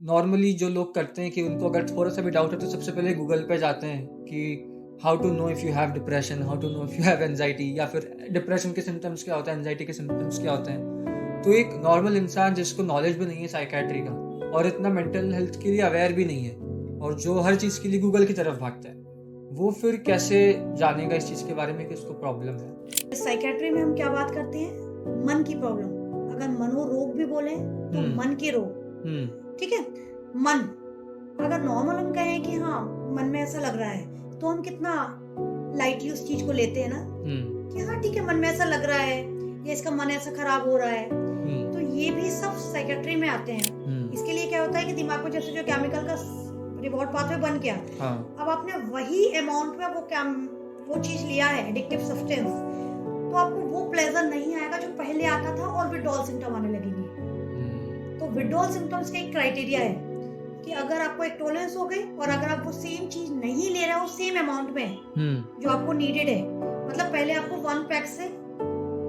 Normally जो लोग करते हैं कि उनको अगर थोड़ा सा भी डाउट है तो सबसे पहले गूगल पे जाते हैं कि how to know if you have depression, how to know if you have anxiety, या फिर डिप्रेशन के सिम्टम्स क्या होते हैं, एंजाइटी के सिम्टम्स क्या होते हैं। तो एक नॉर्मल इंसान जिसको नॉलेज भी नहीं है साइकेट्री का और इतना मेंटल हेल्थ के लिए अवेयर भी नहीं है, और जो हर चीज़ के लिए गूगल की तरफ भागता है, वो फिर कैसे जानेगा इस चीज़ के बारे में कि उसको प्रॉब्लम है। साइकेट्री में हम क्या बात करते हैं? मन की प्रॉब्लम। अगर मनोरोग भी बोले तो हम्म। मन के रोग। हम्म। ठीक है? मन, अगर नॉर्मल हम कहें कि हाँ, मन में ऐसा लग रहा है, तो हम कितना लाइटली उस चीज को लेते हैं ना, हम्म। कि हाँ ठीक है, मन में ऐसा लग रहा है, या इसका मन ऐसा खराब हो रहा है। तो हम्म। ये भी सब साइकेट्री में आते हैं। हम्म। इसके लिए क्या होता है कि दिमाग में जैसे जो केमिकल का रिवॉर्ड पाथवे बन गया, हाँ। अब आपने वही अमाउंट में वो चीज लिया है, एडिक्टिव सब्सटेंस, तो आपको वो प्लेजर नहीं आएगा जो पहले आता था, और विड्रॉल सिम्टम आने लगेंगे। हम्म। तो विड्रॉल सिम्टम्स का एक क्राइटेरिया है कि अगर आपको एक टॉलरेंस हो गई और अगर आप वो सेम चीज नहीं ले रहे हो सेम अमाउंट में हम्म। जो आपको नीडेड है, मतलब पहले आपको 1 पैक से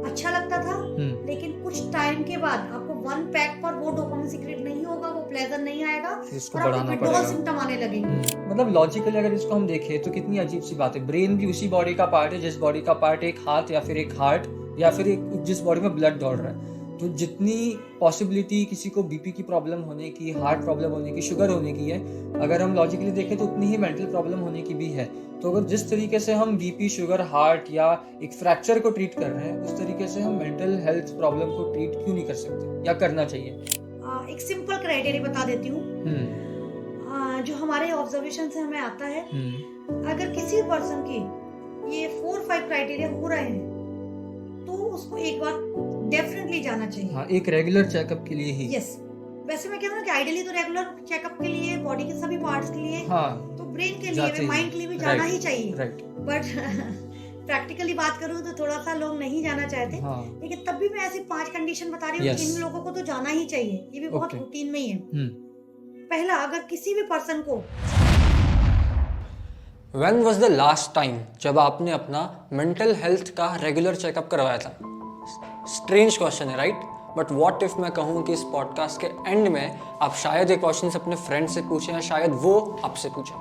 अच्छा लगता था, हम्म। लेकिन कुछ टाइम के बाद आपको 1 पैक पर वो डोपामिन सीक्रेट नहीं होगा, वो प्लेजर नहीं आएगा, इसको और आपको बढ़ाना विड्रॉल पड़ेगा। सिम्टम आने लगेंगे। मतलब लॉजिकली अगर इसको हम देखें तो कितनी अजीब सी बात है। ब्रेन भी उसी बॉडी का पार्ट है जिस बॉडी का पार्ट एक हाथ या फिर एक हार्ट या फिर एक जिस बॉडी में ब्लड दौड़ रहा है। तो जितनी पॉसिबिलिटी किसी को बीपी की प्रॉब्लम होने की, हार्ट प्रॉब्लम होने की, शुगर होने की है, अगर हम लॉजिकली देखें तो उतनी ही मेंटल प्रॉब्लम होने की भी है। तो अगर जिस तरीके से हम बीपी, शुगर, हार्ट या एक फ्रैक्चर को ट्रीट कर रहे हैं, उस तरीके से हम मेंटल हेल्थ प्रॉब्लम को ट्रीट क्यों नहीं कर सकते या करना चाहिए? एक सिंपल क्राइटेरिया बता देती हूँ। हम्म। जो हमारे ऑब्जर्वेशन से हमें आता है, हम्म। अगर किसी पर्सन की ये 4-5 क्राइटेरिया हो रहे हैं, तो उसको एक बार डेफिनेटली जाना चाहिए। हाँ, एक रेगुलर चेकअप के लिए ही। यस। वैसे मैं कह रहा हूँ कि आइडियली तो रेगुलर चेकअप के लिए, बॉडी के सभी पार्ट्स के लिए, हाँ, तो ब्रेन के लिए भी, जाते ही माइंड हैं। के लिए भी जाना राइट, ही चाहिए। राइट। बट प्रैक्टिकली बात करूँ तो थोड़ा सा लोग नहीं जाना चाहते, हाँ। लेकिन तब भी मैं ऐसी 5 कंडीशन बता रही हूँ कि यस। इन लोगों को तो जाना ही चाहिए। ये भी बहुत ओके। रूटीन में ही है। हुँ। पहला, अगर किसी भी पर्सन को When was the last time जब आपने अपना मेंटल हेल्थ का रेगुलर चेकअप करवाया था? स्ट्रेंज क्वेश्चन है, राइट? बट व्हाट इफ मैं कहूँ कि इस पॉडकास्ट के एंड में आप शायद ये क्वेश्चन अपने फ्रेंड से पूछें या शायद वो आपसे पूछें।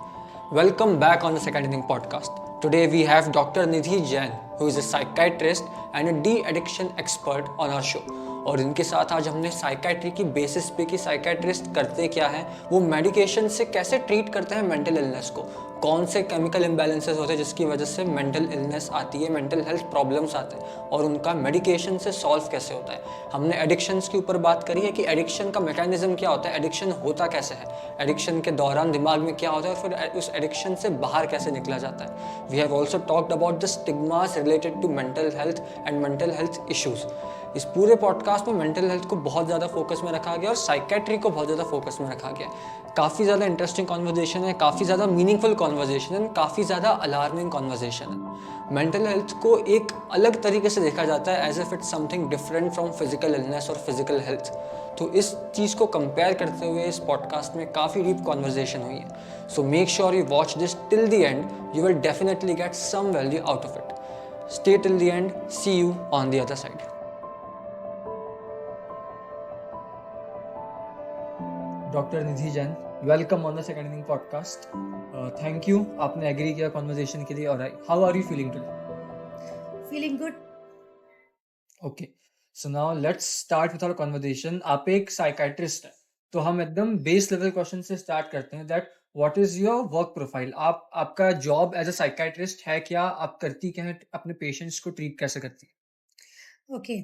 Welcome back on the second inning podcast. Today we have Dr. Nidhi Jain, who is a psychiatrist and a de-addiction expert on our show. और इनके साथ आज हमने साइकाइट्री की बेसिस पे कि साइकाइट्रिस्ट करते क्या हैं, वो मेडिकेशन से कैसे ट्रीट करते हैं मेंटल इलनेस को, कौन से केमिकल इम्बैलेंसेस होते हैं जिसकी वजह से मेंटल इलनेस आती है, मेंटल हेल्थ प्रॉब्लम्स आते हैं, और उनका मेडिकेशन से सॉल्व कैसे होता है। हमने एडिक्शंस के ऊपर बात करी है कि एडिक्शन का मैकेनिज्म क्या होता है, एडिक्शन होता कैसे है, एडिक्शन के दौरान दिमाग में क्या होता है, और फिर उस एडिक्शन से बाहर कैसे निकला जाता है। We have also talked about the stigmas related to mental health and mental health issues. इस पूरे पॉडकास्ट में मेंटल हेल्थ को बहुत ज़्यादा फोकस में रखा गया और साइकेट्री को बहुत ज़्यादा फोकस में रखा गया। काफ़ी ज़्यादा इंटरेस्टिंग कॉन्वर्जेशन है, काफ़ी ज़्यादा मीनिंगफुल कॉन्वर्जेशन है, काफ़ी ज़्यादा अलार्मिंग कॉन्वर्जेशन है। मेंटल हेल्थ को एक अलग तरीके से देखा जाता है as if it's something different from physical illness और फिजिकल हेल्थ। तो इस चीज़ को कंपेयर करते हुए इस पॉडकास्ट में काफ़ी डीप कॉन्वर्जेशन हुई है। So make sure you watch this till the end, you will definitely get some value out of it. Stay till the end, see you on the other side. Doctor Nidhi Jain, welcome on the second inning podcast. Thank you, आपने agree किया conversation के लिए। और how are you feeling today? Feeling good. Okay, so now let's start with our conversation. आप एक psychiatrist हैं, तो हम एकदम बेस लेवल क्वेश्चन से स्टार्ट करते हैं that what is your work profile. आपका जॉब एज अ साइकाइट्रिस्ट है क्या? आप करती क्या है? अपने पेशेंट्स को ट्रीट कैसे करती ओके।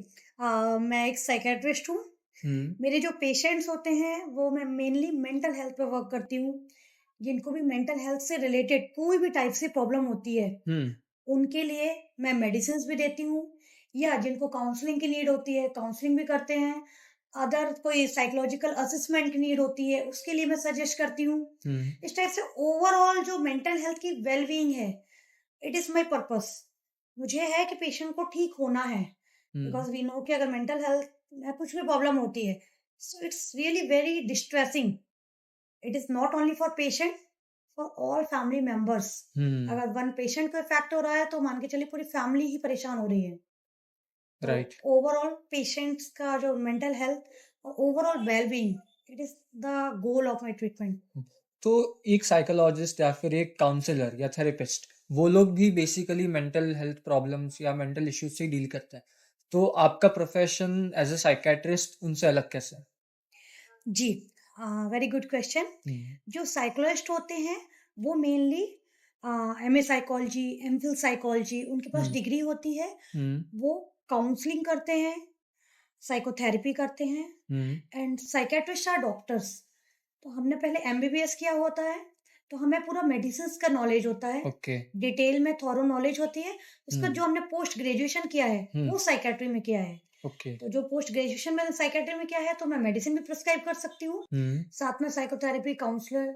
मैं एक साइकेट्रिस्ट हूँ। है? मेरे जो पेशेंट्स होते हैं वो मैं मेनली मेंटल हेल्थ पे वर्क करती हूँ। जिनको भी मेंटल हेल्थ से रिलेटेड कोई भी टाइप से प्रॉब्लम होती है, हम्म। उनके लिए मैं मेडिसिन भी देती हूँ, या जिनको काउंसलिंग की नीड होती है काउंसलिंग भी करते हैं। अदर कोई साइकोलॉजिकल असेसमेंट की नीड होती है, उसके लिए मैं सजेस्ट करती हूँ। हम्म। इस टाइप से ओवरऑल जो मेंटल हेल्थ की वेलबींग है, इट इज माई पर्पस। मुझे है कि पेशेंट को ठीक होना है, हम्म। बिकॉज वी नो कि अगर मेंटल हेल्थ में कुछ भी प्रॉब्लम होती है, so it's really very distressing. It is not only for patient, for all family members. Hmm. अगर वन पेशेंट को इफेक्ट हो रहा है तो मान के चलिए पूरी फैमिली ही परेशान हो रही है। तो राइट। ओवरऑल पेशेंट्स का जो मेंटल हेल्थ और overall wellbeing, it is the goal of my treatment. तो एक साइकोलॉजिस्ट या फिर एक काउंसलर या थेरेपिस्ट, वो लोग भी बेसिकली मेंटल हेल्थ प्रॉब्लम्स या मेंटल इश्यूज से डील करते हैं। तो आपका प्रोफेशन एज अ साइकेट्रिस्ट उनसे अलग कैसे है? जी, वेरी गुड क्वेश्चन। हम्म। जो साइकोलॉजिस्ट होते हैं वो mainly MA psychology, MPhil psychology, उनके पास हम्म। डिग्री होती है। हम्म। वो काउंसलिंग करते हैं, साइकोथेरेपी करते हैं, hmm. And psychiatrist are doctors. तो हमने पहले एमबीबीएस किया होता है, तो हमें पूरा मेडिसिन का नॉलेज होता है, ओके। डिटेल में थॉरो नॉलेज होती है। उसका हम्म। जो हमने पोस्ट ग्रेजुएशन किया है हम्म। वो साइकेट्री में किया है। ओके। तो जो पोस्ट ग्रेजुएशन मैंने साइकेट्री में किया है, तो मैं मेडिसिन भी प्रिस्क्राइब कर सकती हूँ, हम्म। साथ में साइकोथेरेपी, काउंसलर,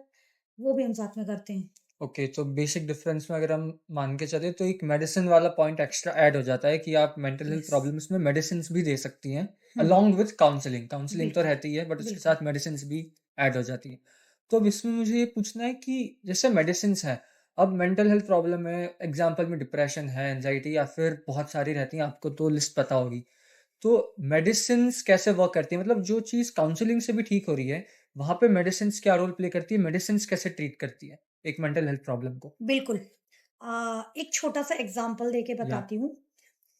वो भी हम साथ में करते हैं। ओके, तो बेसिक डिफरेंस में अगर हम मान के चले तो एक मेडिसिन वाला पॉइंट एक्स्ट्रा ऐड हो जाता है कि आप मेंटल हेल्थ यस। प्रॉब्लम्स में मेडिसिन भी दे सकती हैं hmm. Along with counselling. Counselling तो बिल्कुल। रहती है बट उसके बिल्कुल। साथ मेडिसिन भी ऐड हो जाती है। तो अब इसमें मुझे ये पूछना है कि जैसे मेडिसिन है, अब मेंटल हेल्थ प्रॉब्लम है, एग्जाम्पल में डिप्रेशन है, एंजाइटी या फिर बहुत सारी रहती हैं, आपको तो लिस्ट पता होगी। तो मेडिसिन्स कैसे वर्क करती है, मतलब जो चीज़ काउंसलिंग से भी ठीक हो रही है, वहाँ पे मेडिसिन्स क्या रोल प्ले करती है, मेडिसिन्स कैसे ट्रीट करती है एक मेंटल हेल्थ प्रॉब्लम को? बिल्कुल। एक छोटा सा एग्जांपल देके या बताती हूँ।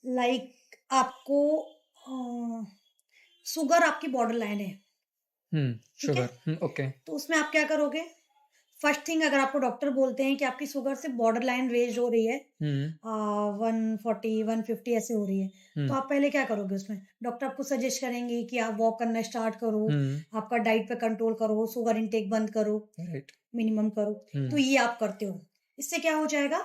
लाइक आपको शुगर आपकी बॉर्डर लाइन है, ठीक है? Sugar, okay. तो उसमें आप क्या करोगे? फर्स्ट थिंग, अगर आपको डॉक्टर बोलते हैं कि आपकी शुगर से बॉर्डर लाइन रेज हो रही है, हुँ, 140, 150 ऐसे हो रही है, हुँ, तो आप पहले क्या करोगे उसमें? डॉक्टर आपको सजेस्ट करेंगे कि आप वॉक करना स्टार्ट करो, हुँ, आपका डाइट पे कंट्रोल करो, शुगर इंटेक बंद करो, राइट। मिनिमम करो। तो हुँ, ये आप करते हो। इससे क्या हो जाएगा?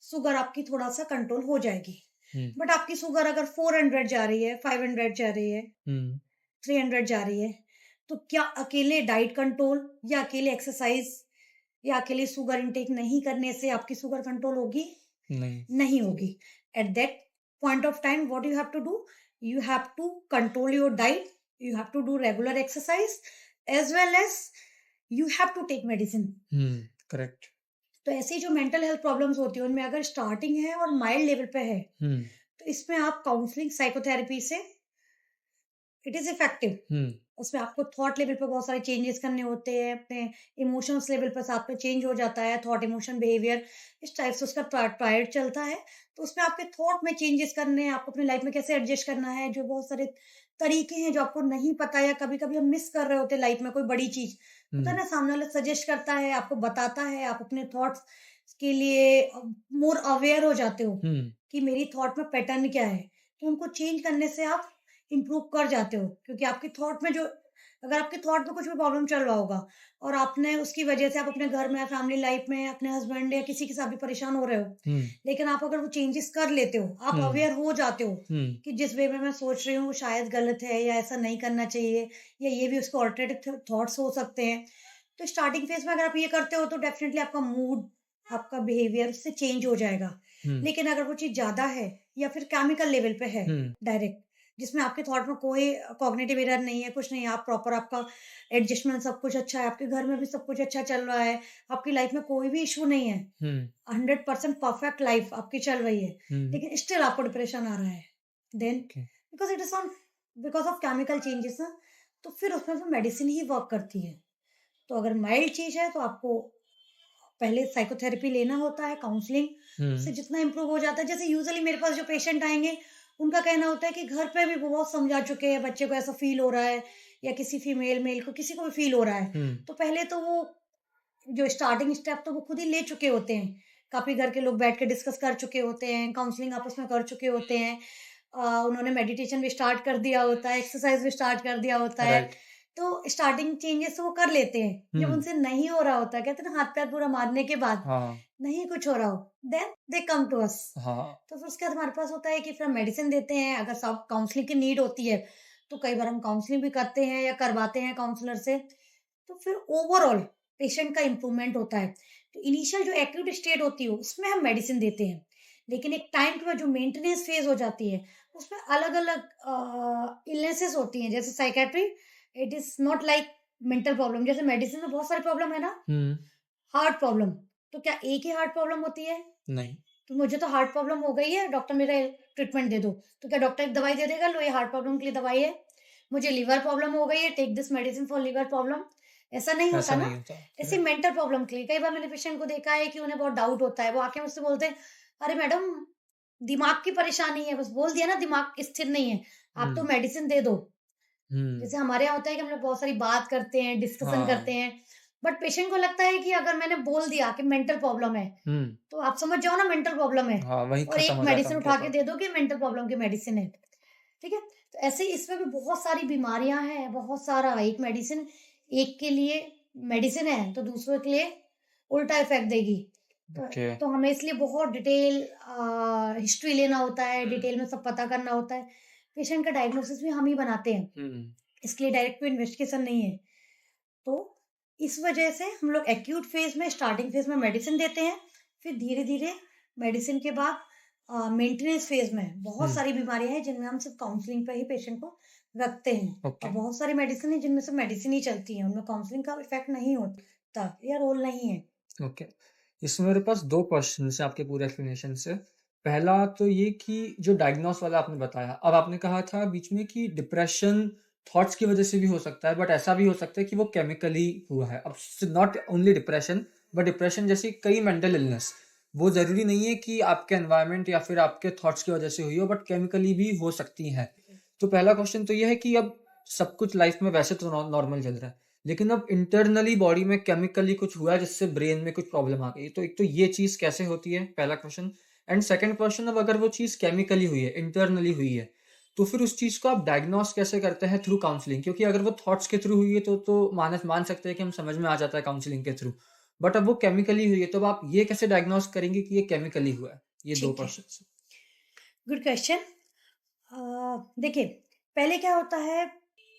शुगर आपकी थोड़ा-सा कंट्रोल हो जाएगी। हुँ, बट आपकी शुगर अगर 400 जा रही है, 500 जा रही है, हुँ, 300 जा रही है, तो क्या अकेले डाइट कंट्रोल या अकेले एक्सरसाइज या अकेले शुगर इंटेक नहीं करने से आपकी शुगर कंट्रोल होगी? नहीं। नहीं होगी। At that point of time what you have to do? You have to control your diet, you have to do regular exercise, as well as you have to take medicine. Correct. तो ऐसी जो mental health problems होती है, उनमें अगर starting है और mild level पे है, हुँ, तो इसमें आप काउंसलिंग, साइकोथेरेपी से इट इज़ इफेक्टिव। हुँ, उसमें आपको थॉट लेवल पे बहुत सारे चेंजेस करने होते हैं, अपने इमोशंस लेवल पर साथ में चेंज हो जाता है, थॉट, इमोशन, बिहेवियर, इस टाइप से उसका ट्रायड चलता है। तो उसमें आपके थॉट में चेंजेस करने हैं, आपको अपनी लाइफ में कैसे एडजस्ट करना है, जो बहुत सारे तरीके हैं जो आपको नहीं पता या कभी-कभी हम मिस कर रहे होते हैं लाइफ में कोई बड़ी चीज़। होता है हुँ, ना, सामने वाला सजेस्ट करता है, आपको बताता है, आप अपने थॉट्स के लिए मोर अवेयर हो जाते हो हुँ, कि मेरी थॉट में पैटर्न क्या है। तो उनको चेंज करने से आप इम्प्रूव कर जाते हो, क्योंकि आपकी थॉट में जो, अगर आपके थॉट में कुछ भी प्रॉब्लम चल रहा होगा और आपने उसकी वजह से आप अपने घर में, फैमिली लाइफ में, अपने हस्बैंड या किसी के साथ भी परेशान हो रहे हो, हुँ, लेकिन आप अगर वो चेंजेस कर लेते हो, आप हुँ, अवेयर हो जाते हो हुँ, कि जिस वे में मैं सोच रही हूँ वो शायद गलत है या ऐसा नहीं करना चाहिए, या ये भी उसके ऑल्टरनेटिव थॉट्स हो सकते हैं। तो स्टार्टिंग फेज में अगर आप ये करते हो तो डेफिनेटली आपका मूड, आपका बिहेवियर उससे चेंज हो जाएगा। हुँ, लेकिन अगर वो चीज़ ज़्यादा है या फिर केमिकल लेवल पे है, हुँ, डायरेक्ट, जिसमें आपके थॉट में कोई कॉग्निटिव एरर नहीं है, कुछ नहीं है, आप प्रॉपर, आपका एडजस्टमेंट सब कुछ अच्छा है, आपके घर में भी सब कुछ अच्छा चल रहा है, आपकी लाइफ में कोई भी इश्यू नहीं है, हुँ, 100% परफेक्ट लाइफ आपकी चल रही है, हुँ, लेकिन स्टिल आपको डिप्रेशन आ रहा है, then okay. Because it is on, because of chemical changes ना, तो फिर उसमें फिर मेडिसिन ही वर्क करती है। तो अगर माइल्ड चीज़ है तो आपको पहले साइकोथेरेपी लेना होता है, काउंसलिंग, उससे हुँ, जितना इम्प्रूव हो जाता है। जैसे यूजुअली मेरे पास जो पेशेंट आएँगे, उनका कहना होता है कि घर पे भी वो बहुत समझा चुके हैं, बच्चे को ऐसा फ़ील हो रहा है या किसी फीमेल, मेल को, किसी को भी फ़ील हो रहा है। हुँ, तो पहले तो वो जो स्टार्टिंग स्टेप तो वो खुद ही ले चुके होते हैं। काफ़ी घर के लोग बैठ के डिस्कस कर चुके होते हैं, काउंसलिंग आपस में कर चुके होते हैं। उन्होंने मेडिटेशन भी स्टार्ट कर दिया होता है, एक्सरसाइज़ भी स्टार्ट कर दिया होता है। राइट। तो स्टार्टिंग चेंजेस तो वो कर लेते हैं। जब हुँ, उनसे नहीं हो रहा होता, कहते हैं ना, हाथ-पैर पूरा मारने के बाद, हाँ, नहीं कुछ हो रहा हो, देन दे कम टू अस। हाँ, तो फिर उसके बाद हमारे पास होता है कि फिर हम मेडिसिन देते हैं। अगर सब काउंसलिंग की नीड होती है, तो कई बार हम काउंसलिंग भी करते हैं या करवाते हैं काउंसलर से। तो फिर ओवरऑल पेशेंट का इम्प्रूवमेंट होता है। तो इनिशियल जो एक्यूट स्टेट होती है, उसमें हम मेडिसिन देते हैं। लेकिन एक टाइम के बाद जो मेंटेनेंस फेज़ हो जाती है, उसमें अलग-अलग इलनेसेस होती हैं। जैसे psychiatry, it is not like mental problem. जैसे मेडिसिन में बहुत सारी प्रॉब्लम है ना, हुँ, हार्ट प्रॉब्लम, तो क्या एक ही हार्ट प्रॉब्लम होती है? नहीं, तो मुझे तो हार्ट प्रॉब्लम हो गई है, डॉक्टर मेरा ट्रीटमेंट दे दो। तो क्या डॉक्टर एक दवाई दे देगा, लो ये हार्ट प्रॉब्लम के लिए दवाई है? मुझे लिवर प्रॉब्लम हो गई है, take this medicine for liver problem, ऐसा नहीं ऐसा होता ना। नहीं होता। ऐसे मेंटल प्रॉब्लम के लिए कई बार मैंने पेशेंट को देखा है कि उन्हें बहुत डाउट होता है, वो आके मुझसे बोलते हैं, अरे मैडम दिमाग की परेशानी है, बस बोल दिया ना दिमाग स्थिर नहीं है, आप तो हुँ, मेडिसिन दे दो। हुँ, जैसे हमारे यहाँ होता है कि हम लोग बहुत सारी बात करते हैं, डिस्कशन करते हाँ, हैं, बट पेशेंट को लगता है कि अगर मैंने बोल दिया कि मेंटल प्रॉब्लम है, हुँ, तो आप समझ जाओ ना मेंटल प्रॉब्लम है हाँ, वहीं और खत्म एक हो जाता है मेडिसिन उनका उठा के थॉट। दे दो कि मेंटल प्रॉब्लम की मेडिसिन है। ठीक है? तो ऐसे ही इसमें भी बहुत सारी बीमारियाँ हैं, बहुत सारा एक मेडिसिन एक के लिए मेडिसिन है, तो दूसरों के लिए उल्टा इफ़ेक्ट देगी। ओके, तो हमें इसलिए बहुत डिटेल हिस्ट्री लेना होता है, डिटेल में सब पता करना होता है। पेशेंट का डायग्नोसिस भी हम ही बनाते हैं, हुँ, इसके लिए डायरेक्ट कोई इन्वेस्टिगेशन नहीं है। तो इस वजह से हम लोग एक्यूट फेज़ में स्टार्टिंग फेज़ में मेडिसिन देते हैं, फिर धीरे-धीरे मेडिसिन के बाद मेंटेनेंस फेज़ में बहुत हुँ, सारी बीमारियाँ हैं जिनमें हम सिर्फ़ काउंसलिंग पे ही पेशेंट को रखते हैं और ओके, बहुत सारी मेडिसिन है जिनमें सिर्फ़ मेडिसिन ही चलती है, उनमें काउंसलिंग का इफ़ेक्ट नहीं होता या रोल नहीं है। ओके। इसमें मेरे पास 2 क्वेश्चन्स हैं आपके पूरे एक्सप्लेनेशन से। पहला तो ये कि जो डायग्नोस वाला आपने बताया, अब आपने कहा था बीच में कि डिप्रेशन थॉट्स की वजह से भी हो सकता है, बट ऐसा भी हो सकता है कि वो केमिकली हुआ है। अब स not only depression, but depression जैसी कई मेंटल इलनेस, वो ज़रूरी नहीं है कि आपके एनवायरनमेंट या फिर आपके थॉट्स की वजह से हुई हो, बट केमिकली भी हो सकती हैं। तो पहला क्वेश्चन तो ये है कि अब सब कुछ लाइफ में वैसे तो नॉर्मल चल रहा है, लेकिन अब इंटरनली बॉडी में केमिकली कुछ हुआ है जिससे ब्रेन में कुछ प्रॉब्लम आ गई। तो एक तो ये चीज़ कैसे होती है, पहला क्वेश्चन। एंड सेकंड क्वेश्चन, अब अगर वो चीज़ केमिकली हुई है, इंटरनली हुई है, तो फिर उस चीज़ को आप डायग्नोस कैसे करते हैं थ्रू काउंसलिंग? क्योंकि अगर वो थॉट्स के थ्रू हुई है तो मान सकते हैं कि हम समझ में आ जाता है काउंसलिंग के थ्रू। बट अब वो केमिकली हुई है, तो अब आप ये कैसे डायग्नोस करेंगे कि ये केमिकली हुआ है? ये 2 ठीक है, क्वेश्चन्स हैं। Good question. देखिए, पहले क्या होता है,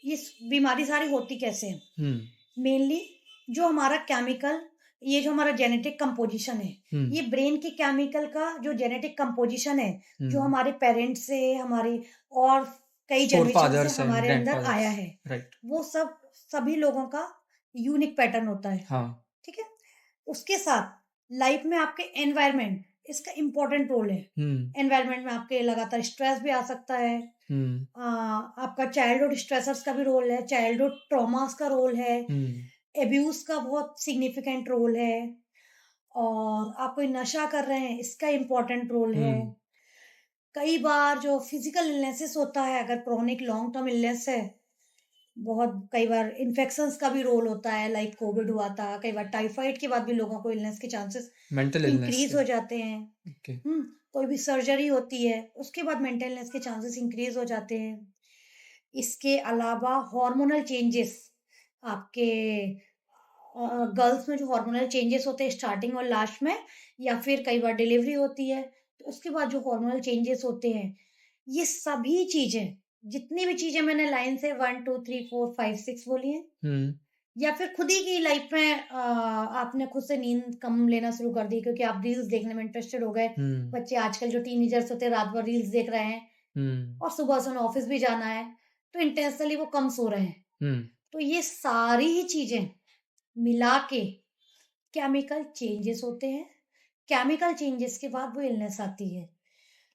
ये बीमारी सारी होती कैसे है? हुँ, मेनली जो हमारा केमिकल, ये जो हमारा जेनेटिक कंपोजिशन है, हुँ, ये ब्रेन के केमिकल का जो जेनेटिक कंपोजिशन है, जो हुँ। हमारे पेरेंट्स से, हमारे और कई जनरेशन से फ़ोरफ़ादर्स एंड हमारे अंदर ग्रैंडफ़ादर्स, आया है, राइट। वो सब सभी लोगों का यूनिक पैटर्न होता है। हाँ। ठीक है? उसके साथ लाइफ में आपके एनवायरनमेंट इसका इम्पोर्टेंट रोल है। हुँ, एनवायरनमेंट में आपके लगातार स्ट्रेस भी आ सकता है। हुँ, आपका चाइल्डहुड स्ट्रेसर्स का भी रोल है, चाइल्डहुड ट्रॉमास का रोल है, हुँ, अब्यूज़ का बहुत सिग्निफिकेंट रोल है और आप कोई नशा कर रहे हैं, इसका इम्पोर्टेंट रोल है। हुँ, कई बार जो फिज़िकल इलनेसेस होता है, अगर क्रोनिक लॉन्ग टर्म इलनेस है, बहुत कई बार इन्फेक्शंस का भी रोल होता है, लाइक कोविड हुआ था, कई बार टाइफाइड के बाद भी लोगों को इलनेस के चांसेस मेंटल इलनेस इंक्रीज़ से, हो जाते हैं। ओके। कोई भी सर्जरी होती है, उसके बाद मेंटल इलनेस के चांसेस इंक्रीज़ हो जाते हैं। इसके अलावा हार्मोनल चेंजेस, आपके गर्ल्स में जो हार्मोनल चेंजेस होते हैं स्टार्टिंग और लास्ट में, या फिर कई बार डिलीवरी होती है, तो उसके बाद जो हार्मोनल चेंजेस होते हैं, ये सभी चीज़ें, जितनी भी चीज़ें मैंने लाइन से 1, 2, 3, 4, 5, 6 बोली हैं, हुँ, या फिर खुद ही की लाइफ में आपने खुद से नींद कम लेना शुरू कर दी क्योंकि आप रील्स देखने में इंटरेस्टेड हो गए। हुँ, बच्चे आजकल जो टीनेजर्स होते हैं, रात भर रील्स देख रहे हैं हुँ, और सुबह से उन्हें ऑफिस भी जाना है, तो इंटेंशनली वो कम सो रहे हैं। हुँ, तो ये सारी ही चीज़ें मिला के केमिकल चेंजेस होते हैं। केमिकल चेंजेस के बाद वो इलनेस आती है।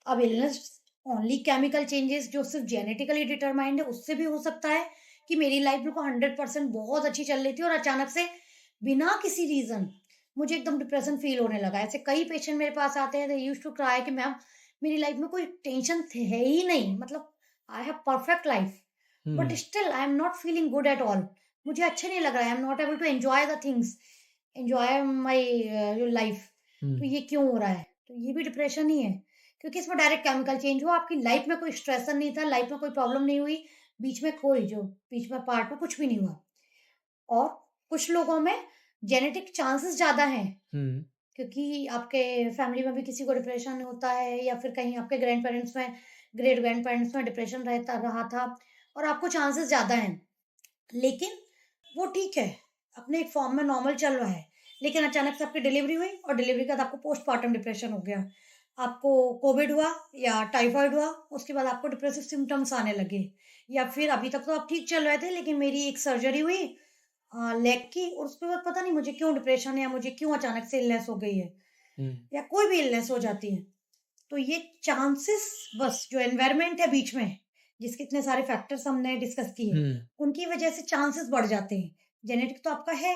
अब इलनेस ओनली केमिकल चेंजेस जो सिर्फ़ जेनेटिकली डिटरमाइंड है, उससे भी हो सकता है कि मेरी लाइफ़ बिल्कुल 100% बहुत अच्छी चल रही थी और अचानक से बिना किसी रीज़न मुझे एकदम डिप्रेशन फ़ील होने लगा। ऐसे कई पेशेंट मेरे पास आते हैं, दे यूज्ड टू क्राई कि मैम मेरी लाइफ़ में कोई टेंशन है ही नहीं, मतलब I have perfect life, but hmm, still I am not feeling good at all. मुझे अच्छा नहीं लग रहा है, I am not able to enjoy the things, enjoy my life. Hmm, तो ये क्यों हो रहा है? तो ये भी डिप्रेशन ही है, क्योंकि इसमें डायरेक्ट केमिकल चेंज हुआ, आपकी लाइफ में कोई स्ट्रेसर नहीं था, लाइफ में कोई प्रॉब्लम नहीं हुई, बीच में पार्ट में कुछ भी नहीं हुआ। और कुछ लोगों में जेनेटिक चांसेस ज़्यादा हैं, हुँ, क्योंकि आपके फैमिली में भी किसी को डिप्रेशन होता है या फिर कहीं आपके ग्रैंड पेरेंट्स में, ग्रेट ग्रैंड पेरेंट्स में डिप्रेशन रहता रहा था और आपको चांसेस ज़्यादा हैं। लेकिन वो ठीक है, अपने एक फॉर्म में नॉर्मल चल रहा है। लेकिन अचानक से आपकी डिलीवरी हुई और डिलीवरी के बाद आपको पोस्टपार्टम डिप्रेशन हो गया। आपको कोविड हुआ या टाइफाइड हुआ, उसके बाद आपको डिप्रेसिव सिम्पटम्स आने लगे। या फिर अभी तक तो आप ठीक चल रहे थे, लेकिन मेरी एक सर्जरी हुई लेग की और उसके बाद पता नहीं मुझे क्यों डिप्रेशन है या मुझे क्यों अचानक से इलनेस हो गई है हुँ, या कोई भी इलनेस हो जाती है। तो ये चांसेस, बस जो एनवायरनमेंट है बीच में, जिसके इतने सारे फैक्टर्स हमने डिस्कस किए, हम्म उनकी वजह से चांसेस बढ़ जाते हैं। जेनेटिक तो आपका है,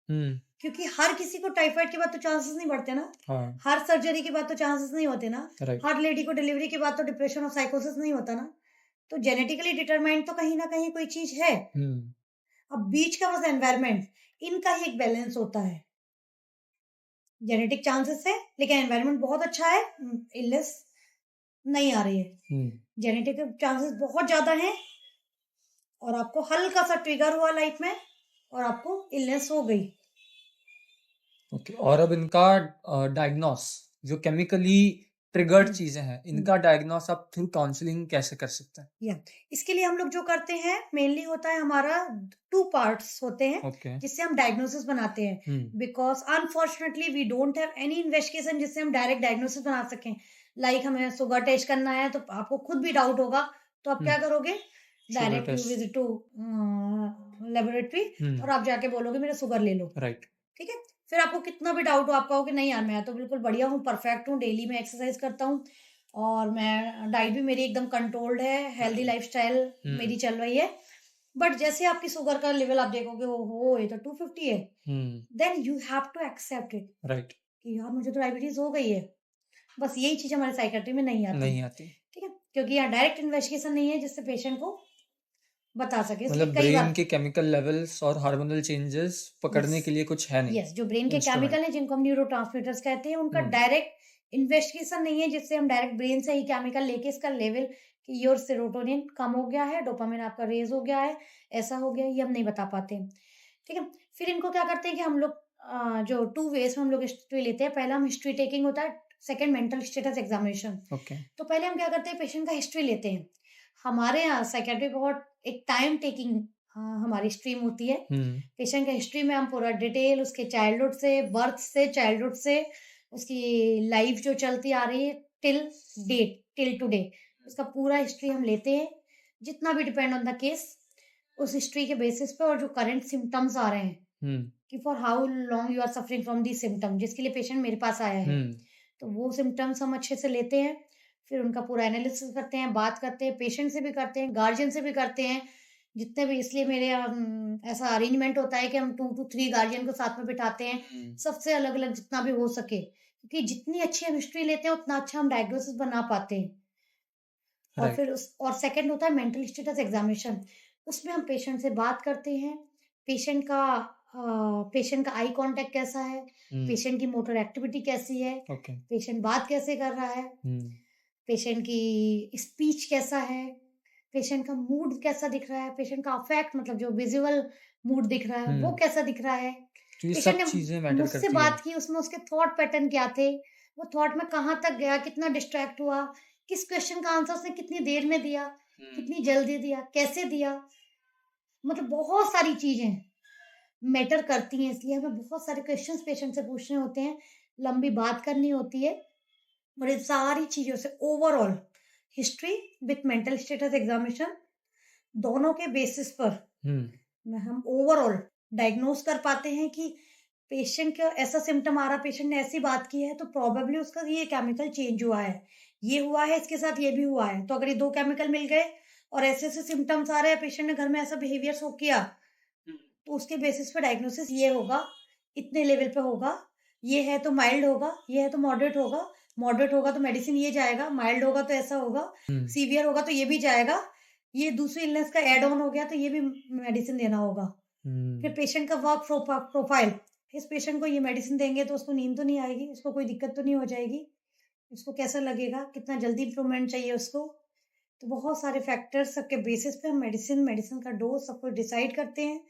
हम्म क्योंकि हर किसी को टाइफाइड के बाद तो चांसेस नहीं बढ़ते ना, हाँ हर सर्जरी के बाद तो चांसेस नहीं होते ना, राइट हर लेडी को डिलीवरी के बाद तो डिप्रेशन और साइकोसिस नहीं होता ना। तो जेनेटिकली डिटरमाइंड तो कहीं ना कहीं कोई चीज है। हम्म अब बीच का बस एनवायरनमेंट, इनका ही एक बैलेंस होता है। जेनेटिक चांसेस है लेकिन एनवायरनमेंट बहुत अच्छा है, इलनेस नहीं आ रही है। हम्म जेनेटिक चांसेस बहुत ज्यादा हैं और आपको हल्का सा ट्रिगर हुआ लाइफ में और आपको इलनेस हो गई। ओके। और अब इनका डायग्नोस, जो केमिकली ट्रिगर्ड हम्म, चीजें हैं, हम्म। इनका डायग्नोस आप थ्रू काउंसलिंग कैसे कर सकते हैं? या इसके लिए हम लोग जो करते हैं मेनली होता है हमारा 2 पार्ट्स होते हैं ओके। जिससे हम डायग्नोसिस बनाते हैं। Because unfortunately we don't have any investigation जिससे हम डायरेक्ट डायग्नोसिस बना सकें। लाइक हमें शुगर टेस्ट करना है तो आपको खुद भी डाउट होगा, तो आप क्या करोगे? Sugar direct you test. Visit to laboratory और आप जाके बोलोगे मेरा शुगर ले लो। राइट। ठीक है, फिर आपको कितना भी डाउट हो आप कहोगे नहीं यार मैं तो बिल्कुल बढ़िया हूँ, परफेक्ट हूँ, डेली मैं एक्सरसाइज करता हूँ और मैं डाइट भी मेरी एकदम कंट्रोल्ड है, हेल्दी लाइफस्टाइल मेरी चल रही है। बट जैसे आपकी शुगर का लेवल आप देखोगे ओहो ये तो 250 है, then you have to accept it right. कि यार मुझे तो डायबिटीज हो गई है। बस यही चीज हमारे साइकेट्री में नहीं आती। नहीं आती। ठीक है, क्योंकि यहाँ डायरेक्ट इन्वेस्टिगेशन नहीं है जिससे पेशेंट को बता सके, इसलिए मतलब कई ब्रेन बार के केमिकल लेवल्स और हार्मोनल चेंजेस पकड़ने यस के लिए कुछ है नहीं यस जो ब्रेन के इंस्ट्रूमेंट। केमिकल हैं जिनको हम न्यूरोट्रांसमीटर्स कहते हैं, उनका हम्म डायरेक्ट इन्वेस्टिगेशन नहीं है जिससे हम डायरेक्ट ब्रेन से ही केमिकल लेके इसका लेवल कि योर सेरोटोनिन कम हो गया है, डोपामिन आपका रेज हो गया है, ऐसा हो गया है, ये हम नहीं बता पाते हैं। ठीक है, फिर इनको क्या करते हैं कि हम लोग जो 2 वेज में हम लोग हिस्ट्री लेते हैं। पहला हम हिस्ट्री टेकिंग होता है, second mental status examination. Okay. तो पहले हम क्या करते हैं, पेशेंट का हिस्ट्री लेते हैं। हमारे यहाँ साइकेट्री बहुत एक टाइम टेकिंग हमारी स्ट्रीम होती है। पेशेंट का हिस्ट्री में हम पूरा डिटेल उसके चाइल्डहुड से, बर्थ से, चाइल्डहुड से उसकी लाइफ जो चलती आ रही है टिल डेट, टिल टुडे, उसका पूरा हिस्ट्री हम लेते हैं, जितना भी डिपेंड ऑन द केस उस हिस्ट्री के बेसिस पे, और जो करंट सिम्टम्स आ रहे हैं कि for how long you are suffering from the symptom जिसके लिए पेशेंट मेरे पास आया है, तो वो सिम्टम्स हम अच्छे से लेते हैं। फिर उनका पूरा एनालिसिस करते हैं, बात करते हैं, पेशेंट से भी करते हैं, गार्जियन से भी करते हैं, जितने भी। इसलिए मेरे ऐसा अरेंजमेंट होता है कि हम 2 to 3 गार्जियन को साथ में बिठाते हैं, सबसे अलग अलग जितना भी हो सके, क्योंकि जितनी अच्छी हम हिस्ट्री लेते हैं उतना अच्छा हम डायग्नोसिस बना पाते हैं। और राइट। फिर और सेकंड होता है मेंटल स्टेटस एग्जामिनेशन। उसमें हम पेशेंट से बात करते हैं, पेशेंट का पेशेंट का आई कांटेक्ट कैसा है, पेशेंट की मोटर एक्टिविटी कैसी है, ओके। पेशेंट बात कैसे कर रहा है, पेशेंट की स्पीच कैसा है, पेशेंट का मूड कैसा दिख रहा है, पेशेंट का अफेक्ट मतलब जो विजुअल मूड दिख रहा है वो कैसा दिख रहा है। तो ये पेशेंट सब ने चीजें मैटर मुझसे करती बात है। की, उसमें उसके थॉट पैटर्न क्या थे, वो थॉट में कहाँ तक गया, कितना डिस्ट्रैक्ट हुआ, किस क्वेश्चन का आंसर उसने कितनी देर में दिया, कितनी जल्दी दिया, कैसे दिया, मतलब बहुत सारी चीजें मैटर करती हैं। इसलिए हमें बहुत सारे क्वेश्चंस पेशेंट से पूछने होते हैं, लंबी बात करनी होती है, और इन सारी चीजों से overall history with mental status examination दोनों के बेसिस पर में हम ओवरऑल डायग्नोस कर पाते हैं कि पेशेंट का ऐसा सिम्टम आ रहा, पेशेंट ने ऐसी बात की है तो प्रोबेबली उसका ये केमिकल चेंज हुआ है, ये हुआ है, इसके साथ ये भी हुआ है। तो अगर ये 2 केमिकल मिल गए और ऐसे ऐसे सिम्टम्स आ रहे हैं, पेशेंट ने घर में ऐसा बिहेवियर शो किया, तो उसके बेसिस पे डायग्नोसिस ये होगा, इतने लेवल पे होगा, ये है तो माइल्ड होगा, ये है तो मॉडरेट होगा तो मेडिसिन ये जाएगा, माइल्ड होगा तो ऐसा होगा, सीवियर होगा तो ये भी जाएगा, ये दूसरी इलनेस का एड ऑन हो गया तो ये भी मेडिसिन देना होगा। फिर पेशेंट का वर्क प्रोफाइल, इस पेशेंट को ये मेडिसिन देंगे तो उसको नींद तो नहीं आएगी, उसको कोई दिक्कत तो नहीं हो जाएगी, उसको कैसा लगेगा, कितना जल्दी इंप्रूवमेंट चाहिए उसको। तो बहुत सारे फैक्टर्स सबके बेसिस पे हम मेडिसिन का डोज सब कुछ डिसाइड करते हैं।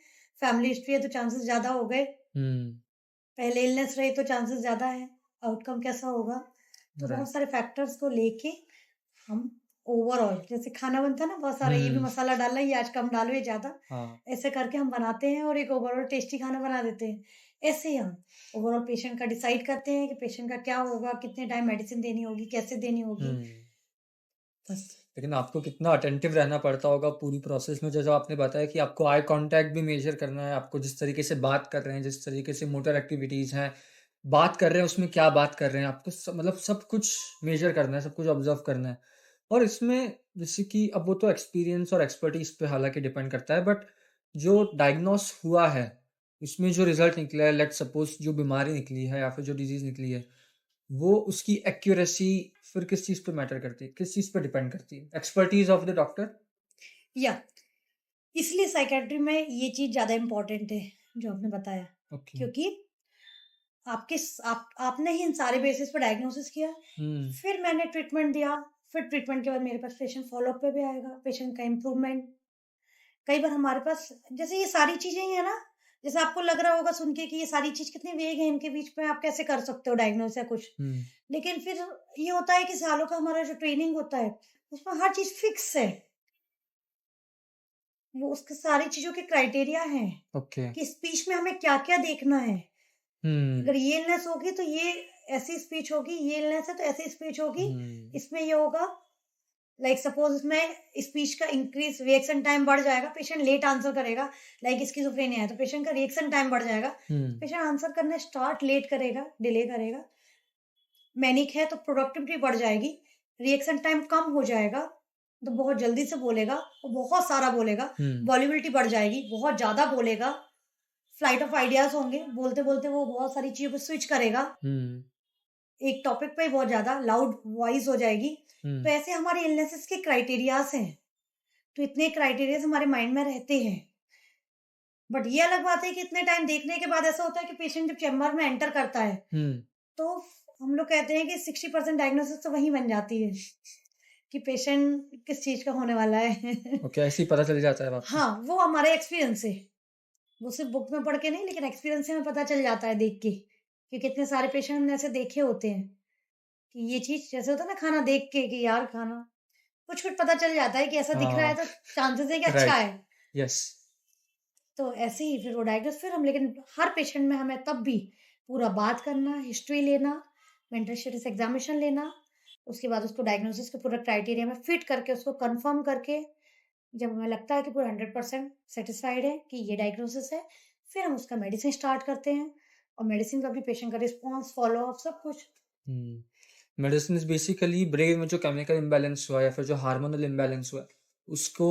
फैमिली हिस्ट्री है तो चांसेस ज्यादा हो गए, पहले इलनेस रही तो चांसेस ज्यादा है, आउटकम कैसा होगा। तो बहुत सारे फैक्टर्स को लेके हम ओवरऑल, जैसे खाना बनता है ना, बहुत सारा ये भी मसाला डालना, ये आज कम डालो, ये ज्यादा, ऐसे करके हम बनाते हैं और एक ओवरऑल टेस्टी खाना बना देते हैं। ऐसे ही हम ओवरऑल पेशेंट का डिसाइड करते हैं कि पेशेंट का क्या होगा, कितने टाइम मेडिसिन देनी होगी, कैसे देनी होगी। बस लेकिन आपको कितना अटेंटिव रहना पड़ता होगा पूरी प्रोसेस में, जैसा आपने बताया कि आपको आई कांटेक्ट भी मेजर करना है, आपको जिस तरीके से बात कर रहे हैं, जिस तरीके से मोटर एक्टिविटीज हैं, बात कर रहे हैं उसमें क्या बात कर रहे हैं, आपको मतलब सब कुछ मेजर करना है, सब कुछ ऑब्जर्व करना है। और इसमें जैसे कि अब वो तो एक्सपीरियंस और एक्सपर्टीज पे हालांकि डिपेंड करता है, बट जो डायग्नोस हुआ है उसमें जो रिजल्ट निकला है, लेट्स सपोज जो बीमारी निकली है या फिर जो डिजीज निकली है, वो उसकी एक्यूरेसी फिर किस चीज पे मैटर करती है, किस चीज पे डिपेंड करती है? Expertise of the doctor. या इसलिए साइकेट्री में ये चीज ज्यादा इम्पोर्टेंट है जो आपने बताया, ओके। क्योंकि आपने ही इन सारे बेसिस पर डायग्नोसिस किया, हम्म। फिर मैंने ट्रीटमेंट दिया, फिर ट्रीटमेंट के बाद मेरे पास पेशेंट फॉलोअप पे भी आएगा, पेशेंट का इम्प्रूवमेंट। कई बार हमारे पास जैसे ये सारी चीजें ही है ना, जैसे आपको लग रहा होगा सुन के कि ये सारी चीज कितनी वेग है, इनके बीच में आप कैसे कर सकते हो डायग्नोस या कुछ। हम्म। लेकिन फिर ये होता है कि सालों का हमारा जो ट्रेनिंग होता है उसमें हर चीज फिक्स है, वो उसके सारी चीजों के क्राइटेरिया हैं ओके। कि स्पीच में हमें क्या क्या देखना है। हम्म। अगर ये इलनेस होगी तो ये ऐसी स्पीच होगी, ये इलनेस है तो ऐसी स्पीच होगी, हम्म। इसमें ये होगा। लाइक सपोज इसमें स्पीच का इंक्रीज रिएक्शन टाइम बढ़ जाएगा, पेशेंट लेट आंसर करेगा। लाइक स्किज़ोफ्रेनिया है तो पेशेंट का रिएक्शन टाइम बढ़ जाएगा, पेशेंट आंसर करने स्टार्ट लेट करेगा, डिले करेगा। मैनिक है तो प्रोडक्टिविटी बढ़ जाएगी, रिएक्शन टाइम कम हो जाएगा, तो बहुत जल्दी से बोलेगा और बहुत सारा बोलेगा, वॉल्यूबिलिटी बढ़ जाएगी, बहुत ज्यादा बोलेगा, फ्लाइट ऑफ आइडियाज होंगे, बोलते बोलते वो बहुत सारी चीजों पर स्विच करेगा, एक टॉपिक पे बहुत ज्यादा लाउड वॉइस हो जाएगी। तो ऐसे हमारे इलनेसेस के क्राइटेरियाज हैं, तो इतने क्राइटेरियाज हमारे माइंड में रहते हैं। बट ये अलग बात है कि इतने टाइम देखने के बाद ऐसा होता है कि पेशेंट जब चैम्बर में एंटर करता है तो हम लोग कहते हैं कि 60% डायग्नोसिस तो वहीं बन जाती है कि पेशेंट किस चीज का होने वाला है। ओके, ऐसे ही पता चल जाता है आपको? हाँ, वो हमारे एक्सपीरियंस से, वो सिर्फ बुक में पढ़ के नहीं, लेकिन एक्सपीरियंस से हमें पता चल जाता है देख के, कि कितने सारे पेशेंट हमने ऐसे देखे होते हैं कि ये चीज जैसे होता है ना खाना देख के कि यार खाना कुछ कुछ पता चल जाता है कि ऐसा दिख रहा है तो चांसेस है कि अच्छा राइट। है। यस। तो ऐसे ही फिर वो डायग्नोस, फिर हम लेकिन हर पेशेंट में हमें तब भी पूरा बात करना, हिस्ट्री लेना, मेंटल स्टेटस एग्जामिनेशन लेना, उसके बाद उसको डायग्नोसिस के पूरा क्राइटेरिया में फिट करके उसको कंफर्म करके, जब हमें लगता है कि पूरा 100% सेटिस्फाइड है कि ये डायग्नोसिस है, फिर हम उसका मेडिसिन स्टार्ट करते हैं, और मेडिसिन का भी पेशेंट का रिस्पॉन्स, फॉलो अप, सब कुछ। मेडिसिन इज बेसिकली ब्रेन में जो केमिकल इम्बैलेंस हुआ या फिर जो हार्मोनल इम्बैलेंस हुआ उसको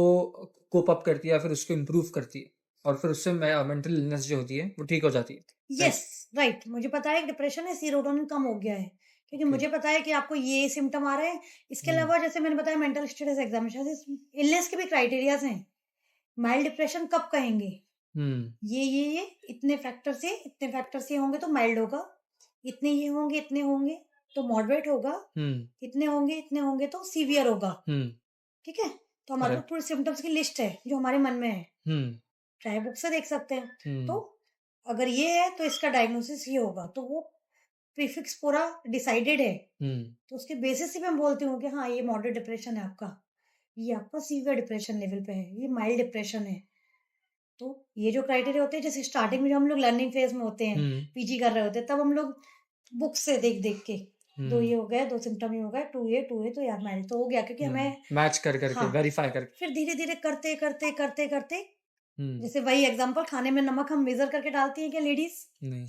कोप अप करती है या फिर उसको इम्प्रूव करती है, और फिर उससे मेंटल इलनेस जो होती है वो ठीक हो जाती है। Yes, right. मुझे पता है डिप्रेशन है, सीरोटोनिन कम हो गया है, क्योंकि Okay. मुझे पता है कि आपको ये सिम्टम आ रहे हैं। इसके अलावा जैसे मैंने बताया मेंटल स्टेटस एग्जामिनेशन, इलनेस के भी क्राइटेरियाज हैं। माइल्ड डिप्रेशन कब कहेंगे, ये इतने फैक्टर से इतने फैक्टर से होंगे तो माइल्ड होगा, इतने ये होंगे इतने होंगे तो मॉडरेट होगा, इतने होंगे तो सीवियर होगा। ठीक है, तो हमारे पास पूरे सिम्टम्स की लिस्ट है जो हमारे मन में है, चाहे बुक से देख सकते हैं। तो अगर ये है तो इसका डायग्नोसिस ये होगा, तो वो प्रीफिक्स पूरा डिसाइडेड है, तो उसके बेसिस से मैं बोलती हूँ कि हाँ ये मॉडरेट डिप्रेशन है आपका, ये आपका सीवियर डिप्रेशन लेवल पे है, ये माइल्ड डिप्रेशन है। तो ये जो क्राइटेरिया होते हैं, जैसे स्टार्टिंग में जब हम लोग लर्निंग फेज में होते हैं, पीजी कर रहे होते हैं, तब हम लोग बुक से देख देख के दो ये हो गया, दो सिम्टम ये हो गया, टू ए तो यार माइल्ड तो हो गया, क्योंकि हमें मैच कर करके हाँ, वेरीफाई करके फिर धीरे धीरे करते करते करते करते, जैसे वही एग्जांपल, खाने में नमक हम मेजर करके डालती है क्या लेडीज? नहीं,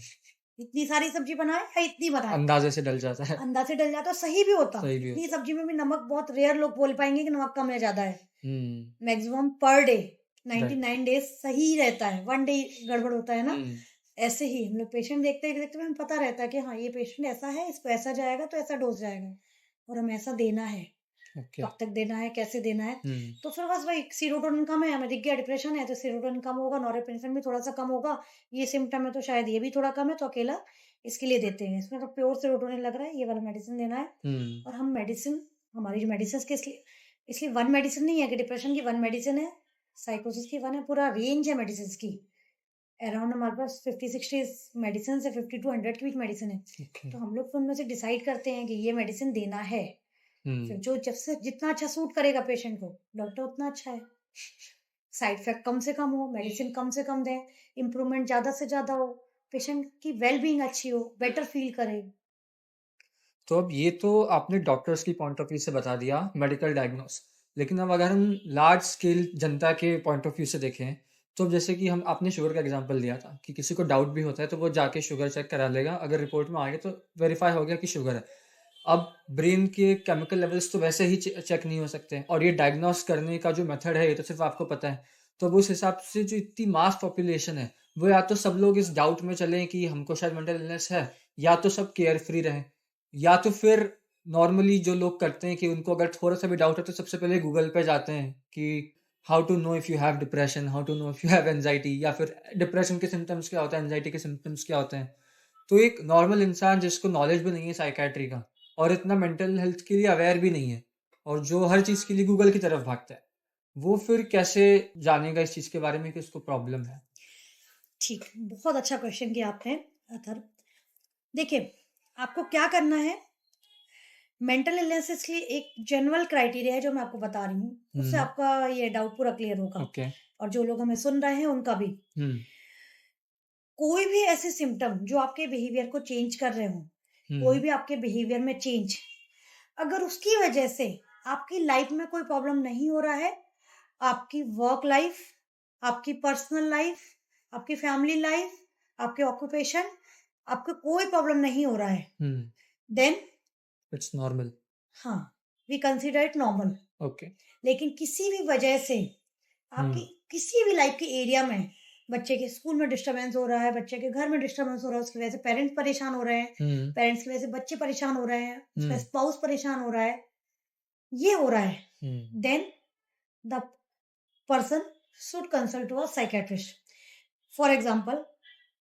इतनी सारी सब्जी बनाए या इतनी बनाए, अंदाजे से डल जाता है। अंदाजे डल जाता, सही भी होता। सही भी इतनी सब्जी में भी नमक, बहुत रेयर लोग बोल पाएंगे कि नमक कम या ज्यादा है। मैक्सिमम पर डे 99 डेज सही रहता है, 1 डे गड़बड़ होता है ना। ऐसे ही हम लोग पेशेंट देखते देखते हमें पता रहता है कि हाँ ये पेशेंट ऐसा है, इसको ऐसा जाएगा तो ऐसा डोज जाएगा, और हमें ऐसा देना है, कब तक देना है, कैसे देना है। तो फिर बस वही सीरोटोनिन कम है, हमें दिख गया डिप्रेशन है तो सीरोटोनिन कम होगा, नॉरेपेनेफ्रिन भी थोड़ा सा कम होगा, ये सिम्टम है तो शायद ये भी थोड़ा कम है, तो अकेला इसके लिए देते हैं। इसमें तो प्योर सीरोटोनिन लग रहा है, ये वाला मेडिसिन देना है। और हम मेडिसिन, हमारी जो मेडिसिन के इसलिए वन मेडिसिन नहीं है कि डिप्रेशन की वन मेडिसिन है, साइकोसिस की वन है, पूरा रेंज है मेडिसिन की। अराउंड हमारे पास 50-60 मेडिसिन है, 50 to 100 की भी मेडिसिन है। तो हम लोग उनमें से डिसाइड करते हैं कि ये मेडिसिन देना है, फिर जो जब से जितना अच्छा सूट करेगा पेशेंट को, डॉक्टर उतना अच्छा है। साइड इफेक्ट कम से कम हो, मेडिसिन कम से कम दें, इम्प्रूवमेंट ज्यादा से ज्यादा हो, पेशेंट की वेल बीइंग अच्छी हो, बेटर फील करे। तो अब ये तो आपने डॉक्टर्स की पॉइंट ऑफ व्यू से बता दिया, मेडिकल डायग्नोस। लेकिन अब अगर हम लार्ज स्केल जनता के पॉइंट ऑफ व्यू से देखें, तो जैसे कि हम आपने शुगर का एग्जांपल दिया था कि किसी को डाउट भी होता है तो वो जाके शुगर चेक करा लेगा, अगर रिपोर्ट में आ गया तो वेरीफाई हो गया कि शुगर है। अब ब्रेन के केमिकल लेवल्स तो वैसे ही चेक नहीं हो सकते हैं, और ये डायग्नोस करने का जो मेथड है ये तो सिर्फ आपको पता है। तो अब उस हिसाब से जो इतनी मास पॉपुलेशन है, वो या तो सब लोग इस डाउट में चलें कि हमको शायद मेंटल इलनेस है, या तो सब केयर फ्री रहें, या तो फिर नॉर्मली जो लोग करते हैं कि उनको अगर थोड़ा सा भी डाउट है तो सबसे पहले गूगल पे जाते हैं कि how to know if you have depression, how to know if you have anxiety, या फिर डिप्रेशन के सिम्टम्स क्या होते हैं, एंजाइटी के सिम्टम्स क्या होते हैं। तो एक नॉर्मल इंसान जिसको नॉलेज भी नहीं है साइकेट्री का, और इतना मेंटल हेल्थ के लिए अवेयर भी नहीं है, और जो हर चीज़ के लिए गूगल की तरफ भागता है, वो फिर कैसे जानेगा इस चीज़ के बारे में कि उसको प्रॉब्लम है? ठीक, बहुत अच्छा क्वेश्चन किया आपने अथर। देखिए, आपको क्या करना है, मेंटल इलनेसेस के लिए एक जनरल क्राइटेरिया है जो मैं आपको बता रही हूँ, उससे हुँ, आपका ये डाउट पूरा क्लियर होगा, ओके। और जो लोग हमें सुन रहे हैं उनका भी। हुँ, कोई भी ऐसे सिम्पटम जो आपके बिहेवियर को चेंज कर रहे हों, कोई हुँ, भी आपके बिहेवियर में चेंज, अगर उसकी वजह से आपकी लाइफ में कोई प्रॉब्लम नहीं हो रहा है, आपकी वर्क लाइफ, आपकी पर्सनल लाइफ, आपकी फैमिली लाइफ, आपके ऑक्यूपेशन, आपको कोई प्रॉब्लम नहीं हो रहा है, हुँ, देन इट्स नॉर्मल। हाँ, we consider it normal. Okay. लेकिन किसी भी वजह से हुँ, आपकी किसी भी लाइफ के एरिया में बच्चे के स्कूल में डिस्टरबेंस हो रहा है, बच्चे के घर में डिस्टरबेंस हो रहा है, उसकी वजह से पेरेंट्स परेशान हो रहे हैं, हुँ, पेरेंट्स की वजह से बच्चे परेशान हो रहे हैं, उसका हुँ, स्पाउस परेशान हो रहा है, ये हो रहा है, hmm, then the person should consult to a psychiatrist. For example,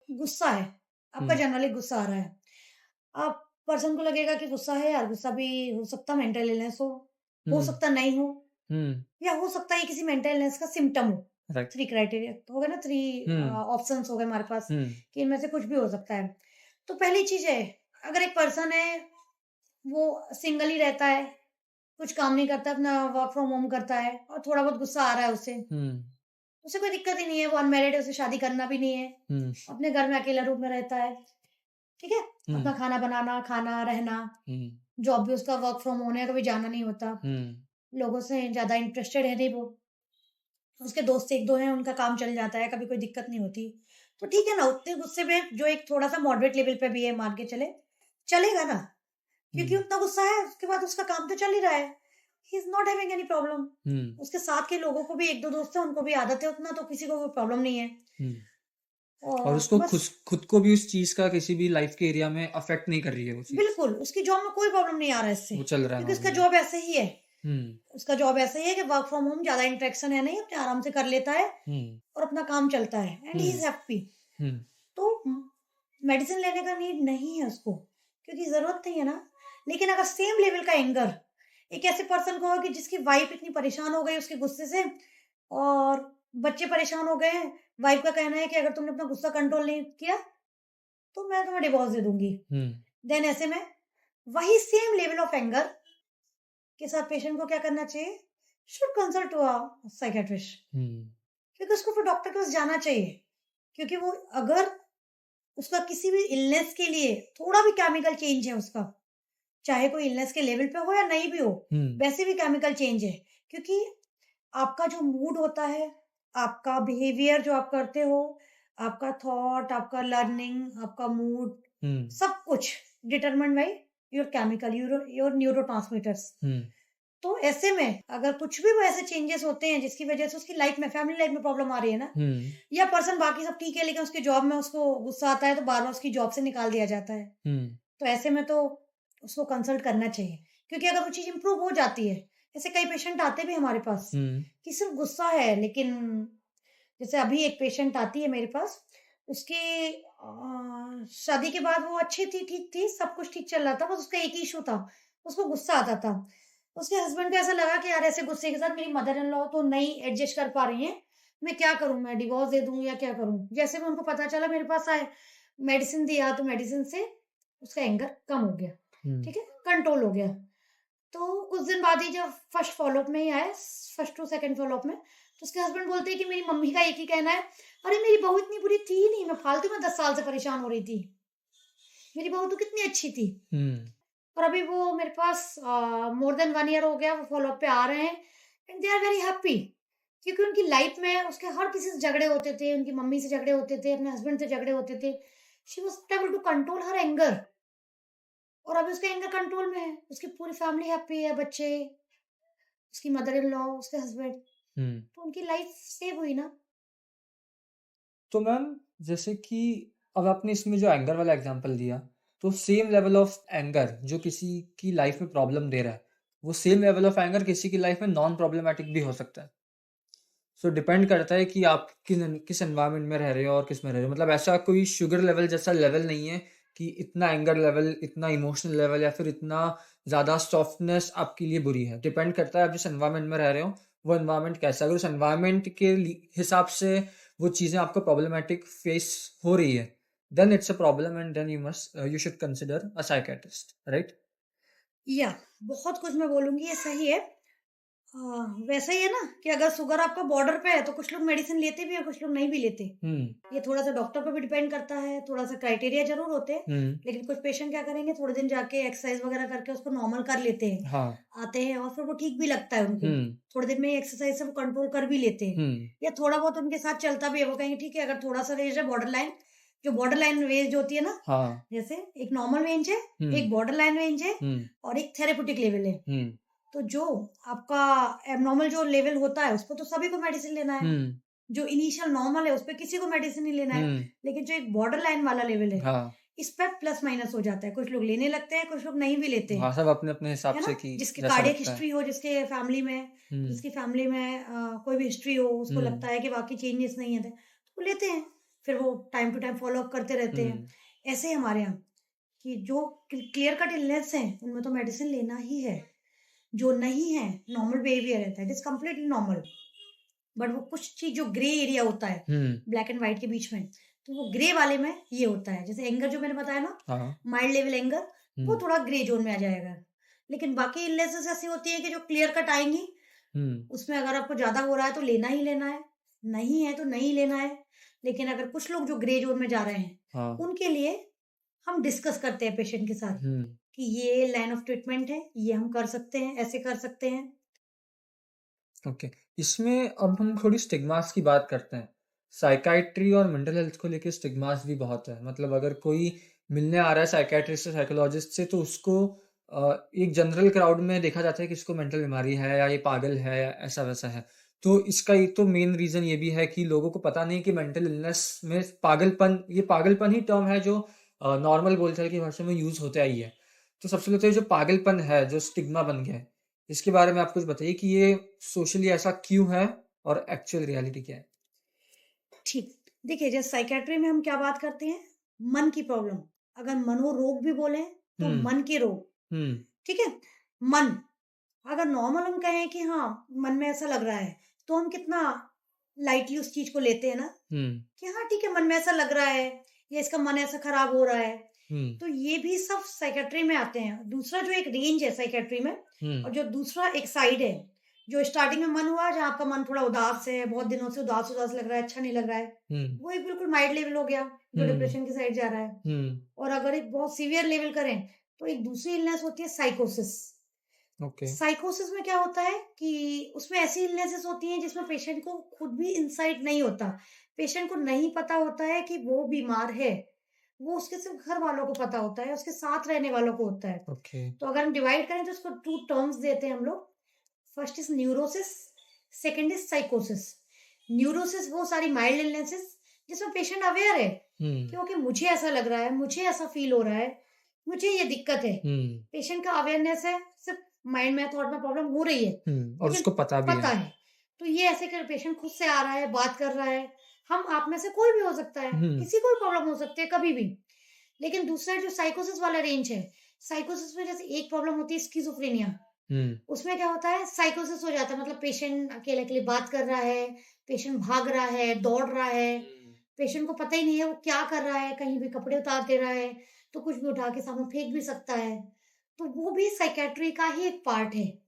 गुस्सा है, आपका हुँ, जनरली गुस्सा आ रहा है, आप पर्सन को लगेगा कि गुस्सा है यार, गुस्सा भी हो सकता है मेंटल इलनेस हो हुँ, सकता नहीं हो, हुँ, या हो सकता है ये किसी मेंटल इलनेस का सिम्पटम हो। राइट। 3 क्राइटेरिया तो हो गए ना, 3 हुँ, ऑप्शंस हो गए हमारे पास हुँ, कि इनमें से कुछ भी हो सकता है। तो पहली चीज़ है, अगर एक पर्सन है, वो सिंगल ही रहता है, कुछ काम नहीं करता, अपना वर्क फ्रॉम होम करता है और थोड़ा बहुत गुस्सा आ रहा है उसे, हुँ, उसे कोई दिक्कत ही नहीं है, वो अनमैरिड है, उसे शादी करना भी नहीं है, हुँ, अपने घर में अकेला रूम में रहता है, ठीक है? हुँ, अपना खाना बनाना, खाना, रहना, हुँ, जॉब भी उसका वर्क फ्रॉम होम है, कभी जाना नहीं होता, हुँ, लोगों से ज़्यादा इंटरेस्टेड है नहीं वो। उसके दोस्त 1-2 हैं, उनका काम चल जाता है, कभी कोई दिक्कत नहीं होती। तो ठीक है ना, उतने गुस्से में जो एक थोड़ा-सा मॉडरेट लेवल पे भी है, मान के चले, चलेगा ना, क्योंकि हुँ, उतना गुस्सा है, उसके बाद उसका काम तो चल ही रहा है। He is not having any problem. Hmm, उसके साथ के लोगों को भी 1-2 दोस्त हैं, उनको भी आदत है उतना, तो किसी को कोई प्रॉब्लम नहीं है। हुँ। और और उसको बस खुद को भी उस चीज़ का किसी भी लाइफ़ के एरिया में अफ़ेक्ट नहीं कर रही है वो चीज़। बिल्कुल, उसकी जॉब में कोई प्रॉब्लम नहीं आ रहा है इससे, वो चल रहा है क्योंकि उसका नॉर्मली। जॉब ऐसे ही है। हुँ, उसका जॉब ऐसा ही है कि वर्क फ्रॉम होम, ज़्यादा इंटरेक्शन है नहीं, अपने आराम से कर लेता है हुँ, और अपना काम चलता है, and he hmm, is happy. Hmm, तो मेडिसिन लेने का नीड नहीं है उसको, क्योंकि ज़रूरत नहीं है ना। लेकिन अगर सेम लेवल का एंगर एक ऐसे पर्सन को हो कि जिसकी वाइफ इतनी परेशान हो गई उसके गुस्से से, और बच्चे परेशान हो गए हैं, वाइफ का कहना है कि अगर तुमने अपना गुस्सा कंट्रोल नहीं किया, तो मैं तुम्हें डिवोर्स दे दूँगी। हुँ, देन ऐसे में वही सेम लेवल ऑफ एंगर के साथ पेशेंट को क्या करना चाहिए? Should consult to a psychiatrist, hmm, क्योंकि उसको फिर डॉक्टर के पास जाना चाहिए। क्योंकि वो अगर उसका किसी भी इलनेस के लिए थोड़ा भी केमिकल चेंज है उसका, चाहे कोई इलनेस के लेवल पे हो या नहीं भी हो, हुँ, वैसे भी केमिकल चेंज है। क्योंकि आपका जो मूड होता है, आपका बिहेवियर जो आप करते हो, आपका थॉट, आपका लर्निंग, आपका मूड, हुँ, सब कुछ determined by your chemical, your neurotransmitters. Hmm, तो ऐसे में अगर कुछ भी वो ऐसे चेंजेस होते हैं जिसकी वजह से उसकी लाइफ में, फैमिली लाइफ में प्रॉब्लम आ रही है ना, हुँ, या पर्सन बाकी सब ठीक है लेकिन उसकी जॉब में उसको गुस्सा आता है तो बार-बार उसकी जॉब से निकाल दिया जाता है। हुँ, तो ऐसे में तो उसको कंसल्ट करना चाहिए। क्योंकि अगर वो चीज़ इम्प्रूव हो जाती है, जैसे कई पेशेंट आते भी हमारे पास हुँ, कि सिर्फ़ गुस्सा है, लेकिन जैसे अभी एक पेशेंट आती है मेरे पास, उसकी शादी के बाद वो अच्छी थी, ठीक थी, सब कुछ ठीक चल रहा था, बस उसका एक ही इश्यू था, उसको गुस्सा आता था। उसके हस्बैंड को ऐसा लगा कि यार ऐसे गुस्से के साथ मेरी मदर इन लॉ तो नहीं एडजस्ट कर पा रही हैं, मैं क्या करूँ? मैं डिवोर्स दे दूँ या क्या करूँ? जैसे में उनको पता चला मेरे पास आए, मेडिसिन दिया तो मेडिसिन से उसका एंगर कम हो गया, हुँ, ठीक है? कंट्रोल हो गया। तो कुछ दिन बाद ही जब फर्स्ट फ़ॉलो-अप में ही आए, फर्स्ट टू सेकंड फ़ॉलो-अप में, तो उसके हस्बैंड बोलते हैं कि मेरी मम्मी का एक ही कहना है, "अरे! मेरी बहू इतनी बुरी थी ही नहीं, मैं फालतू में 10 साल से परेशान हो रही थी। मेरी बहू तो कितनी अच्छी थी।" हुँ, और अभी वो मेरे पास मोर देन 1 ईयर हो गया, वो फ़ॉलो-अप पे आ रहे हैं, and they are very happy, क्योंकि उनकी लाइफ़ में उसके हर किसी से झगड़े होते थे, उनकी मम्मी से झगड़े होते थे, अपने हस्बैंड से झगड़े होते थे। She was not able to control her anger, और अभी उसका एंगर कंट्रोल में है, उसकी पूरी फैमिली हैप्पी है, बच्चे, उसकी मदर इन लॉ, उसके हस्बैंड, हम्म। तो उनकी लाइफ सेव हुई ना। तो मैम, जैसे कि अब आपने इसमें जो एंगर वाला एग्जांपल दिया, तो सेम लेवल ऑफ एंगर जो किसी की लाइफ में प्रॉब्लम दे रहा है, वो सेम लेवल ऑफ एंगर किसी की लाइफ में नॉन प्रॉब्लमैटिक भी हो सकता है। सो डिपेंड करता है कि आप किस एनवायरनमेंट में रह रहे हो और किस में रह रहे हो। मतलब ऐसा कोई शुगर लेवल जैसा लेवल नहीं है कि इतना एंगर लेवल, इतना इमोशनल लेवल या फिर इतना ज़्यादा सॉफ्टनेस आपके लिए बुरी है। डिपेंड करता है आप जिस एनवायरनमेंट में रह रहे हो, वो एनवायरनमेंट कैसा है। अगर उस एनवायरनमेंट के हिसाब से वो चीज़ें आपको प्रॉब्लमेटिक फेस हो रही है, then it's a problem and then you should consider a psychiatrist, right? या बहुत कुछ मैं बोलूँगी ये सही है। वैसा ही है ना कि अगर शुगर आपका बॉर्डर पे है तो कुछ लोग मेडिसिन लेते भी हैं, कुछ लोग नहीं भी लेते। ये थोड़ा-सा डॉक्टर पे भी डिपेंड करता है, थोड़ा-सा क्राइटेरिया ज़रूर होते हैं, लेकिन कुछ पेशेंट क्या करेंगे थोड़े दिन जाके एक्सरसाइज वगैरह करके उसको नॉर्मल कर लेते हैं। हाँ। आते हैं और फिर वो ठीक भी लगता है उनको। थोड़े दिन में एक्सरसाइज से वो कंट्रोल कर भी लेते हैं। या थोड़ा बहुत उनके साथ चलता भी है, वो कहेंगे ठीक है अगर थोड़ा-सा रेंज है बॉर्डर लाइन, जो बॉर्डर लाइन रेंज होती है ना, हाँ। जैसे एक नॉर्मल रेंज है, एक बॉर्डर लाइन रेंज है और एक थेरेप्यूटिक लेवल है। तो जो आपका एब्नॉर्मल जो लेवल होता है, उसपे तो सभी को मेडिसिन लेना है। जो इनिशियल नॉर्मल है, उसपे किसी को मेडिसिन नहीं लेना है। लेकिन जो एक बॉर्डर लाइन वाला लेवल है, हाँ। इस पे प्लस माइनस हो जाता है। कुछ लोग लेने लगते हैं, कुछ लोग नहीं भी लेते हैं। हाँ, सब अपने-अपने हिसाब है से ना? कि जिसकी जैसा कार्डियक लगता है। हिस्ट्री हो, जिसके फैमिली में हुँ। जिसकी फैमिली में कोई भी हिस्ट्री हो, उसको हुँ। लगता है कि बाकी चेंजेस नहीं है, तो वो लेते हैं। फिर वो time to time follow up करते रहते हैं। हुँ। ऐसे ही हमारे यहाँ कि जो क्लियर कट इलनेस है, उनमें तो मेडिसिन लेना ही है। जो नहीं है, नॉर्मल बिहेवियर है, that is completely normal. But वो कुछ चीज़ जो ग्रे एरिया होता है, हुँ। ब्लैक एंड व्हाइट के बीच में, तो वो ग्रे वाले में ये होता है। जैसे एंगर जो मैंने बताया ना, हाँ। माइल्ड लेवल एंगर, वो हुँ। थोड़ा ग्रे ज़ोन में आ जाएगा। लेकिन बाकी इलनेसेस ऐसी होती हैं कि जो क्लियर कट आएँगी, हुँ। उसमें अगर आपको ज़्यादा हो रहा है तो लेना ही लेना है, नहीं है तो नहीं लेना है। लेकिन अगर कुछ लोग जो ग्रे ज़ोन में जा रहे हैं, हाँ। उनके लिए हम डिस्कस करते हैं पेशेंट के साथ हुँ। कि ये लाइन ऑफ ट्रीटमेंट है, ये हम कर सकते हैं, ऐसे कर सकते हैं। ओके। इसमें अब हम थोड़ी स्टिग्मास की बात करते हैं। साइकियाट्री और मेंटल हेल्थ को लेके स्टिग्मास भी बहुत है। मतलब अगर कोई मिलने आ रहा है साइकियाट्रिस्ट से, साइकोलॉजिस्ट से, तो उसको एक जनरल क्राउड में देखा जाता है कि इसको मेंटल बीमारी है या ये पागल है या ऐसा-वैसा है। तो इसका एक तो मेन रीज़न ये भी है कि लोगों को पता नहीं कि मेंटल इलनेस में ये पागलपन ही टर्म है जो नॉर्मल बोलचाल की भाषा में यूज़ होता ही है। तो सबसे पहले तो ये जो पागलपन है, जो स्टिग्मा बन गया है, इसके बारे में आप कुछ बताइए कि ये सोशली ऐसा क्यों है और एक्चुअल रियलिटी क्या है? ठीक। देखिए, जैसे साइकियाट्री में हम क्या बात करते हैं? मन की प्रॉब्लम। अगर मनोरोग भी बोलें, तो हुँ। मन के रोग, हुँ। ठीक है? मन, अगर नॉर्मल हम कहें कि हाँ, मन में ऐसा लग रहा है, तो हम कितना लाइटली उस चीज़ को लेते हैं ना, हुँ। कि हाँ, ठीक है, मन में ऐसा लग रहा है या इसका मन ऐसा खराब हो रहा है। हुँ। तो ये भी सब साइकियाट्री में आते हैं। दूसरा जो एक रेंज है साइकियाट्री में हुँ। और जो दूसरा एक साइड है, जो स्टार्टिंग में मन हुआ जहाँ आपका मन थोड़ा उदास है, बहुत दिनों से उदास-उदास लग रहा है, अच्छा नहीं लग रहा है, हुँ। वो एक बिल्कुल माइल्ड लेवल हो गया, जो हुँ। डिप्रेशन की साइड जा रहा है। हुँ। और अगर एक बहुत सीवियर लेवल करें, तो एक दूसरी इलनेस होती है साइकोसिस। ओके। साइकोसिस में क्या होता है कि उसमें ऐसी इलनेसेस होती हैं जिसमें पेशेंट को खुद भी इंसाइट नहीं होता। पेशेंट को नहीं पता होता है कि वो बीमार है। वो उसके सिर्फ़ घर वालों को पता होता है, उसके साथ रहने वालों को होता है। ओके। तो अगर हम डिवाइड करें तो उसको 2 टर्म्स देते हैं हम लोग। First is neurosis, second is साइकोसिस। न्यूरोसिस वो सारी माइल्ड इलनेसेस जिसमें पेशेंट अवेयर है हुँ। कि ओके मुझे ऐसा लग रहा है, मुझे ऐसा फ़ील हो रहा है, मुझे ये दिक्कत है। हुँ। पेशेंट का अवेयरनेस है, सिर्फ़ माइंड में थॉट में प्रॉब्लम हो रही है, हुँ। और लेकिन उसको पता भी पता है। है। तो ये ऐसे कर पेशेंट खुद से आ रहा है, बात कर रहा है। हम आप में से कोई भी हो सकता है, हुँ। किसी को भी प्रॉब्लम हो सकती है कभी भी। लेकिन दूसरा जो साइकोसिस वाला रेंज है, साइकोसिस में जैसे एक प्रॉब्लम होती है स्किज़ोफ्रेनिया। हुँ। उसमें क्या होता है साइकोसिस हो जाता है मतलब पेशेंट अकेले-अकेले बात कर रहा है, पेशेंट भाग रहा है, दौड़ रहा है, हुँ। पेशेंट को पता ही नहीं है वो क्या कर रहा है, कहीं भी कपड़े उतार दे रहा है, तो कुछ भी उठा के सामने फेंक भी सकता है। तो वो भी साइकियाट्री का ही एक पार्ट है,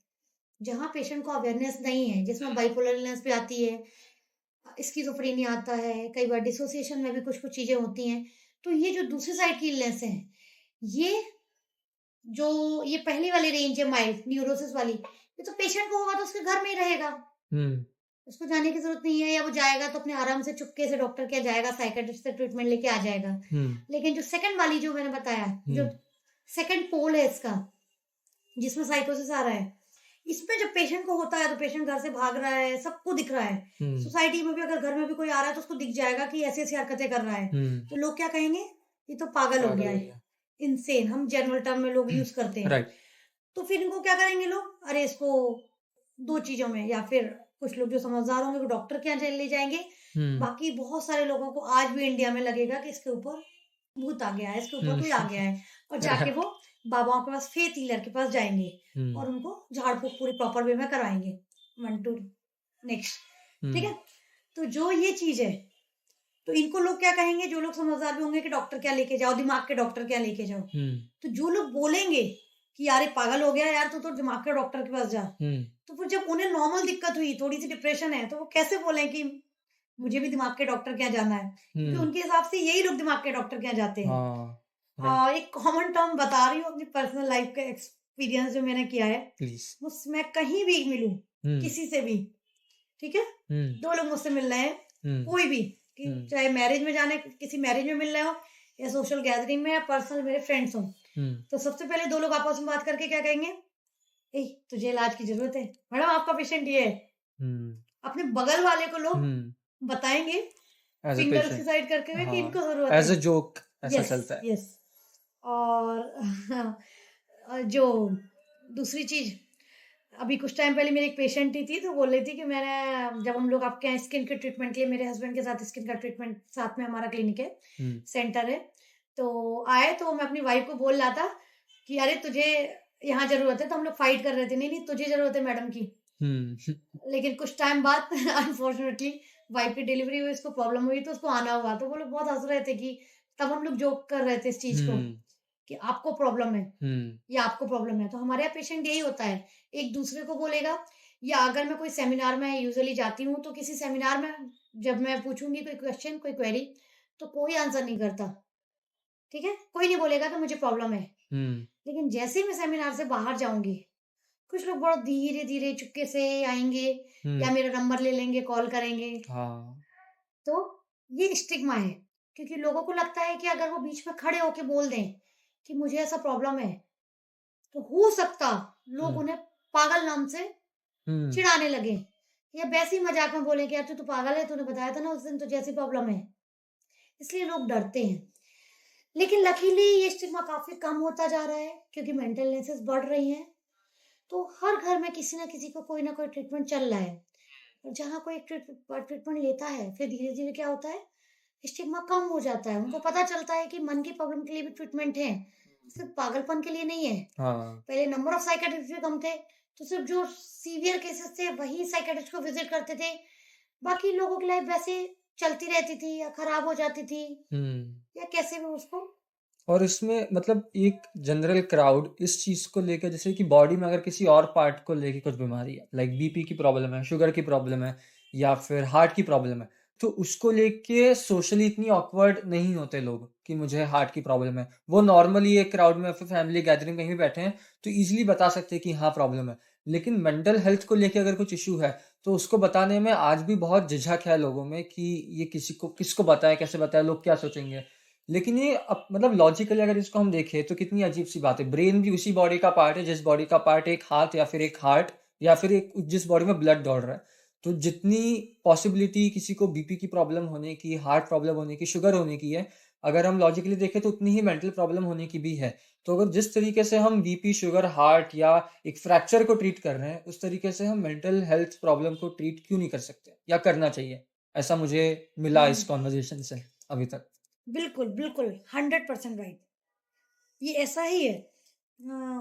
जहाँ पेशेंट को अवेयरनेस नहीं है, जिसमें बाइपोलर इलनेस भी आती है, स्किज़ोफ्रेनिया आता है, कई बार डिसोसिएशन में भी कुछ-कुछ चीज़ें होती हैं। तो ये जो दूसरी साइड की इलनेस है, ये जो ये पहली वाली रेंज है माइल्ड न्यूरोसिस वाली, ये तो पेशेंट को होगा तो उसके घर में ही रहेगा। हुँ। उसको जाने की ज़रूरत नहीं है या वो जाएगा तो अपने आराम से चुपके से डॉक्टर के यहाँ जाएगा, साइकियाट्रिस्ट से ट्रीटमेंट लेके आ जाएगा। हुँ। लेकिन जो सेकंड वाली जो मैंने बताया, जो हुँ। सेकंड पोल है इसका, जिसमें साइकोसिस आ रहा है। इसमें जब पेशेंट को होता है तो पेशेंट घर से भाग रहा है, सबको दिख रहा है। सोसाइटी में भी अगर घर में भी कोई आ रहा है तो उसको दिख जाएगा कि ऐसी-ऐसी हरकतें कर रहा है। तो लोग क्या कहेंगे? ये तो पागल हो पागल गया हो है, गया। इंसेन, हम जनरल टर्म में लोग यूज़ करते हैं। राइट। तो फिर इनको क्या करेंगे लोग? अरे इसको 2 चीज़ों में, या फिर कुछ लोग जो समझदार होंगे वो डॉक्टर के यहाँ ले जाएँगे। बाकी बहुत सारे लोगों को आज भी इंडिया में लगेगा कि इसके ऊपर भूत आ गया है, इसके ऊपर कोई आ गया है, और जाके वो बाबाओं के पास, फेथ हीलर के पास जाएँगे और उनको झाड़-फूँक पूरी प्रॉपर वे में करवाएँगे। 1 2 नेक्स्ट, ठीक है? तो जो ये चीज़ है, तो इनको लोग क्या कहेंगे, जो लोग समझदार भी होंगे, कि डॉक्टर के यहाँ लेके जाओ, दिमाग के डॉक्टर के यहाँ लेके जाओ। तो जो लोग बोलेंगे कि यार ये पागल हो गया यार, तू तो दिमाग के डॉक्टर के पास जा। तो फिर जब उन्हें नॉर्मल दिक्कत हुई, थोड़ी-सी डिप्रेशन है, तो वो कैसे बोलें कि मुझे भी दिमाग के डॉक्टर के यहाँ जाना है? क्योंकि उनके हिसाब से यही लोग दिमाग के डॉक्टर के यहाँ जाते हैं। हाँ, राइट। एक कॉमन टर्म बता रही हूँ अपनी पर्सनल लाइफ का एक्सपीरियंस जो मैंने किया है। प्लीज। मैं कहीं भी मिलूँ, किसी से भी, ठीक है? 2 लोग मुझसे मिल रहे हैं, कोई भी, कि चाहे मैरिज में जाने, किसी मैरिज में मिल रहे हो, या सोशल गैदरिंग में, या पर्सनल मेरे फ्रेंड्स हों, तो सबसे पहले 2 लोग आपस में बात करके क्या कहेंगे? "ए, तुझे इलाज की ज़रूरत है? मैडम आपका पेशेंट ये है।" अपने बगल वाले को लोग बताएँगे, एज अ फिंगर उसकी पेशेंट। साइड करके हुए, कि हाँ, इनको ज़रूरत एज अ है। जोक ऐसा यस, चलता है। यस। और जो दूसरी चीज़, अभी कुछ टाइम पहले मेरी एक पेशेंट ही थी, तो बोल रही थी कि मैंने, जब हम लोग आपके यहाँ स्किन के ट्रीटमेंट के लिए, मेरे हस्बैंड के साथ स्किन का ट्रीटमेंट, साथ में हमारा क्लिनिक है, सेंटर है, तो आए, तो मैं अपनी वाइफ को बोल रहा था कि अरे तुझे यहाँ ज़रूरत है, तो हम लोग फाइट कर रहे थे, नहीं, नहीं तुझे ज़रूरत है मैडम की। लेकिन कुछ टाइम बाद अनफॉर्चुनेटली वाइफ की डिलीवरी हुई, उसको प्रॉब्लम हुई, तो उसको आना हुआ, तो वो लोग बहुत हँस रहे थे, कि तब हम लोग जोक कर रहे थे इस चीज़ को, कि आपको प्रॉब्लम है, या आपको प्रॉब्लम है। तो हमारे यहाँ पेशेंट यही होता है, एक दूसरे को बोलेगा, या अगर मैं कोई सेमिनार में यूजुअली जाती हूँ, तो किसी सेमिनार में जब मैं पूछूँगी कोई क्वेश्चन, कोई क्वेरी, तो कोई आंसर नहीं करता, ठीक है? कोई नहीं बोलेगा कि मुझे प्रॉब्लम है। लेकिन जैसे ही मैं सेमिनार से बाहर जाऊँगी, कुछ लोग बहुत धीरे-धीरे चुपके से आएँगे, या मेरा नंबर ले लेंगे, कॉल करेंगे। हाँ। तो ये स्टिग्मा है, क्योंकि लोगों को लगता है कि अगर वो बीच में खड़े होके बोल दें कि मुझे ऐसा प्रॉब्लम है, तो हो सकता लोग उन्हें पागल नाम से चिढ़ाने लगे, या वैसे ही मजाक में बोले कि यार तू तो पागल है, तूने बताया था ना उस दिन तुझे ऐसी प्रॉब्लम है। इसलिए लोग डरते हैं। लेकिन लकीली ये स्टिग्मा काफी कम होता जा रहा है, क्योंकि मेंटल इलनेसेस बढ़ रही हैं। तो हर घर में किसी ना किसी को कोई ना कोई ट्रीटमेंट चल रहा है, और जहाँ कोई ट्रीटमेंट लेता है, फिर धीरे धीरे क्या होता है, स्टिग्मा कम हो जाता है। उनको पता चलता है कि मन की प्रॉब्लम के लिए भी ट्रीटमेंट है, सिर्फ पागलपन के लिए नहीं है। हाँ। पहले नंबर ऑफ साइकियाट्रिस्ट भी कम थे, तो सिर्फ जो सीवियर केसेस थे वही साइकियाट्रिस्ट को विजिट करते थे। बाकी लोगों की लाइफ वैसे चलती रहती थी, या खराब हो जाती थी, या कैसे भी उसको। और इसमें मतलब एक जनरल क्राउड इस चीज़ को लेकर, जैसे कि बॉडी में अगर किसी और पार्ट को लेके कुछ बीमारी है, लाइक बीपी की प्रॉब्लम है, शुगर की प्रॉब्लम है, या फिर हार्ट की प्रॉब्लम है, तो उसको लेके सोशली इतनी ऑकवर्ड नहीं होते लोग कि मुझे हार्ट की प्रॉब्लम है। वो नॉर्मली एक क्राउड में, फिर फैमिली गैदरिंग कहीं भी बैठे हैं, तो ईज़िली बता सकते हैं कि हाँ प्रॉब्लम है। लेकिन मेंटल हेल्थ को लेके अगर कुछ इश्यू है, तो उसको बताने में आज भी बहुत झिझक है लोगों में कि ये किसको बताएँ, कैसे बताएँ, लोग क्या सोचेंगे? लेकिन ये मतलब लॉजिकली अगर इसको हम देखें तो कितनी अजीब-सी बात है। ब्रेन भी उसी बॉडी का पार्ट है, जिस बॉडी का पार्ट एक हाथ, या फिर एक हार्ट, या फिर एक जिस बॉडी में ब्लड दौड़ रहा है। तो जितनी पॉसिबिलिटी किसी को बीपी की प्रॉब्लम होने की, हार्ट प्रॉब्लम होने की, शुगर होने की है, अगर हम लॉजिकली देखें तो उतनी ही मेंटल प्रॉब्लम होने की भी है। तो अगर जिस तरीके से हम बीपी, शुगर, हार्ट या एक फ्रैक्चर को ट्रीट कर रहे हैं, उस तरीके से हम मेंटल हेल्थ प्रॉब्लम को ट्रीट क्यों नहीं कर सकते? या करना चाहिए? ऐसा मुझे मिला इस हम्म, कन्वर्सेशन से अभी तक। बिल्कुल बिल्कुल 100% राइट। ये ऐसा ही है।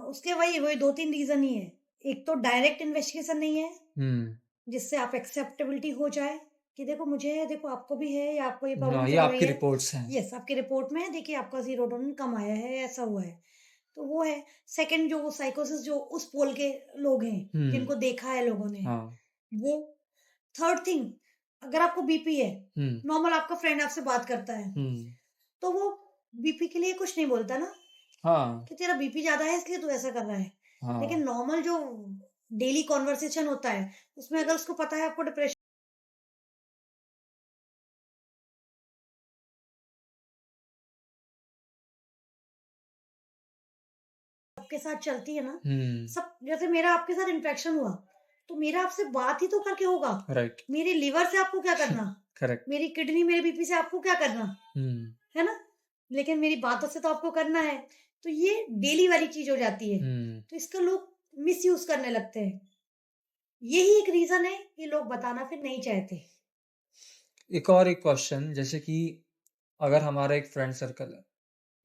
उसके वही वही 2-3 रीज़न ही है। एक तो डायरेक्ट इन्वेस्टिगेशन नहीं है, हुँ। जिससे आप एक्सेप्टेबिलिटी हो जाए, कि देखो मुझे है, देखो आपको भी है, या आपको ये प्रॉब्लम हाँ, ये चल रही आपकी है। रिपोर्ट्स हैं। यस, आपकी रिपोर्ट में है, देखिए आपका सीरोटोनिन कम आया है, ऐसा हुआ है। तो वो है। सेकंड, जो साइकोसिस, जो उस पोल के लोग हैं, हुँ, जिनको देखा है लोगों ने, हाँ। वो। थर्ड थिंग, अगर आपको बीपी है, हुँ, नॉर्मल आपका फ्रेंड आपसे बात करता है, हुँ, तो वो बीपी के लिए कुछ नहीं बोलता ना, हाँ, कि तेरा बीपी ज़्यादा है इसलिए तू ऐसा कर रहा है। हाँ। लेकिन नॉर्मल जो डेली कन्वर्सेशन होता है, उसमें अगर उसको पता है आपको डिप्रेशन सबके साथ चलती है ना, हम्म। सब जैसे मेरा आपके साथ इंटरेक्शन हुआ, तो मेरा आपसे बात ही तो करके होगा। राइट। मेरे लिवर से आपको क्या करना, करेक्ट। मेरी किडनी, मेरे बीपी से आपको क्या करना, हम्म। है ना? लेकिन मेरी बातों से तो आपको करना है। तो ये डेली वाली चीज हो जाती है, हम्म। तो इसका लोग मिसयूज करने लगते हैं। यही एक रीजन है कि लोग बताना फिर नहीं चाहते। एक क्वेश्चन, जैसे कि अगर हमारा एक फ्रेंड सर्कल है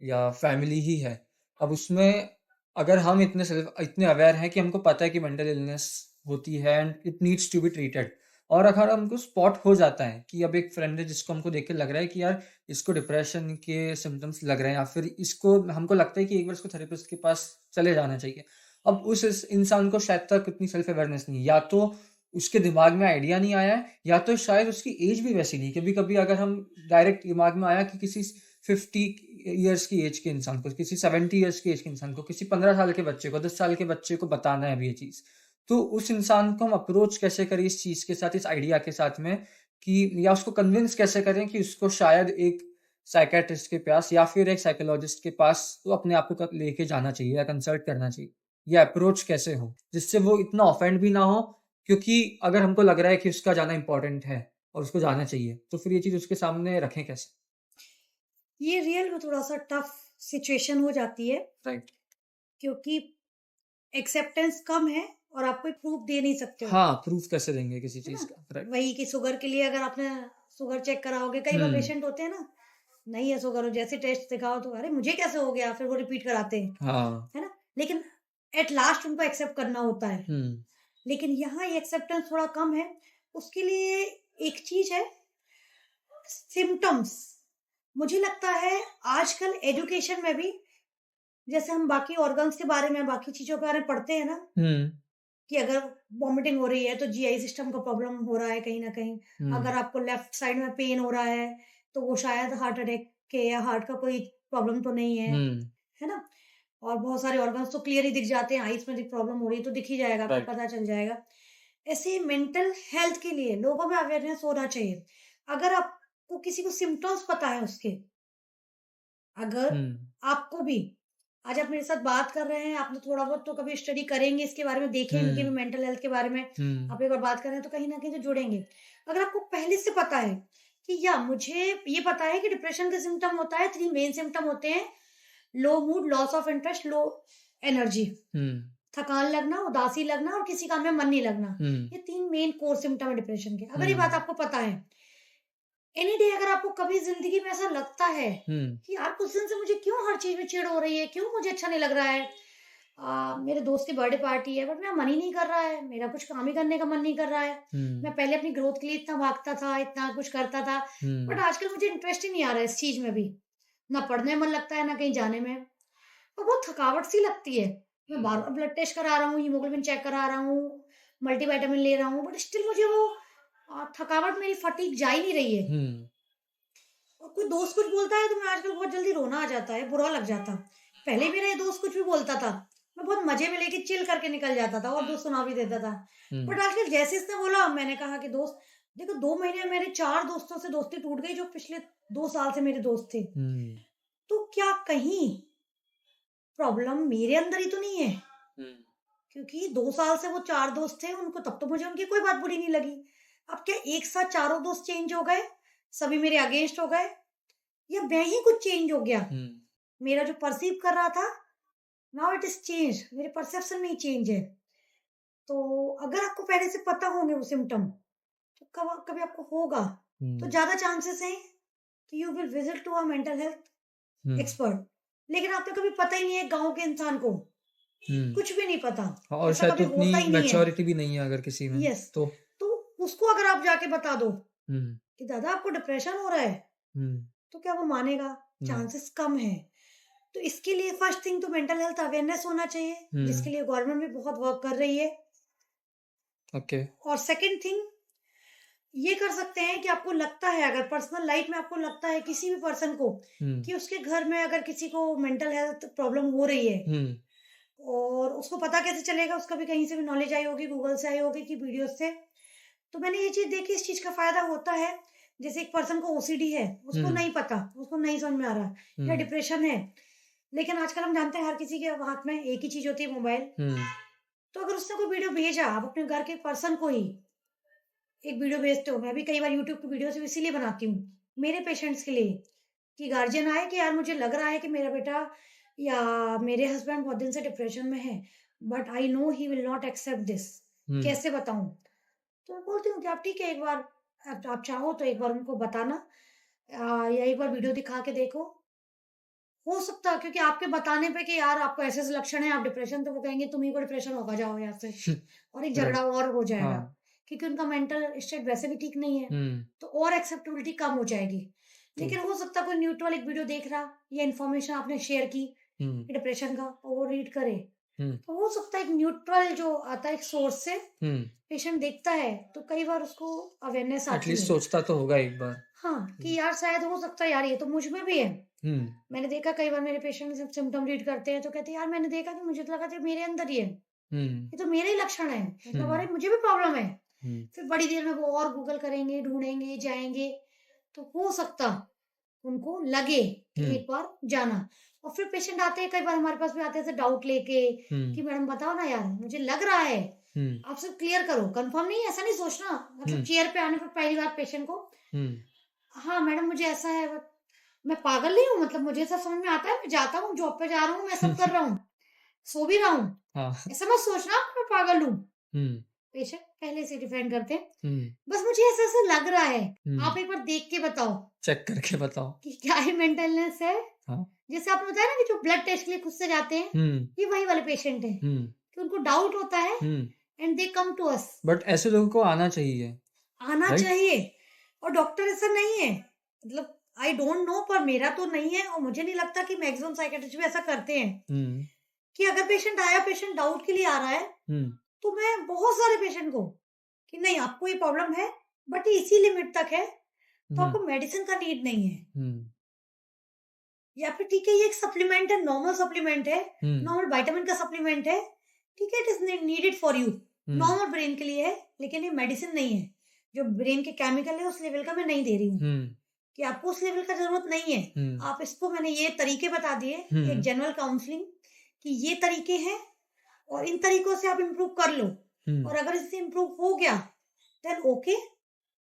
या फैमिली ही है, अब उसमें अगर हम इतने अवेयर हैं कि हमको पता है कि मेंटल इलनेस होती है and it needs to be treated, और अगर हमको स्पॉट हो जाता है कि अब एक फ्रेंड है जिसको हमको देख के लग रहा है कि यार इसको डिप्रेशन के सिम्टम्स लग रहे हैं, या फिर इसको हमको लगता है कि एक बार इसको थेरेपिस्ट के पास चले जाना चाहिए। अब उस इंसान को शायद तक इतनी सेल्फ अवेयरनेस नहीं है, या तो उसके दिमाग में आइडिया नहीं आया है, या तो शायद उसकी एज भी वैसी नहीं। कभी कभी अगर हम डायरेक्ट दिमाग में आया कि किसी 50 ईयर्स की एज के इंसान को, किसी 70 ईयर्स की एज के इंसान को, किसी 15 साल के बच्चे को, 10 साल के बच्चे को बताना है अभी ये चीज़, तो उस इंसान को हम अप्रोच कैसे करें इस चीज़ के साथ, इस आइडिया के साथ में, कि या उसको कन्विंस कैसे करें कि उसको शायद एक साइकेट्रिस्ट के पास या फिर एक साइकोलॉजिस्ट के पास तो अपने आप को लेके जाना चाहिए या कंसल्ट करना चाहिए, या अप्रोच कैसे हो जिससे वो इतना ऑफेंड भी ना हो, क्योंकि अगर हमको लग रहा है कि उसका जाना इंपॉर्टेंट है और उसको जाना चाहिए, तो फिर ये चीज़ उसके सामने रखें कैसे? ये रियल में थोड़ा सा टफ सिचुएशन हो जाती है, राइट। क्योंकि एक्सेप्टेंस कम है और आप कोई प्रूफ दे नहीं सकते हो, हाँ, प्रूफ कैसे देंगे किसी है चीज़ ना? का? राइट। वही कि शुगर के लिए अगर आपने शुगर चेक कराओगे, कई बार हुँ। पेशेंट होते हैं ना, नहीं है शुगर, जैसे टेस्ट दिखाओ तो अरे मुझे कैसे हो गया, फिर वो रिपीट कराते हैं, हाँ। है ना? लेकिन एट लास्ट उनको एक्सेप्ट करना होता है। हुँ। लेकिन यहाँ ये एक्सेप्टेंस थोड़ा कम है। उसके लिए एक चीज है, सिम्टम्स। मुझे लगता है आजकल एजुकेशन में भी, जैसे हम बाकी ऑर्गन्स के बारे में, बाकी चीजों के बारे में पढ़ते हैं ना, हुँ। कि अगर वॉमिटिंग हो रही है तो जीआई सिस्टम का प्रॉब्लम हो रहा है कहीं ना कहीं। हुँ। अगर आपको लेफ्ट साइड में पेन हो रहा है तो वो शायद हार्ट अटैक के या हार्ट का कोई प्रॉब्लम तो नहीं है, हुँ। है ना? और बहुत सारे ऑर्गन्स तो क्लियर ही दिख जाते हैं, आईज में प्रॉब्लम हो रही है तो दिख ही जाएगा, आपको राइट। पता चल जाएगा। ऐसे मेंटल हेल्थ के लिए लोगों में अवेयरनेस होना चाहिए। अगर आपको किसी को सिम्टम्स पता है उसके, अगर हुँ। आपको भी, आज आप मेरे साथ बात कर रहे हैं, आपने थोड़ा बहुत तो कभी स्टडी करेंगे इसके बारे में, देखेंगे भी हुँ। मेंटल हेल्थ के बारे में, हुँ। आप एक बार बात कर रहे हैं तो कहीं ना कहीं तो जुड़ेंगे। अगर आपको पहले से पता है कि या मुझे ये पता है कि डिप्रेशन का सिम्टम होता है, 3 मेन सिम्टम होते हैं, low mood, loss of interest, low energy, hmm. थकान लगना, उदासी लगना और किसी काम में मन नहीं लगना। हुँ। ये 3 मेन कोर सिम्टम है डिप्रेशन के। अगर ये बात हुँ। आपको पता है, एनी डे अगर आपको कभी जिंदगी में ऐसा लगता है हुँ। कि यार कुछ दिन से मुझे क्यों हर चीज में चिढ़ हो रही है, क्यों मुझे अच्छा नहीं लग रहा है, मेरे दोस्त की बर्थडे पार्टी है बट मेरा मन ही नहीं कर रहा है, मेरा कुछ काम ही करने का मन नहीं कर रहा है, मैं हुँ। पहले अपनी ग्रोथ के लिए इतना भागता था, इतना कुछ करता था, बट हुँ। आजकल मुझे इंटरेस्ट ही नहीं आ रहा है इस चीज में भी, ना पढ़ने में मन लगता है ना कहीं जाने में, और बहुत थकावट सी लगती है। मैं बार बार ब्लड टेस्ट करा रहा हूँ, हीमोग्लोबिन चेक करा रहा हूँ, मल्टीविटामिन ले रहा हूँ, बट स्टिल मुझे वो थकावट, मेरी फटीग जा ही नहीं रही है। हुँ। और कोई दोस्त कुछ बोलता है तो मैं आजकल बहुत जल्दी रोना आ जाता है, बुरा लग जाता। पहले मेरा ये दोस्त कुछ भी बोलता था, मैं बहुत मजे में लेके चिल करके निकल जाता था और दोस्त सुना भी देता था। हुँ। बट आजकल जैसे इसने बोला, मैंने कहा कि दोस्त देखो, 2 महीने में मेरे 4 दोस्तों से दोस्ती टूट गई जो पिछले 2 साल से मेरे दोस्त थे। हुँ। तो क्या कहीं प्रॉब्लम मेरे अंदर ही तो नहीं है? हुँ। क्योंकि 2 साल से वो 4 दोस्त थे, उनको तब तो मुझे उनकी कोई बात बुरी नहीं लगी। अब क्या एक साथ चारों दोस्त चेंज हो गए? सभी मेरे अगेंस्ट हो गए? या मैं ही कुछ चेंज हो गया? हुँ। मेरा जो परसीव कर रहा था, नाउ इट इज चेंज, मेरे परसेप्शन में ही चेंज है। तो अगर आपको पहले से पता होंगे वो सिम्टम, तो कब कभी आपको होगा, तो हुँ। ज्यादा चांसेस हैं कि you will visit to a mental health hmm. Expert. लेकिन आपको कभी पता ही नहीं है, गांव के इंसान को हुँ। कुछ भी नहीं पता, हाँ, और ऐसा शायद कभी तो उतनी होता ही नहीं है। मैच्योरिटी भी नहीं है अगर किसी में, यस, तो तो उसको अगर आप जाके बता दो हुँ। कि दादा आपको डिप्रेशन हो रहा है, हुँ। तो क्या वो मानेगा? नो। चांसेस कम है। तो इसके लिए फर्स्ट थिंग तो मेंटल हेल्थ अवेयरनेस होना चाहिए, जिसके हुँ। लिए गवर्नमेंट भी बहुत वर्क कर रही है। ओके। और सेकंड थिंग ये कर सकते हैं कि आपको लगता है, अगर पर्सनल लाइफ में आपको लगता है किसी भी पर्सन को हुँ। कि उसके घर में अगर किसी को मेंटल हेल्थ प्रॉब्लम हो रही है, हुँ। और उसको पता कैसे चलेगा? उसका भी कहीं से भी नॉलेज आई होगी, गूगल से आई होगी कि वीडियो से। तो मैंने ये चीज देखी, इस चीज का फायदा होता है। जैसे एक पर्सन को ओसीडी है, उसको हुँ। नहीं पता, उसको नहीं समझ में आ रहा या हुँ। डिप्रेशन है, लेकिन आजकल हम जानते हैं हर किसी के हाथ में एक ही चीज होती है, मोबाइल। हम्म तो अगर उसने कोई वीडियो भेजा, आप अपने घर के पर्सन को ही एक वीडियो भेजते हो, मैं भी कई बार यूट्यूब की वीडियोस इसीलिए बनाती हूँ मेरे पेशेंट्स के लिए, कि गार्जियन आए कि यार मुझे लग रहा है कि मेरा बेटा या मेरे हस्बैंड बहुत दिन से डिप्रेशन में है, but I know he will not accept this, hmm कैसे बताऊं? तो मैं बोलती हूँ कि आप ठीक है, एक बार आप चाहो तो एक बार उनको बताना, या एक बार वीडियो दिखा के देखो। हो सकता है क्योंकि आपके बताने पे कि यार आपको ऐसे-ऐसे लक्षण हैं, आप डिप्रेशन, तो वो कहेंगे तुम्हीं को डिप्रेशन होगा, जाओ यहाँ से, और एक झगड़ा राइट। और हो जाएगा, हाँ। क्योंकि उनका मेंटल स्टेट वैसे भी ठीक नहीं है, हम्म तो और एक्सेप्टेबिलिटी कम हो जाएगी। ट्रू। लेकिन हो सकता है कोई न्यूट्रल एक वीडियो देख रहा या इन्फॉर्मेशन आपने शेयर की हम्म डिप्रेशन का, और वो रीड करे, हम्म तो हो सकता है एक न्यूट्रल जो आता है एक सोर्स से हम्म पेशेंट देखता है, तो कई बार उसको अवेयरनेस आती एटलीस्ट है। सोचता तो होगा एक बार। हाँ, कि यार शायद हो सकता है यार ये तो मुझ में भी है। हम्म मैंने देखा कई बार मेरे पेशेंट जब सिम्पटम रीड करते हैं तो कहते हैं यार मैंने देखा कि मुझे तो लगा था मेरे अंदर ही है, हम्म ये तो मेरे ही लक्षण है, मतलब हम्म अरे मुझे भी प्रॉब्लम है। हम्म फिर बड़ी देर में वो और गूगल करेंगे, ढूंढेंगे, जाएंगे, तो हो सकता उनको लगे कि हम्म एक बार जाना। और फिर पेशेंट आते हैं, कई बार हमारे पास भी आते हैं डाउट लेके हम्म कि मैडम बताओ ना यार, मुझे लग रहा है, हम्म आप सब क्लियर करो, कंफर्म नहीं, ऐसा नहीं सोचना, मतलब हम्म चेयर पे आने पर पहली बार पेशेंट को, हम्म हाँ मैडम मुझे ऐसा है, मैं पागल नहीं हूँ, मतलब मुझे ऐसा समझ में आता है, मैं जाता हूँ, जॉब पे जा रहा हूँ, मैं सब कर रहा हूँ, सो भी रहा हूँ, हाँ। ऐसा मत सोचना कि मैं पागल हूँ। हम्म पेशेंट पहले से डिफाइन करते हैं, हम्म बस मुझे ऐसा ऐसा लग रहा है, हम्म आप एक बार देख के बताओ चेक करके बताओ। कि क्या ही मेंटलनेस है। हाँ। जैसे आपने बताया ना कि जो ब्लड टेस्ट के लिए खुद से जाते हैं, हम्म ये वही वाले पेशेंट है हम्म कि उनको डाउट होता है hmm and they come to us. But ऐसे लोगों को आना चाहिए। आना राइट। चाहिए, और डॉक्टर ऐसा नहीं है, मतलब आई डोंट नो, पर मेरा तो नहीं है, और मुझे नहीं लगता कि मैक्सिमम साइकियाट्रिस्ट भी ऐसा करते हैं, हम्म कि अगर पेशेंट आया, पेशेंट डाउट के लिए आ रहा है, हम्म तो मैं बहुत सारे पेशेंट को कि नहीं आपको ये प्रॉब्लम है, बट ये इसी लिमिट तक है, तो हम्म आपको मेडिसिन का नीड नहीं है, हम्म या फिर ठीक है ये एक सप्लीमेंट है, नॉर्मल सप्लीमेंट है, हम्म नॉर्मल विटामिन का सप्लीमेंट है, ठीक है, it is needed for you, hmm normal brain के लिए है, लेकिन ये मेडिसिन नहीं है, जो ब्रेन के केमिकल है उस लेवल का मैं नहीं दे रही हूँ, हम्म कि आपको उस लेवल का जरूरत नहीं है। हम्म आप इसको, मैंने ये तरीके बता दिए, एक हम्म जनरल काउंसलिंग, कि ये तरीके हैं और इन तरीकों से आप इम्प्रूव कर लो, हम्म और अगर इससे इम्प्रूव हो गया देन ओके,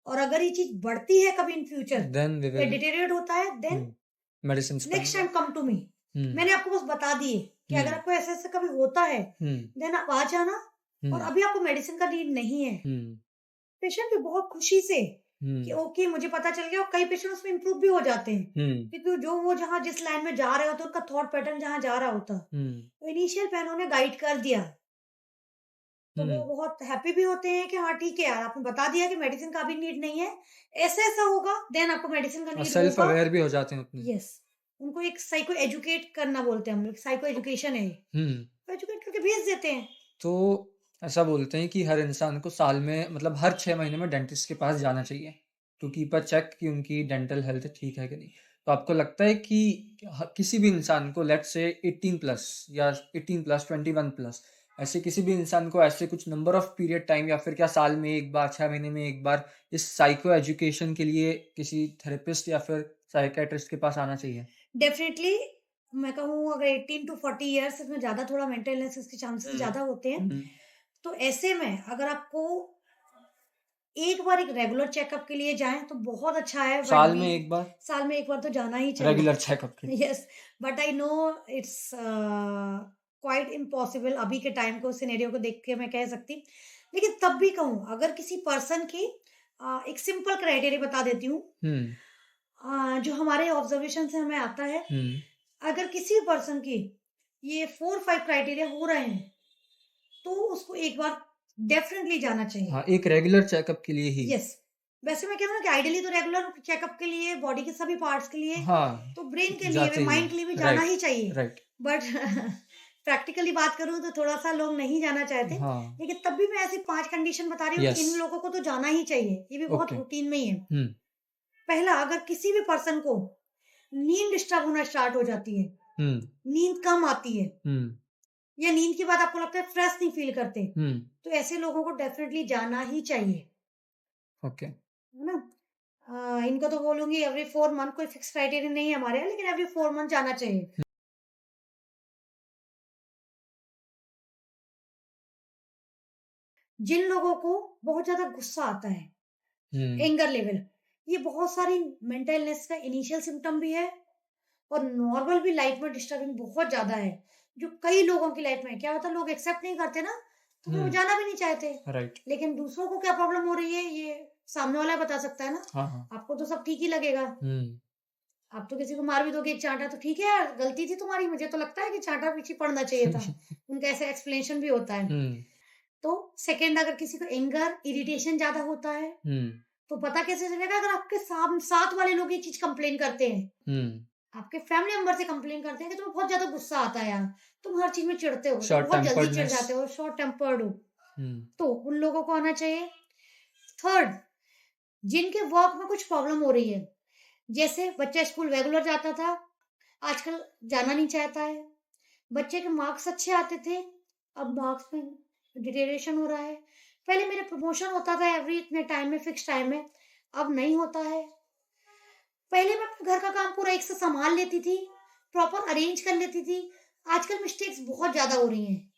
और अगर ये चीज बढ़ती है कभी इन फ्यूचर देन वी या विल डिटेरियोरेट होता है, देन मेडिसिन पे next time come to me. Hmm मैंने आपको बस बता दिए कि अगर हम्म आपको ऐसे ऐसे कभी होता है, हम्म देन आप आ जाना, और हम्म अभी आपको मेडिसिन का नीड नहीं है। हम्म पेशेंट भी बहुत खुशी से कि हम्म ओके मुझे पता चल गया, और कई पेशेंट उसमें इम्प्रूव भी हो जाते हैं, हम्म क्योंकि जो वो जहाँ जिस लाइन में जा रहे होते हैं उनका थॉट पैटर्न जहाँ जा रहा होता, हम्म तो इनिशियल पे उन्होंने गाइड कर दिया, तो वो हम्म बहुत हैप्पी भी होते हैं कि हाँ ठीक है यार, आपने बता दिया कि मेडिसिन का भी नीड नहीं है, ऐसा ऐसा होगा, देन आपको मेडिसिन का और नीड सेल्फ होगा। अवेयर भी हो जाते हैं अपने। यस, उनको एक साइको एजुकेट करना बोलते हैं हम लोग, साइको एजुकेशन है, हम्म एजुकेट करके भेज देते हैं। तो ऐसा बोलते हैं कि हर इंसान को साल में मतलब हर 6 महीने में डेंटिस्ट के पास जाना चाहिए टू कीप अ चेक कि उनकी डेंटल हेल्थ ठीक है कि नहीं। तो आपको लगता है कि किसी भी इंसान को लेट से 18 प्लस या 18 प्लस 21 प्लस ऐसे किसी भी इंसान को ऐसे कुछ नंबर ऑफ पीरियड टाइम या फिर क्या साल में एक बार 6 महीने में एक बार इस साइको एजुकेशन के लिए किसी थेरेपिस्ट या फिर साइकेट्रिस्ट के पास आना चाहिए? डेफिनेटली मैं कहूँ अगर 18 टू 40 इयर्स इसमें ज़्यादा थोड़ा मेंटल इलनेस के चांसेस ज़्यादा होते हैं। हम्म तो ऐसे में अगर आपको एक बार एक रेगुलर चेकअप के लिए जाएँ तो बहुत अच्छा है, बट साल वी में एक बार साल में एक बार तो जाना ही चाहिए। रेगुलर चेकअप के लिए। Yes, but I no it's quite impossible, अभी के टाइम को सिनेरियो को देख के मैं कह सकती। लेकिन तब भी कहूँ अगर किसी पर्सन की एक सिंपल क्राइटेरिया बता देती हूँ, हम्म जो हमारे ऑब्जर्वेशन से हमें आता है, हम्म अगर किसी पर्सन की ये 4-5 क्राइटेरिया हो रहे हैं, तो उसको एक बार डेफिनेटली जाना चाहिए। हाँ, एक रेगुलर चेकअप के लिए ही। यस, वैसे मैं कह रहा हूँ कि आइडियली तो रेगुलर चेकअप के लिए, बॉडी के सभी पार्ट्स के लिए, हाँ, तो ब्रेन के लिए जाते भी, ही माइंड हैं। के लिए भी जाना राइट, ही चाहिए। राइट। बट प्रैक्टिकली बात करूँ तो थोड़ा-सा लोग नहीं जाना चाहते। हाँ, लेकिन तब भी मैं ऐसी 5 कंडीशन बता रही हूँ कि यस, इन लोगों को तो जाना ही चाहिए। ये भी बहुत ओके। रूटीन में ही है। हुँ, पहला, अगर किसी भी पर्सन को नींद डिस्टर्ब होना स्टार्ट हो जाती है, हुँ, नींद कम आती है, हुँ, या नींद के बाद आपको लगता है फ्रेश नहीं फील करते, हुँ, तो ऐसे लोगों को डेफिनेटली जाना ही चाहिए, ओके। है ना? इनको तो बोलूँगी एवरी 4 मंथ, कोई फिक्स क्राइटेरिया नहीं है हमारे यहाँ, लेकिन एवरी 4 मंथ जाना चाहिए। जिन लोगों को बहुत ज्यादा गुस्सा आता है, हम्म एंगर लेवल, ये बहुत सारी मेंटल इलनेस का इनिशियल सिम्टम भी है और नॉर्मल भी लाइफ में डिस्टर्बिंग बहुत ज्यादा है, जो कई लोगों की लाइफ में क्या होता है, लोग एक्सेप्ट नहीं करते ना, तो फिर वो हम्म जाना भी नहीं चाहते। राइट। लेकिन दूसरों को क्या प्रॉब्लम हो रही है, ये सामने वाला बता सकता है ना। हाँ हाँ। आपको तो सब ठीक ही लगेगा, हम्म आप तो किसी को मार भी दोगे एक चांटा, तो ठीक है यार, गलती थी तुम्हारी, मुझे तो लगता है कि चांटा पीछे पड़ना चाहिए था। उनका ऐसा एक्सप्लेनेशन भी होता है। हम्म तो सेकंड, अगर किसी को एंगर इरिटेशन ज्यादा होता है, हम्म तो पता कैसे चलेगा, अगर आपके साथ वाले लोग ये चीज कंप्लेन करते हैं, हम्म आपके फैमिली मेंबर से कंप्लेन करते हैं कि तुम्हें बहुत ज्यादा गुस्सा आता है यार, तुम हर चीज में चिढ़ते हो, तुम शॉर्ट बहुत जल्दी चिढ़ टेम्पर्डनेस। जाते हो, शॉर्ट टेम्पर्ड हो, हम्म तो उन लोगों को आना चाहिए। थर्ड, जिनके वर्क में कुछ प्रॉब्लम हो रही है, जैसे बच्चा स्कूल रेगुलर जाता था, आजकल जाना नहीं चाहता है, बच्चे के मार्क्स अच्छे आते थे, अब मार्क्स में डिटेरिएशन हो रहा है, पहले मेरे प्रमोशन होता था एवरी इतने टाइम में, फिक्स टाइम में, अब नहीं होता है। पहले मैं अपने घर का काम पूरा एक से संभाल लेती थी, प्रॉपर अरेंज कर लेती थी, आजकल मिस्टेक्स बहुत ज्यादा हो रही हैं,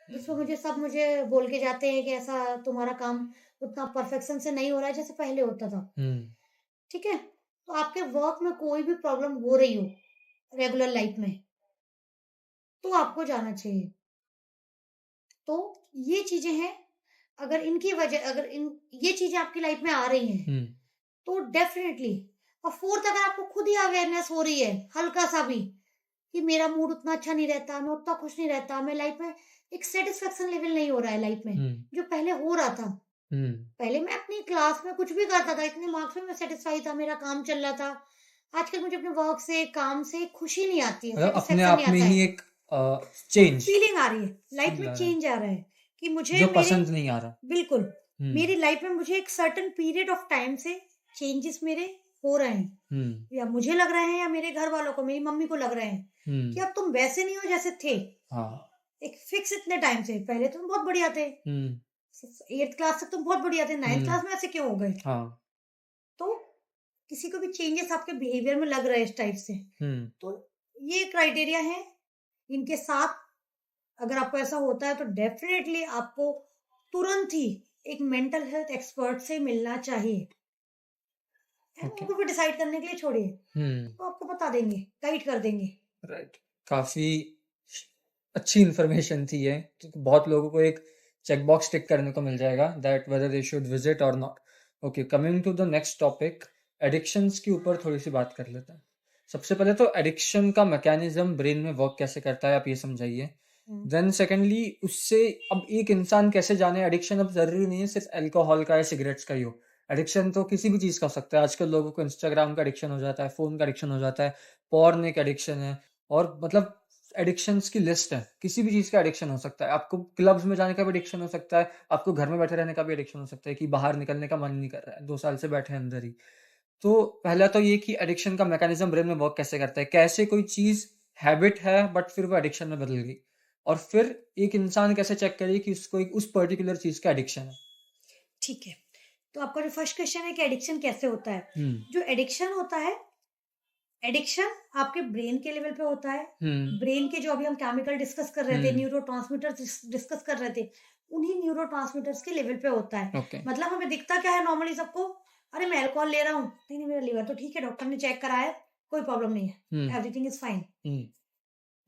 जिसमें मुझे बोल के जाते हैं कि ऐसा तुम्हारा काम उतना परफेक्शन से नहीं हो रहा है जैसे पहले होता था। हम्म ठीक है, तो आपके वर्क में कोई भी प्रॉब्लम हो रही हो रेगुलर लाइफ में, तो आपको जाना चाहिए। तो ये चीजें हैं, अगर इन ये चीजें आपकी लाइफ में आ रही हैं, हम्म तो डेफिनेटली। और फोर्थ, अगर आपको खुद ही अवेयरनेस हो रही है हल्का सा भी, कि मेरा मूड उतना अच्छा नहीं रहता, मैं उतना खुश नहीं रहता, मैं लाइफ में एक सेटिस्फेक्शन लेवल नहीं हो रहा है लाइफ में, हम्म जो पहले हो रहा था। हम्म पहले मैं अपनी क्लास में कुछ भी करता था, इतने मार्क्स में मैं सेटिस्फाई था, मेरा काम चल रहा था। आजकल मुझे अपने वर्क से, काम से खुशी नहीं आती है, मतलब अपने सेटिस्फेक्शन नहीं आप में आता ही है। एक चेंज फीलिंग आ रही है, लाइफ फील में आ रहा है चेंज आ रहा है, कि मुझे जो मेरे, पसंद नहीं आ रहा। बिल्कुल, हम्म मेरी लाइफ में मुझे एक सर्टेन पीरियड ऑफ टाइम से चेंजेस मेरे हो रहे हैं, हम्म या मुझे लग रहे हैं, या मेरे घर वालों को, मेरी मम्मी को लग रहे हैं कि हम्म अब तुम वैसे नहीं हो जैसे थे हाँ। एक फिक्स इतने टाइम से। पहले तुम बहुत बढ़िया थे, हम्म 8th क्लास तक तुम बहुत बढ़िया थे, 9th हम्म क्लास में ऐसे क्यों हो गए? हाँ। तो किसी को भी चेंजेस आपके बिहेवियर में लग रहे हैं इस टाइप से, हम्म तो ये क्राइटेरिया है। इनके साथ अगर आपको ऐसा होता है, तो डेफिनेटली आपको तुरंत ही एक मेंटल हेल्थ एक्सपर्ट से मिलना चाहिए। And okay. उनको भी डिसाइड करने के लिए छोड़िए, हम्म वो आपको बता देंगे, गाइड कर देंगे। राइट। काफी अच्छी इन्फॉर्मेशन थी ये, तो बहुत लोगों को एक चेक बॉक्स टिक करने को मिल जाएगा that whether they should visit और not. Okay, coming to the next topic, addictions के ऊपर थोड़ी सी बात कर लेते हैं। सबसे पहले तो एडिक्शन का मैकेनिज्म ब्रेन में वर्क कैसे करता है आप ये समझाइए। हम्म, देन सेकेंडली, उससे अब एक इंसान कैसे जाने एडिक्शन अब जरूरी नहीं है सिर्फ अल्कोहल का या सिगरेट्स का ही हो। एडिक्शन तो किसी भी चीज का हो सकता है। आजकल लोगों को इंस्टाग्राम का एडिक्शन हो जाता है, फोन का एडिक्शन हो जाता है, पॉर्न एक एडिक्शन है, और मतलब एडिक्शंस की लिस्ट है। किसी भी चीज का एडिक्शन हो सकता है। आपको क्लब्स में जाने का भी एडिक्शन हो सकता है, आपको घर में बैठे रहने का भी एडिक्शन हो सकता है कि बाहर निकलने का मन नहीं कर रहा है, 2 साल से बैठे हैं अंदर ही। तो पहला तो ये कि एडिक्शन का मैकेनिज्म ब्रेन में वर्क कैसे करता है, कैसे कोई चीज हैबिट है बट फिर वो एडिक्शन में बदल गई, और फिर एक इंसान कैसे चेक करे कि उसको एक उस पर्टिकुलर चीज का एडिक्शन है। ठीक है। तो आपका जो फर्स्ट क्वेश्चन है कि एडिक्शन कैसे होता है, हम्म जो एडिक्शन होता है, एडिक्शन आपके ब्रेन के लेवल पे होता है। हम्म ब्रेन के जो अभी हम केमिकल डिस्कस कर रहे थे, हम्म न्यूरोट्रांसमीटर्स डिस्कस कर रहे थे, उन्हीं न्यूरोट्रांसमीटर्स के लेवल पे होता है। ओके। मतलब हमें दिखता क्या है नॉर्मली सबको, अरे मैं अल्कोहल ले रहा हूँ, नहीं नहीं मेरा लीवर तो ठीक है, डॉक्टर ने चेक कराया है, कोई प्रॉब्लम नहीं हम्म है, एवरीथिंग इज फाइन। हम्म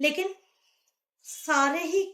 लेकिन सारे ही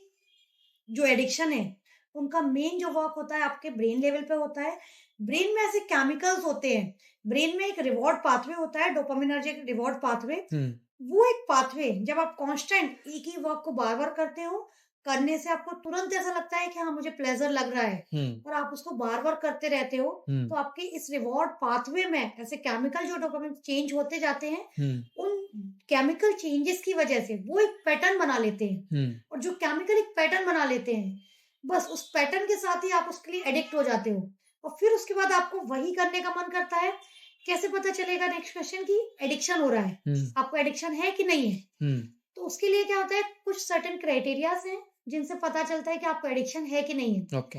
जो एडिक्शन है, उनका मेन जो वर्क होता है आपके ब्रेन लेवल पे होता है। ब्रेन में ऐसे केमिकल्स होते हैं, ब्रेन में एक रिवॉर्ड पाथवे होता है, डोपामिनर्जिक रिवॉर्ड पाथवे। हम्म वो एक पाथवे, जब आप कांस्टेंट एक ही वर्क को बार बार करते हो, करने से आपको तुरंत ऐसा लगता है कि हाँ मुझे प्लेजर लग रहा है, हम्म और आप उसको बार बार करते रहते हो, हम्म तो आपके इस रिवॉर्ड पाथवे में ऐसे केमिकल जो डोपामिन चेंज होते जाते हैं, हम्म उन केमिकल चेंजेस की वजह से वो एक पैटर्न बना लेते हैं। हम्म और जो केमिकल एक पैटर्न बना लेते हैं, बस उस पैटर्न के साथ ही आप उसके लिए एडिक्ट हो जाते हो, और फिर उसके बाद आपको वही करने का मन करता है। कैसे पता चलेगा, नेक्स्ट क्वेश्चन, की एडिक्शन हो रहा है, हम्म आपको एडिक्शन है कि नहीं है? हम्म तो उसके लिए क्या होता है, कुछ सर्टेन क्राइटेरियाज हैं जिनसे पता चलता है कि आपको एडिक्शन है कि नहीं है। ओके।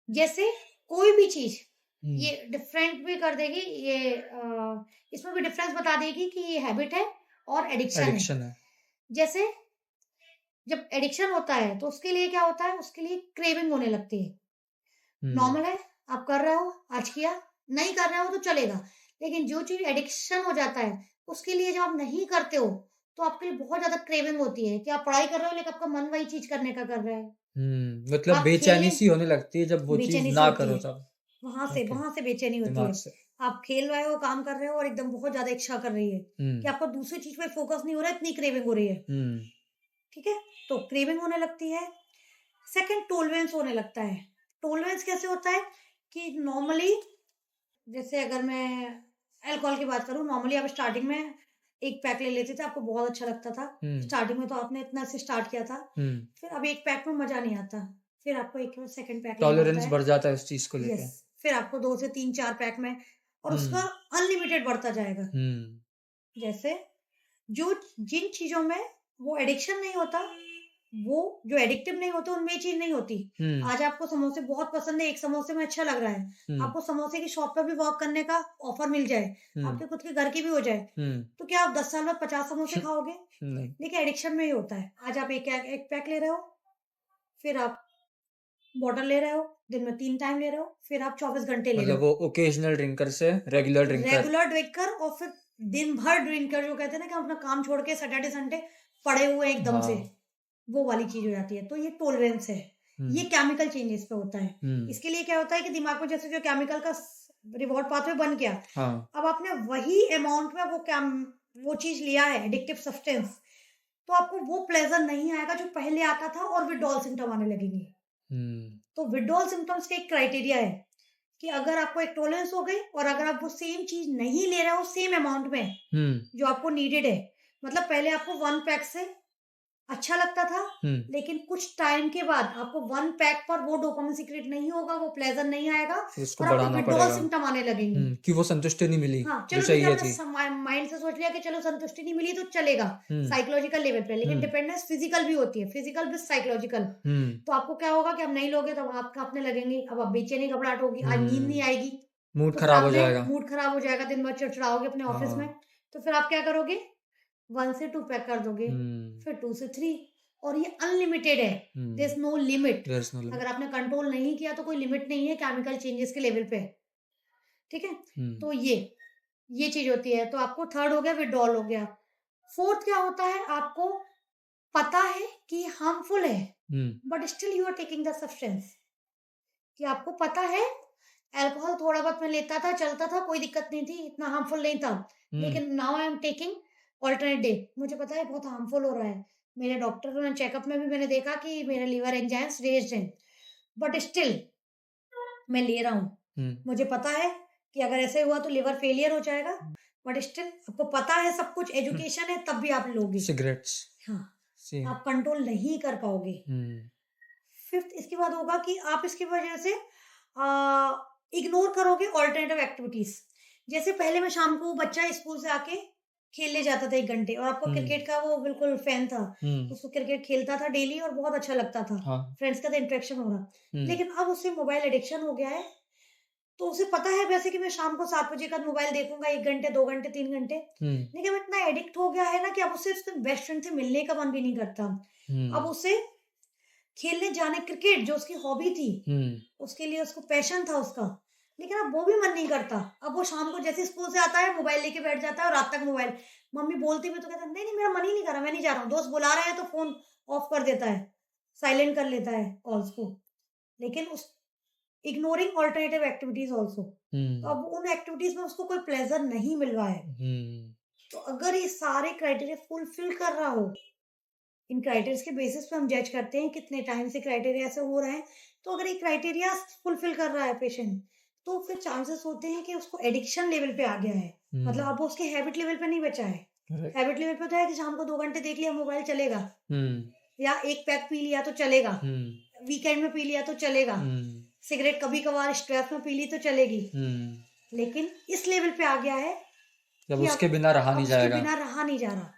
जैसे कोई भी चीज, हम्म ये डिफरेंट भी कर देगी, ये इसमें भी डिफरेंस बता देगी कि ये हैबिट है और एडिक्शन है। एडिक्शन है। जैसे जब एडिक्शन होता है, तो उसके लिए क्या होता है, उसके लिए क्रेविंग होने लगती है, नॉर्मल है, आप कर रहे हो, आज किया, नहीं कर रहे हो तो चलेगा। लेकिन जो चीज एडिक्शन हो जाता है, उसके लिए जब आप नहीं करते हो, तो आपके लिए बहुत ज्यादा क्रेविंग होती है कि आप पढ़ाई कर रहे हो लेकिन आपका मन वही चीज करने का कर रहा है। मतलब आप बेचैनी खेलने सी होने लगती है जब वो चीज बेचैनी सी ना होती करो है, तब। ओके, वहां से बेचैनी होती दिमाग है। से। आप खेल रहे हो, काम कर रहे हो और एकदम बहुत ज्यादा इच्छा कर रही है कि आपको दूसरी चीज पे फोकस नहीं हो रहा है, इतनी क्रेविंग हो रही है। हम्म ठीक है, तो क्रेविंग होने लगती है। सेकंड, टॉलरेंस होने लगता है। टॉलरेंस कैसे होता है कि नॉर्मली, जैसे अगर मैं अल्कोहल की बात करूं, नॉर्मली आप स्टार्टिंग में एक पैक ले लेते थे, आपको बहुत अच्छा लगता था। हम्म स्टार्टिंग में तो आपने इतना से स्टार्ट किया था, हम्म फिर अब एक पैक में मजा नहीं आता, फिर आपको एक सेकंड पैक लेना होता टॉलरेंस है। बढ़ जाता है उस चीज को यस, लेके। फिर आपको 2 से 3 4 पैक में, और उसका हम्म अनलिमिटेड बढ़ता जाएगा। हम्म जैसे जो जिन चीजों में वो एडिक्शन नहीं होता, वो जो एडिक्टिव नहीं होते उनमें ये चीज नहीं होती। हम्म आज आपको समोसे बहुत पसंद है, एक समोसे में अच्छा लग रहा है, हम्म आपको समोसे की शॉप पे भी वॉक करने का ऑफर मिल जाए, हम्म आपके खुद के घर की भी हो जाए, हम्म तो क्या आप 10 साल बाद 50 समोसे खाओगे? नहीं, देखिए, एडिक्शन में ही होता है। आज आप एक पैक ले रहे हो, फिर आप बॉटल ले रहे हो, दिन में 3 टाइम ले रहे हो, फिर आप 24 घंटे ले रहे मतलब हो। वो ओकेजनल ड्रिंकर से रेगुलर ड्रिंकर। रेगुलर ड्रिंकर, और फिर दिन भर ड्रिंकर, जो कहते हैं ना कि हम अपना काम छोड़ के सैटरडे संडे पड़े हुए हैं एकदम से, हाँ। वो वाली चीज हो जाती है। तो ये टॉलरेंस है, ये केमिकल चेंजेस पे होता है। इसके लिए क्या होता है कि दिमाग में जैसे जो केमिकल का रिवॉर्ड पाथवे बन गया, हाँ। अब आपने वही अमाउंट में वो चीज लिया है, एडिक्टिव सब्सटेंस, तो आपको वो प्लेजर नहीं आएगा जो पहले आता था, और विड्रॉल सिम्टम आने लगेंगे। हम्म तो विड्रॉल सिम्टम्स का एक क्राइटेरिया है कि अगर आपको एक टॉलरेंस हो गई और अगर आप वो सेम चीज नहीं ले रहे हो सेम अमाउंट में हम्म जो आपको नीडेड है, मतलब पहले आपको 1 पैक से अच्छा लगता था, लेकिन कुछ टाइम के बाद आपको 1 पैक पर वो डोपामिन सीक्रेट नहीं होगा, वो प्लेजर नहीं आएगा, फिर उसको और आपको बढ़ाना विड्रॉल पड़ेगा। सिम्टम आने लगेंगे। कि वो संतुष्टि नहीं मिली हाँ, जो चलो ठीक है, चाहिए थी। हमने माइंड से सोच लिया कि चलो संतुष्टि नहीं मिली तो चलेगा, साइकोलॉजिकल लेवल पे, लेकिन डिपेंडेंस फिजिकल भी होती है, फिजिकल विद साइकोलॉजिकल। तो आपको क्या होगा कि आप नहीं लोगे तो आपका अपने लगेंगे, अब आप बेचैनी घबराहट होगी, आज नींद नहीं आएगी, मूड तो फिर खराब हो आपने जाएगा। मूड खराब हो जाएगा, दिन भर चिड़चिड़ाओगे अपने ऑफिस में, तो फिर आप क्या करोगे, 1 से 2 पैक कर दोगे, फिर 2 से 3, और ये अनलिमिटेड है, there is no limit. There's no limit. अगर आपने कंट्रोल नहीं किया तो कोई लिमिट नहीं है केमिकल चेंजेस के लेवल पे। ठीक है, तो ये चीज होती है। तो आपको थर्ड हो गया, विड्रॉल हो गया। फोर्थ क्या होता है, आपको पता है कि हार्मफुल है, but still you are taking the substance, कि आपको पता है अल्कोहल थोड़ा बहुत मैं लेता था, चलता था, कोई दिक्कत नहीं थी, इतना हार्मफुल नहीं था, लेकिन now I am taking alternate day, मुझे पता है बहुत हार्मफुल हो रहा है, मेरे डॉक्टर ने चेकअप में भी मैंने देखा कि मेरे लीवर एंजाइम्स रेज्ड हैं, बट स्टिल मैं ले रहा हूँ। मुझे पता है कि अगर ऐसे हुआ तो लिवर फेलियर हो जाएगा, बट स्टिल आपको पता है, सब कुछ एजुकेशन है, तब भी आप लोगे। सिगरेट्स। हाँ, सेम। आप कंट्रोल नहीं कर पाओगे। फिफ्थ इसके बाद होगा कि आप इसकी वजह से इग्नोर करोगे ऑल्टरनेटिव एक्टिविटीज। जैसे पहले मैं शाम को बच्चा स्कूल से आके खेलने जाता था 1 घंटे, और आपको क्रिकेट का वो बिल्कुल फैन था, उसको क्रिकेट खेलता था डेली और बहुत अच्छा लगता था, फ्रेंड्स का तो इंटरेक्शन हो रहा। लेकिन अब उससे मोबाइल एडिक्शन हो गया है, तो उसे पता है वैसे कि मैं शाम को 7 बजे का मोबाइल देखूंगा, 1 घंटे 2 घंटे 3 घंटे, लेकिन अब इतना एडिक्ट हो गया है ना कि अब उसे उसके बेस्ट फ्रेंड से मिलने का मन भी नहीं करता। अब उसे खेलने जाने, क्रिकेट जो उसकी हॉबी थी, उसके लिए उसको पैशन था उसका, लेकिन अब वो भी मन नहीं करता। अब वो शाम को जैसे स्कूल से आता है मोबाइल लेके बैठ जाता है और रात तक मोबाइल, मम्मी बोलती भी तो कहता है नहीं नहीं मेरा मन ही नहीं कर रहा, मैं नहीं जा रहा हूँ, दोस्त बुला रहे हैं तो फोन ऑफ कर देता है, साइलेंट कर लेता है कॉल्स को, लेकिन उस इग्नोरिंग ऑल्टरनेटिव एक्टिविटीज ऑल्सो। तो अब उन एक्टिविटीज में उसको कोई प्लेजर नहीं मिल रहा है। तो अगर ये सारे क्राइटेरिया फुलफिल कर रहा हो, इन क्राइटेरिया के बेसिस पे हम जज करते हैं कितने टाइम से क्राइटेरिया ऐसे हो रहा है, तो अगर ये क्राइटेरिया फुलफिल कर रहा है पेशेंट, तो फिर चांसेस होते हैं कि उसको एडिक्शन लेवल पे आ गया है, मतलब अब वो उसके हैबिट लेवल पे नहीं बचा है। हैबिट लेवल पे तो है कि शाम को 2 घंटे देख लिया मोबाइल चलेगा, या 1 पैक पी लिया तो चलेगा, वीकेंड में पी लिया तो चलेगा, सिगरेट कभी कभार स्ट्रेस में पी ली तो चलेगी, लेकिन इस लेवल पे आ गया है जब उसके बिना रहा नहीं जाएगा, बिना रहा नहीं जा रहा,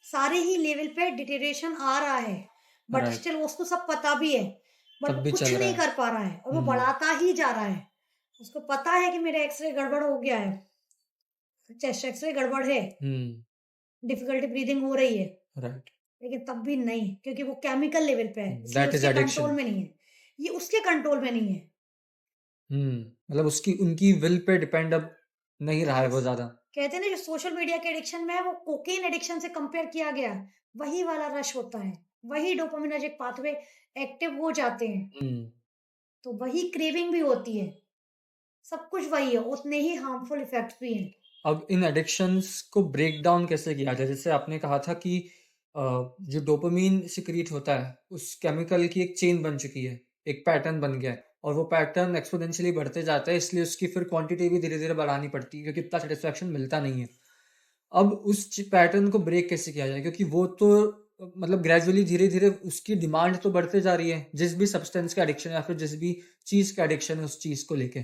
सारे ही लेवल पे डिटेरिएशन आ रहा है, बट स्टिल उसको सब पता भी है, बट कुछ नहीं कर पा रहा है, और वो बढ़ाता ही जा रहा है। उसको पता है कि मेरा एक्सरे गड़बड़ हो गया है, चेस्ट एक्सरे गड़बड़ है, डिफिकल्टी ब्रीदिंग हो रही है, लेकिन तब भी नहीं, क्योंकि वो केमिकल लेवल पे है, इसलिए उसके कंट्रोल में नहीं है, ये उसके कंट्रोल में नहीं है। मतलब उसकी उनकी विल पे डिपेंड अब नहीं रहा है वो ज़्यादा। कहते हैं ना, जो सोशल मीडिया के एडिक्शन में है वो कोकेन एडिक्शन से कंपेयर किया गया, वही वाला रश होता है, वही डोपामिनर्जिक पाथवे एक्टिव हो जाते हैं, हुँ। तो वही क्रेविंग भी होती है, सब कुछ वही है, उतने ही हार्मफुल इफेक्ट्स भी हैं। अब इन एडिक्शंस को ब्रेक डाउन कैसे किया जाए? जैसे आपने कहा था कि जो डोपामाइन सिक्रीट होता है, उस केमिकल की एक चेन बन चुकी है, एक पैटर्न बन गया है और वो पैटर्न एक्स्पोनेंशियली बढ़ते जाता है, इसलिए उसकी फिर क्वांटिटी भी धीरे-धीरे बढ़ानी पड़ती है क्योंकि इतना सैटिस्फैक्शन मिलता नहीं है। अब उस पैटर्न को ब्रेक कैसे किया जाए? क्योंकि वो तो मतलब ग्रेजुअली धीरे-धीरे उसकी डिमांड तो बढ़ते जा रही है, जिस भी सब्सटेंस का एडिक्शन है या फिर जिस भी चीज़ का एडिक्शन है उस चीज़ को लेके।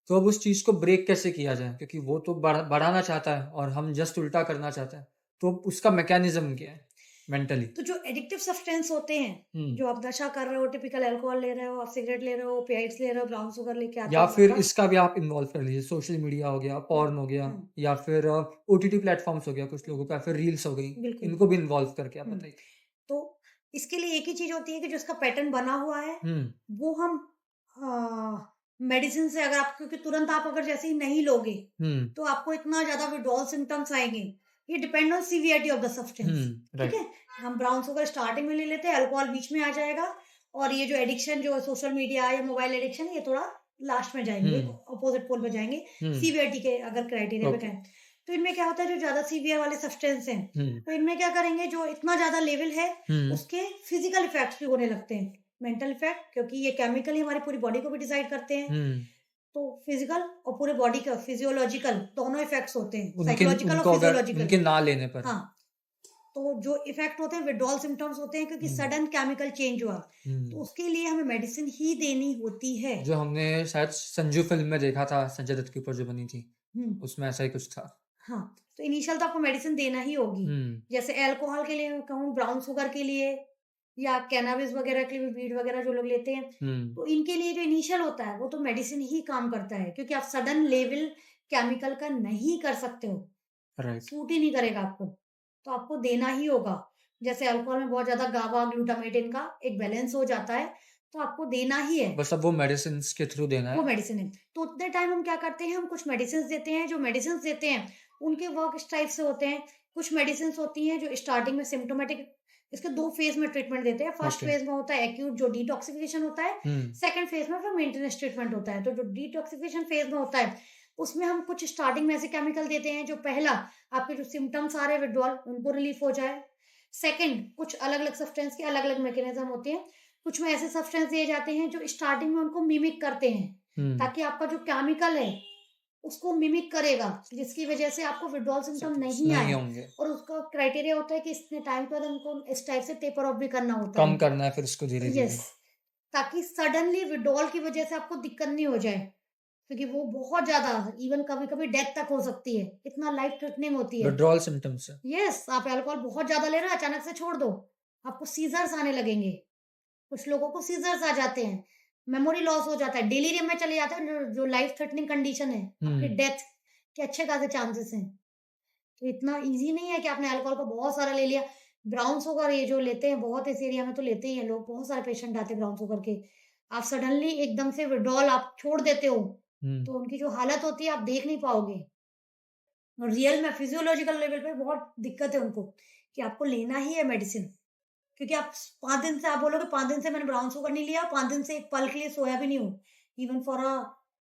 तो अब उस चीज़ को ब्रेक कैसे किया जाए? क्योंकि वो तो बढ़ाना चाहता है और हम जस्ट उल्टा करना चाहते हैं। तो उसका मैकेनिज़्म क्या है मेंटली? तो जो एडिक्टिव सब्सटेंस होते हैं, हुँ। जो आप नशा कर रहे हो, टिपिकल अल्कोहल ले रहे हो, आप सिगरेट ले रहे हो, ओपिएट्स ले रहे हो, ब्राउन शुगर लेके आते या हो फिर ज़्यादा। इसका भी आप इन्वॉल्व कर लीजिए, सोशल मीडिया हो गया, हुँ, पॉर्न हो गया हुँ, या फिर ओटीटी प्लेटफ़ॉर्म्स हो गया कुछ लोगों का, फिर रील्स हो गई। बिल्कुल। इनको भी इन्वॉल्व करके आप हुँ, बताइए। तो इसके लिए एक ही चीज़ होती है कि जो इसका पैटर्न बना हुआ है, हुँ, वो हम मेडिसिन से अगर आप, क्योंकि तुरंत आप अगर जैसे ही नहीं लोगे, हुँ, तो आपको इतना ज़्यादा विथड्रॉल सिम्पटम्स आएँगे। ये depend on severity of the hmm, substance, ठीक राइट। है? हम ब्राउन शुगर स्टार्टिंग में ले लेते हैं, अल्कोहल बीच में आ जाएगा और ये जो एडिक्शन जो सोशल मीडिया या मोबाइल एडिक्शन है, ये थोड़ा लास्ट में जाएँगे, हुँ, अपोज़िट पोल पे जाएँगे, हुँ, सीवियरिटी के अगर क्राइटेरिया पे ओके। कहें। तो इनमें क्या होता है, जो ज़्यादा सीवियर वाले सब्सटेंस हैं, हुँ, तो इनमें क्या करेंगे, जो इतना ज़्यादा लेवल है, हुँ, उसके फिज़िकल इफ़ेक्ट्स भी होने लगते हैं। मेंटल इफ़ेक्ट, क्योंकि ये केमिकली हमारी पूरी बॉडी को भी डिसाइड करते हैं। हुँ। तो फिज़िकल और पूरे बॉडी का फिज़ियोलॉजिकल दोनों इफ़ेक्ट्स होते हैं, उनके साइकोलॉजिकल और उनको अगर फिज़ियोलॉजिकल। उनके ना लेने पर। हाँ, तो जो इफ़ेक्ट होते हैं विथड्रॉल सिम्पटम्स होते हैं, क्योंकि हुँ, सडन केमिकल चेंज हुआ, तो हुँ। उसके लिए हमें मेडिसिन ही देनी होती है। जो हमने शायद संजू फ़िल्म में देखा था, संजय दत्त के ऊपर जो बनी थी, हुँ, उसमें ऐसा ही कुछ था। हाँ, तो इनिशियल तो आपको मेडिसिन देना ही होगी। हुँ, जैसे अल्कोहल के लिए मैं कहूँ, ब्राउन शुगर के लिए या कैनाबिस वगैरह के लिए, वीड वगैरह जो लोग लेते हैं, हुँ, तो इनके लिए जो इनिशियल होता है, वो तो मेडिसिन ही काम करता है, क्योंकि आप सडन लेवल केमिकल का नहीं कर सकते हो। राइट। सूट ही नहीं करेगा आपको, तो आपको देना ही होगा। जैसे अल्कोहल में बहुत ज़्यादा गाबा, ग्लूटामेट इनका एक बैलेंस हो जाता है, तो आपको देना ही है, बस अब वो मेडिसिन्स के थ्रू देना वो है। मेडिसिन है। तो उतने टाइम हम क्या करते हैं, हम कुछ मेडिसिन्स देते हैं, जो मेडिसिन्स देते हैं, उनके वर्क इस टाइप से होते हैं। कुछ मेडिसिन्स होती हैं जो स्टार्टिंग में सिम्प्टोमेटिक, इसके 2 फेज़ में ट्रीटमेंट देते हैं। First okay. फेज़ में होता है एक्यूट, जो डिटॉक्सिफिकेशन होता है। हुँ, सेकंड फेज़ में फिर मेंटेनेंस ट्रीटमेंट होता है। तो जो डिटॉक्सिफिकेशन फेज़ में होता है, उसमें हम कुछ स्टार्टिंग में ऐसे केमिकल देते हैं, जो पहला आपके जो सिम्पटम्स आ रहे हैं विथड्रॉल, उनको रिलीफ हो जाए। सेकंड, कुछ अलग-अलग सब्सटेंस के अलग-अलग मैकेनिज़्म होते हैं। कुछ में ऐसे सब्सटेंस दिए जाते हैं जो स्टार्टिंग में उनको मिमिक करते हैं, हुँ। ताकि आपका जो केमिकल है, उसको मिमिक करेगा, जिसकी वजह से आपको विथड्रॉल सिम्पटम सिम्पटम्स नहीं नहीं आए। होंगे। और उसका क्राइटेरिया होता है कि इतने टाइम पर हमको इस टाइप से टेपर ऑफ भी करना होता कम है। करना है फिर इसको यस, धीरे-धीरे। ताकि सडनली विथड्रॉल की वजह से आपको दिक्कत नहीं हो जाए, क्योंकि वो बहुत ज़्यादा, इवन कभी-कभी डेथ तक हो सकती है, इतना लाइफ थ्रेटनिंग होती है। विथड्रॉल सिम्पटम्स से। यस, आप अल्कोहल बहुत ज़्यादा ले रहे हो, अचानक से छोड़ दो, आपको सीज़र्स आने लगेंगे। कुछ लोगों को सीज़र्स आ जाते हैं, मेमोरी लॉस हो जाता है, डिलीरियम में चले जाते हैं, जो जो लाइफ थ्रेटनिंग कंडीशन है, आपकी हुँ, डेथ के अच्छे खासे चांसेस हैं। तो इतना ईज़ी नहीं है कि आपने अल्कोहल को बहुत सारा ले लिया। ब्राउन शुगर ये जो लेते हैं, बहुत इस एरिया में तो लेते ही हैं लोग, बहुत सारे पेशेंट आते हैं ब्राउन शुगर के। आप सडनली एकदम से विथड्रॉल आप छोड़ देते हो, हुँ। तो उनकी जो हालत होती है आप देख नहीं पाओगे। और रियल में फिजियोलॉजिकल लेवल पे बहुत दिक्कत है उनको, कि आपको लेना ही है मेडिसिन। क्योंकि आप 5 दिन से आप बोलोगे 5 दिन से मैंने ब्राउन शुगर नहीं लिया, 5 दिन से एक पल के लिए सोया भी नहीं हूँ। इवन फॉर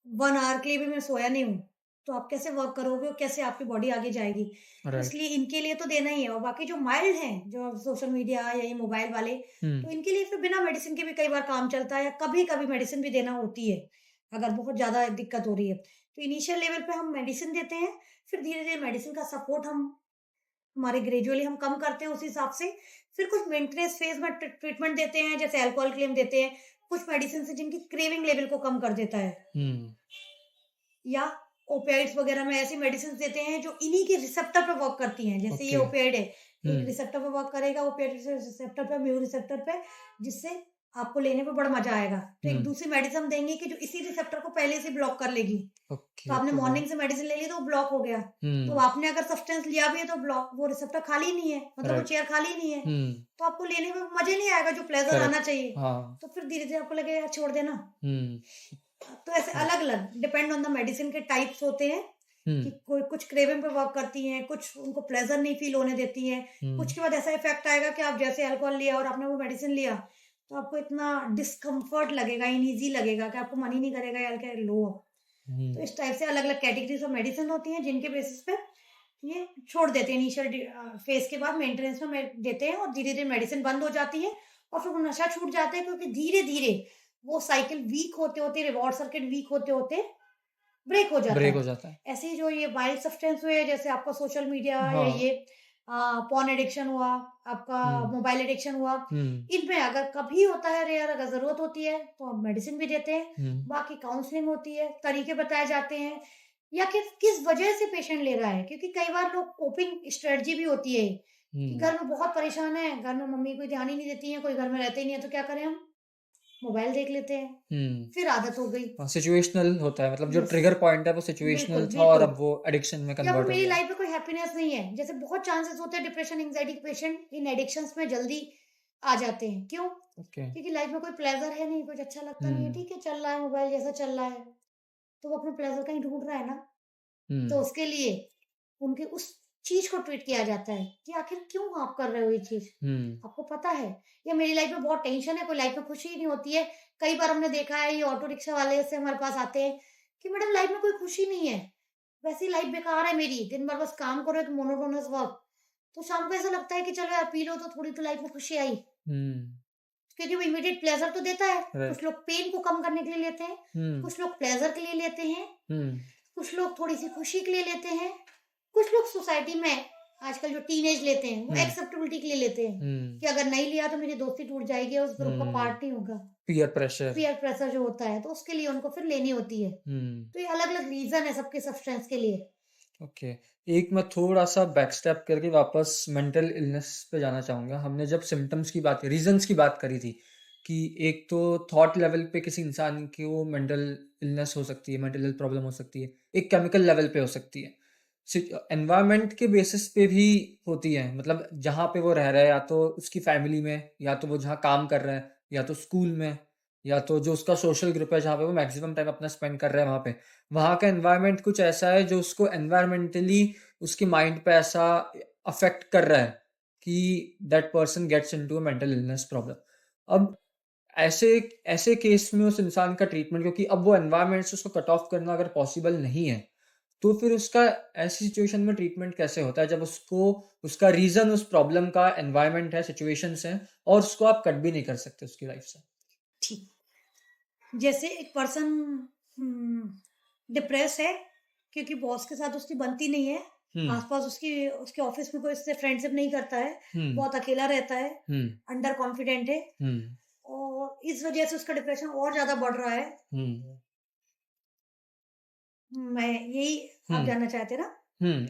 1 आवर के लिए भी मैं सोया नहीं हूँ। तो आप कैसे वर्क करोगे और कैसे आपकी बॉडी आगे जाएगी? तो राइट। इसलिए इनके लिए तो देना ही है। और बाकी जो माइल्ड हैं, जो सोशल मीडिया या ये मोबाइल वाले, हुँ, तो इनके लिए फिर बिना मेडिसिन के भी कई बार काम चलता है, या कभी-कभी मेडिसिन भी देना होती है, अगर बहुत ज़्यादा दिक्कत हो रही है। तो इनिशियल लेवल पे हम मेडिसिन देते हैं, फिर धीरे-धीरे मेडिसिन का सपोर्ट हमारे ग्रेजुअली हम कम करते हैं उस हिसाब से। फिर कुछ मेंटेनेंस फेज़ में ट्रीटमेंट देते हैं, जैसे अल्कोहल क्लेम देते हैं। कुछ मेडिसिन है जिनकी क्रेविंग लेवल को कम कर देता है, हुँ। या ओपियाइड्स वगैरह में ऐसी मेडिसिन्स देते हैं जो इन्हीं के रिसेप्टर पे वर्क करती हैं। जैसे ये ओके। ओपियाइड है, एक हुँ, रिसेप्टर पे वर्क करेगा, ओपियाइड रिसेप्टर पे, म्यू रिसेप्टर पे, जिससे आपको लेने पे बड़ा मज़ा आएगा। तो हुँ। एक दूसरी मेडिसिन देंगे कि जो इसी रिसेप्टर को पहले से ब्लॉक कर लेगी। तो ओके, आपने ओके, वाह! मॉर्निंग से मेडिसिन ले ली तो वो ब्लॉक हो गया। तो हुँ, आपने अगर सब्सटेंस लिया भी है तो ब्लॉक, वो रिसेप्टर खाली नहीं है, मतलब वो राइट। चेयर खाली नहीं है। हुँ, तो आपको लेने में मज़ा नहीं आएगा जो प्लेज़र आना करेक्ट। चाहिए। हाँ, तो फिर धीरे-धीरे आपको लगेगा यार छोड़ देना। हुँ। तो ऐसे अलग-अलग डिपेंड ऑन द मेडिसिन के टाइप्स होते हैं कि हम्म कोई कुछ क्रेविंग पे वर्क करती हैं, कुछ उनको प्लेज़र नहीं फ़ील होने देती हैं। कुछ हम्म के बाद ऐसा इफ़ेक्ट आएगा कि आप जैसे अल्कोहल लिया और आपने वो मेडिसिन लिया, तो आपको इतना डिस्कम्फ़र्ट लगेगा, अनईज़ी लगेगा कि आपको मन ही नहीं करेगा यार कि लो। तो हम्म इस टाइप से अलग-अलग कैटेगरीज़ ऑफ मेडिसिन होती हैं जिनके बेसिस पे ये छोड़ देते हैं इनिशियल फ़ेज़ के बाद मेंटेनेंस में देते हैं और धीरे-धीरे मेडिसिन बंद हो जाती है और फिर वो नशा छूट जाता है क्योंकि धीरे-धीरे वो साइकिल वीक होते-होते, रिवॉर्ड सर्किट वीक होते-होते ब्रेक हो जाता ब्रेक है। हो जाता है। ऐसे ही जो ये वाइल्ड सब्सटेंस हुए जैसे आपका सोशल मीडिया या हाँ। ये पॉर्न एडिक्शन हुआ, आपका हम्म मोबाइल एडिक्शन हुआ, हम्म इनमें अगर कभी होता है रेयर अगर ज़रूरत होती है तो हम मेडिसिन भी देते हैं, हम्म बाकी काउंसलिंग होती है, तरीके बताए जाते हैं या किस वजह से पेशेंट ले रहा है क्योंकि कई बार लोग कोपिंग स्ट्रेटजी भी होती है कि हम्म घर में बहुत परेशान है, घर में मम्मी कोई ध्यान ही नहीं देती है, कोई घर में रहते ही नहीं है तो क्या करें हम? मोबाइल देख लेते हैं, हम्म फिर आदत हो गई। हाँ, सिचुएशनल होता है, मतलब जो यस, ट्रिगर पॉइंट है वो बिल्कुल, सिचुएशनल था और बिल्कुल। अब वो एडिक्शन में या फिर कन्वर्ट हो मेरी गया है। लाइफ में कोई हैप्पीनेस नहीं है। जैसे बहुत चांसेस होते हैं डिप्रेशन, एंग्जायटी के पेशेंट इन एडिक्शंस में जल्दी आ जाते हैं। क्यों? ओके। क्योंकि लाइफ में कोई प्लेज़र है नहीं, कुछ अच्छा लगता नहीं है। हम्म ठीक है, चल रहा है मोबाइल जैसा चल रहा है, तो वो अपना प्लेज़र कहीं ढूँढ रहा है ना। तो हम्म उसके लिए उनके उस चीज़ को ट्रीट किया जाता है कि आखिर क्यों आप कर रहे हो ये चीज़? हम्म आपको पता है? या मेरी लाइफ में बहुत टेंशन है, कोई लाइफ में खुशी ही नहीं होती है। कई बार हमने देखा है ये ऑटो रिक्शा वाले से हमारे पास आते हैं कि मैडम लाइफ में कोई खुशी नहीं है। वैसे ही लाइफ बेकार है मेरी, दिन भर बस काम करो एक मोनोटोनस वर्क। तो शाम को ऐसा लगता है कि चलो यार पी लो तो थोड़ी तो लाइफ में खुशी आई। हम्म क्योंकि वो इमीडिएट प्लेज़र तो देता है। कुछ राइट। लोग पेन को कम करने के लिए लेते हैं, हम्म कुछ लोग प्लेज़र के लिए लेते हैं, हम्म कुछ लोग थोड़ी-सी खुशी के लिए लेते हैं, कुछ लोग सोसाइटी में आजकल जो टीनेज लेते हैं, वो हम्म एक्सेप्टेबिलिटी के लिए लेते हैं हम्म कि अगर नहीं लिया तो मेरी दोस्ती टूट जाएगी और उस ग्रुप का हम्म पार्ट नहीं होगा। Peer pressure. पीयर प्रेशर जो होता है, तो उसके लिए उनको फिर लेनी होती है। हम्म तो ये अलग-अलग रीज़न है सबके सब्सटेंस के लिए। ओके। एक मैं थोड़ा सा बैक स्टेप करके वापस मेंटल इलनेस पे जाना चाहूँगा। हमने जब सिम्टम्स की बात, रीजंस की बात करी थी कि एक तो थॉट लेवल पे किसी इंसान को मेंटल इलनेस हो सकती है, मेंटल हेल्थ प्रॉब्लम हो सकती है, एक केमिकल लेवल पे हो सकती है, एनवायरनमेंट के बेसिस पे भी होती है। मतलब जहाँ पे वो रह रहा है, या तो उसकी फैमिली में, या तो वो जहाँ काम कर रहा है, या तो स्कूल में, या तो जो उसका सोशल ग्रुप है जहाँ पे वो मैक्सिमम टाइम अपना स्पेंड कर रहा है, वहाँ पे वहाँ का एनवायरनमेंट कुछ ऐसा है जो उसको एनवायरमेंटली उसके माइंड पे ऐसा अफेक्ट कर रहा है कि that person gets into a mental illness problem. अब ऐसे ऐसे केस में उस इंसान का ट्रीटमेंट, क्योंकि अब वो एनवायरनमेंट से उसको कट ऑफ करना अगर पॉसिबल नहीं है, तो फिर उसका ऐसी सिचुएशन में ट्रीटमेंट कैसे होता है जब उसको, उसका रीजन उस प्रॉब्लम का एनवायरनमेंट है, सिचुएशंस हैं, और उसको आप कट भी नहीं कर सकते उसकी लाइफ से। ठीक। जैसे एक पर्सन डिप्रेस है क्योंकि बॉस के साथ उसकी बनती नहीं है, हम्म आसपास उसकी उसके ऑफिस में कोई उससे फ्रेंडशिप नहीं करता है, हम्म बहुत अकेला रहता है, हम्म अंडर कॉन्फिडेंट है हम्म और इस वजह से उसका डिप्रेशन और ज्यादा बढ़ रहा है। हम्म मैं यही आप हम्म जानना चाहते हैं ना?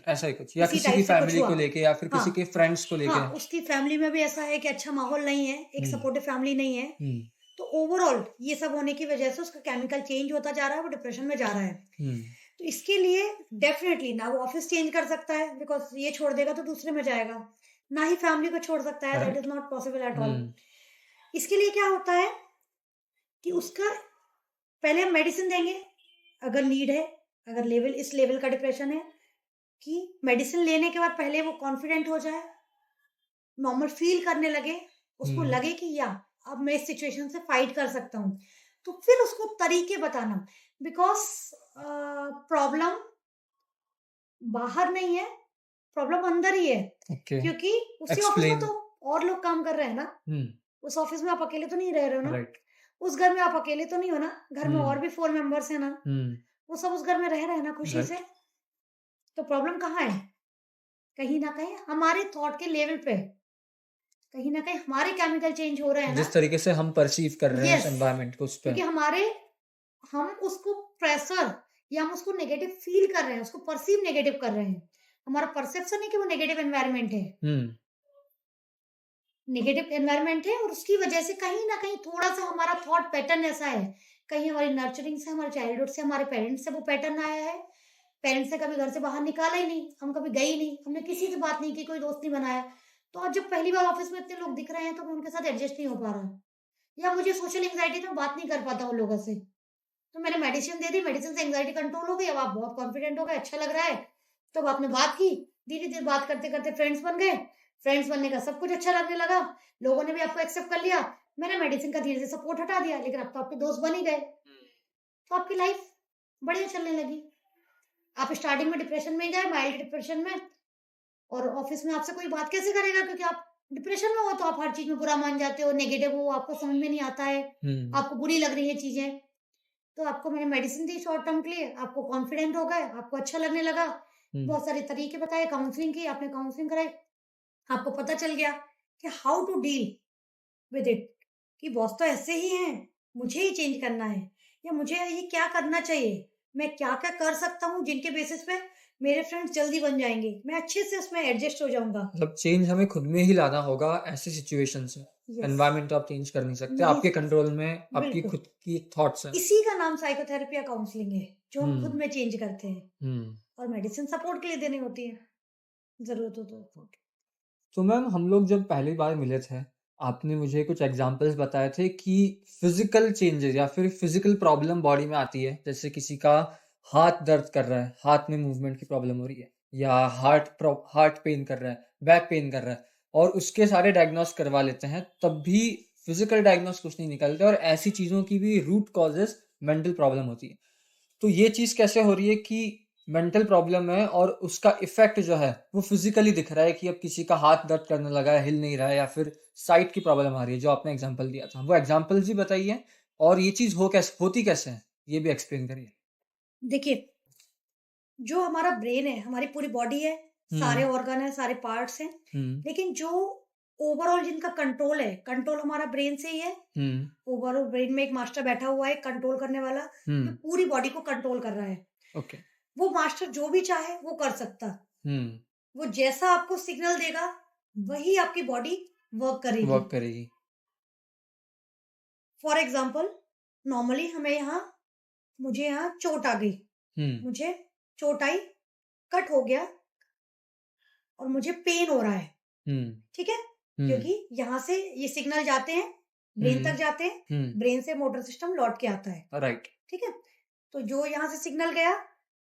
ऐसा ही कुछ, या इसी किसी टाइप की से कुछ फैमिली हुआ। को लेके, या फिर हाँ, किसी के फ्रेंड्स को लेके। हाँ, उसकी फैमिली में भी ऐसा है कि अच्छा माहौल नहीं है, एक हम्म सपोर्टिव फैमिली नहीं है। हम्म तो ओवरऑल ये सब होने की वजह से उसका केमिकल चेंज होता जा रहा है, वो डिप्रेशन में जा रहा है। हम्म तो इसके लिए डेफिनेटली ना वो ऑफिस चेंज कर सकता है बिकॉज़ ये छोड़ देगा तो दूसरे में जाएगा। ना ही फैमिली को छोड़ सकता है, that right. Is not possible at all. Hmm इसके लिए क्या होता है कि उसका पहले हम मेडिसिन देंगे, अगर नीड है, अगर लेवल इस लेवल का डिप्रेशन है कि मेडिसिन लेने के बाद पहले वो कॉन्फिडेंट हो जाए, नॉर्मल फील करने लगे, उसको हम्म लगे कि या अब मैं इस सिचुएशन से फाइट कर सकता हूँ। तो फिर उसको तरीके बताना बिकॉज़ प्रॉब्लम बाहर नहीं है, प्रॉब्लम अंदर ही है। ओके। क्योंकि उसी ऑफिस में एक्सप्लेन। तो और लोग काम कर रहे हैं ना। हम्म उस ऑफिस में आप अकेले तो नहीं रह रहे हो ना। राइट। उस घर में आप अकेले तो नहीं हो ना। घर में और हम्म भी 4 मेंबर्स हैं ना। हम्म वो सब उस घर में रह रहे हैं ना खुशी से। राइट। तो प्रॉब्लम कहाँ है? कहीं न कहीं हमारे थॉट के लेवल पे, कहीं न कहीं हमारे केमिकल चेंज हो रहे हैं ना। जिस तरीके से हम परसीव कर रहे हैं उस यस, एनवायरनमेंट को, उस पे। क्योंकि हम उसको प्रेशर या हम उसको नेगेटिव फील कर रहे हैं, उसको परसीव नेगेटिव कर रहे हैं। हमारा परसेप्शन है कि वो नेगेटिव एनवायरनमेंट है। हम्म नेगेटिव एनवायरनमेंट है और उसकी वजह से कहीं न कहीं थोड़ा-सा हमारा थॉट पैटर्न ऐसा है, कहीं हमारी नर्चरिंग से, हमारे चाइल्डहुड से, हमारे पेरेंट्स से वो पैटर्न आया है। पेरेंट्स ने कभी घर से बाहर निकाला ही नहीं, हम कभी गए ही नहीं, हमने किसी से बात नहीं की, कोई दोस्त नहीं बनाया। तो आज जब पहली बार ऑफिस में इतने लोग दिख रहे हैं, तो मैं उनके साथ एडजस्ट नहीं हो पा रहा या मुझे सोशल एंग्जायटी, तो मैं बात नहीं कर पाता उन लोगों से। तो मैंने मेडिसिन दे दी, मेडिसिन से एंग्जाइटी कंट्रोल हो गई, अब आप बहुत कॉन्फिडेंट हो गए, अच्छा लग रहा है। तो अब आपने बात की, धीरे-धीरे बात करते-करते फ्रेंड्स बन गए, फ्रेंड्स बनने का सब कुछ अच्छा लगने लगा, लोगों ने भी आपको एक्सेप्ट कर लिया, मैंने मेडिसिन का धीरे से सपोर्ट हटा दिया, लेकिन अब तो आपके दोस्त बन ही गए, तो आपकी लाइफ बढ़िया चलने लगी। आप स्टार्टिंग में डिप्रेशन में गए, माइल्ड डिप्रेशन में, और ऑफिस में आपसे कोई बात कैसे करेगा, क्योंकि आप डिप्रेशन में हो तो आप हर चीज में बुरा मान जाते हो, नेगेटिव हो, आपको समझ में नहीं आता है, आपको बुरी लग रही है चीजें। तो आपको मैंने मेडिसिन दी शॉर्ट टर्म के लिए, आपको कॉन्फिडेंट हो गए, आपको अच्छा लगने लगा, बहुत सारे तरीके बताए, काउंसलिंग की, आपने काउंसलिंग कराई, आपको पता चल गया कि how to deal with it, कि बॉस तो ऐसे ही हैं, मुझे ही चेंज करना है, या मुझे ये क्या करना चाहिए, मैं क्या-क्या कर सकता हूँ जिनके बेसिस पे मेरे फ्रेंड्स जल्दी बन जाएँगे, मैं अच्छे से उसमें एडजस्ट हो जाऊँगा। मतलब चेंज हमें खुद में ही लाना होगा ऐसी सिचुएशन से। यस, एनवायरनमेंट तो आप चेंज कर नहीं सकते, नहीं, आपके कंट्रोल में आपकी बिल्कुल। खुद की थॉट्स हैं। इसी का नाम साइकोथेरेपी या काउंसलिंग है, जो हम खुद हुँ, में चेंज करते हैं, हुँ। और मेडिसिन सपोर्ट के लिए देनी होती है, ज़रूरत हो तो। तो मैम हम लोग जब पहली बार मिले थे, आपने मुझे कुछ एग्ज़ाम्पल्स बताए थे कि फ़िज़िकल चेंजेज़ या फिर फ़िज़िकल प्रॉब्लम बॉडी में आती है। जैसे किसी का हाथ दर्द कर रहा है, हाथ में मूवमेंट की प्रॉब्लम हो रही है, या हार्ट पेन कर रहा है, बैक पेन कर रहा है, और उसके सारे डायग्नोस करवा लेते हैं, तब भी फ़िज़िकल डायग्नोस कुछ नहीं निकलते, और ऐसी चीज़ों की भी रूट कॉज़ेज़ मेंटल प्रॉब्लम होती है। तो ये चीज़ कैसे हो रही है कि मेंटल प्रॉब्लम है और उसका इफ़ेक्ट जो है वो फिज़िकली दिख रहा है कि अब किसी का हाथ दर्द करने लगा है, हिल नहीं रहा है, या फिर साइट की प्रॉब्लम आ रही है, जो आपने एग्ज़ाम्पल दिया था। वो एग्ज़ाम्पल्स भी बताइए, और ये चीज़ होती कैसे है? ये भी एक्सप्लेन करिए। देखिए, जो हमारा ब्रेन है, हमारी पूरी बॉडी है, सारे हुँ, ऑर्गन है, सारे पार्ट्स हैं, हुँ, लेकिन जो ओवरऑल जिनका कंट्रोल है, कंट्रोल हमारा ब्रेन से ही है। हुँ, ओवरऑल ब्रेन में एक मास्टर बैठा हुआ है कंट्रोल करने वाला, हुँ, जो पूरी बॉडी को कंट्रोल कर रहा है। ओके। वो मास्टर जो भी चाहे वो कर सकता। हुँ, वो जैसा आपको सिग्नल देगा, वही आपकी बॉडी वर्क करेगी। वर्क करेगी। फॉर एग्ज़ाम्पल, नॉर्मली मुझे यहाँ चोट आ गई, हुँ, मुझे चोट आई, कट हो गया, और मुझे पेन हो रहा है, हुँ, ठीक है? हुँ, क्योंकि यहाँ से ये सिग्नल जाते हैं, ब्रेन तक हुँ, जाते हैं, हुँ, ब्रेन से मोटर सिस्टम लौट के आता है, राइट। ठीक है? तो जो यहाँ से सिग्नल गया,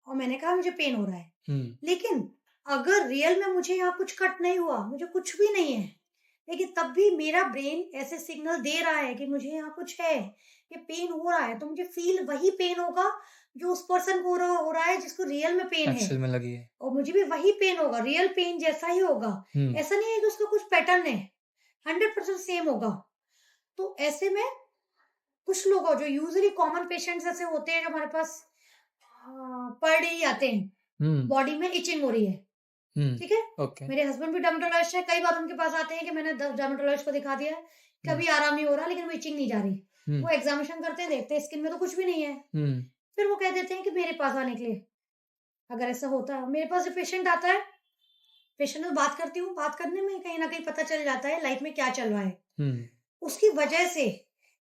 और मैंने कहा मुझे पेन हो रहा है। हुँ, लेकिन अगर रियल में मुझे यहाँ कुछ कट नहीं हुआ, मुझे कुछ भी नहीं है, लेकिन तब भी मेरा ब्रेन ऐसे सिग्नल दे रहा है कि मुझे यहाँ कुछ है, ये पेन हो रहा है, तो मुझे फ़ील वही पेन होगा जो उस पर्सन को हो रहा है जिसको रियल में पेन है, एक्चुअल में लगी है। और मुझे भी वही पेन होगा, रियल पेन जैसा ही होगा। हुँ, ऐसा नहीं है कि उसका कुछ पैटर्न है, 100% सेम होगा। तो ऐसे में कुछ लोग जो यूजुअली कॉमन पेशेंट्स ऐसे होते हैं जो हमारे पास पर डे ही आते हैं, हुँ, बॉडी में इचिंग हो रही है, हुँ, ठीक है? ओके। मेरे हस्बैंड भी डर्मेटोलॉजिस्ट है, कई बार उनके पास आते हैं कि मैंने डर्मेटोलॉजिस्ट को दिखा दिया है, हुँ, कभी आराम नहीं हो रहा, लेकिन वो इचिंग नहीं जा रही। हुँ, वो एग्ज़ामिनेशन करते हैं, देखते हैं स्किन में तो कुछ भी नहीं है। हुँ, फिर वो कह देते हैं कि मेरे पास आने के लिए, अगर ऐसा होता है। मेरे पास जो पेशेंट आता है, पेशेंट से बात करती हूँ, बात करने में कहीं न कहीं पता चल जाता है लाइफ़ में क्या चल रहा है। हुँ, उसकी वजह से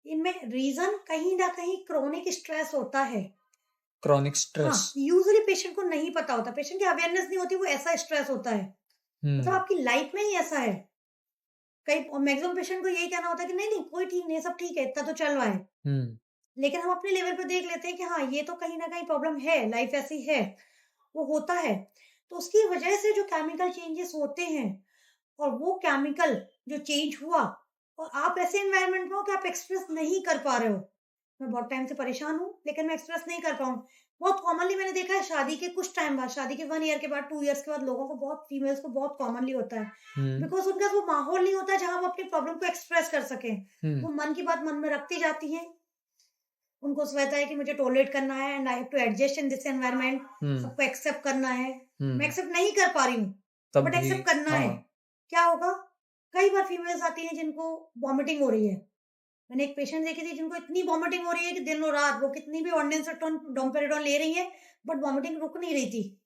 इनमें रीज़न कहीं न कहीं क्रोनिक स्ट्रेस होता है। क्रॉनिक हाँ, स्ट्रेस। यूजुअली पेशेंट को नहीं पता होता, पेशेंट की अवेयरनेस नहीं होती, वो ऐसा स्ट्रेस होता है। मतलब हुँ, आपकी लाइफ़ में ही ऐसा है। कई मैक्सिमम पेशेंट को यही कहना होता है कि नहीं, नहीं, कोई ठीक नहीं है, सब ठीक है, इतना तो चल रहा है। हुँ, लेकिन हम अपने लेवल पे देख लेते हैं कि हाँ, ये तो कहीं न कहीं प्रॉब्लम है, लाइफ़ ऐसी है, वो होता है। तो उसकी वजह से जो केमिकल चेंजेस होते हैं, और वो केमिकल जो चेंज हुआ, और आप ऐसे एनवायरनमेंट में हो कि आप एक्सप्रेस नहीं कर पा रहे हो। मैं बहुत टाइम से परेशान हूँ, लेकिन मैं एक्सप्रेस नहीं कर पाऊँ। बहुत कॉमनली मैंने देखा है, शादी के कुछ टाइम बाद, शादी के 1 ईयर के बाद, 2 इयर्स के बाद लोगों को, बहुत फीमेल्स को बहुत कॉमनली होता है। हुँ, बिकॉज़ उनके पास वो माहौल नहीं होता जहाँ वो अपनी प्रॉब्लम को एक्सप्रेस कर सकें। हुँ, वो मन की बात मन में रखती जाती हैं। उनको रहता है कि मुझे टॉलरेट करना है, and I have to adjust in this environment, hmm, सबको एक्सेप्ट करना है। मैं हुँ, एक्सेप्ट नहीं कर पा रही हूँ, तब बट भी एक्सेप्ट करना है। हाँ, क्या होगा? कई बार फीमेल्स आती हैं जिनको वॉमिटिंग हो रही है। मैंने एक पेशेंट देखी थी जिनको इतनी वॉमिटिंग हो रही है कि दिन और रात वो कितनी भी ऑर्डिनेंसेटोन, डोम्पेरेडोन ले रही हैं, बट वॉमिटिंग रुक नहीं रही थी।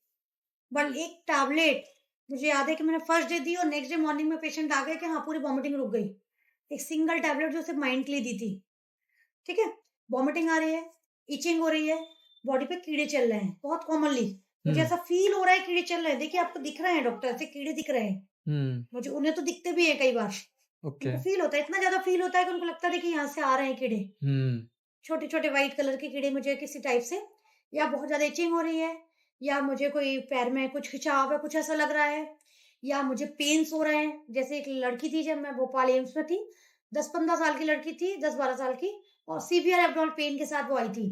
बट एक टैबलेट, मुझे याद है कि मैंने फर्स्ट डे दी, और नेक्स्ट डे मॉर्निंग में पेशेंट आ गया कि हाँ, पूरी वॉमिटिंग रुक गई। एक सिंगल टैबलेट जो सिर्फ माइंड के लिए दी थी। ठीक है? वॉमिटिंग आ रही है, इचिंग हो रही है, बॉडी पे कीड़े चल रहे हैं, बहुत कॉमनली। मुझे हुँ, ऐसा फ़ील हो रहा है कीड़े चल रहे हैं। देखिए, आपको दिख रहे हैं डॉक्टर से कीड़े दिख रहे हैं। हुँ, मुझे उन्हें तो दिखते भी हैं कई बार। ओके, उनको फ़ील होता है, इतना ज़्यादा फ़ील होता है कि उनको लगता है देखिए यहाँ से आ रहे हैं कीड़े। हुँ, छोटे-छोटे व्हाइट कलर के कीड़े मुझे किसी टाइप से, या बहुत ज़्यादा इचिंग हो रही है, या मुझे कोई पैर में कुछ खिंचाव है, कुछ ऐसा लग रहा है, या मुझे पेन्स हो रहे हैं। जैसे एक लड़की थी जब मैं भोपाल एम्स में थी, 10-15 साल की लड़की थी, 10-12 साल की, और सीवियर एब्डोमिनल पेन के साथ वो आई थी।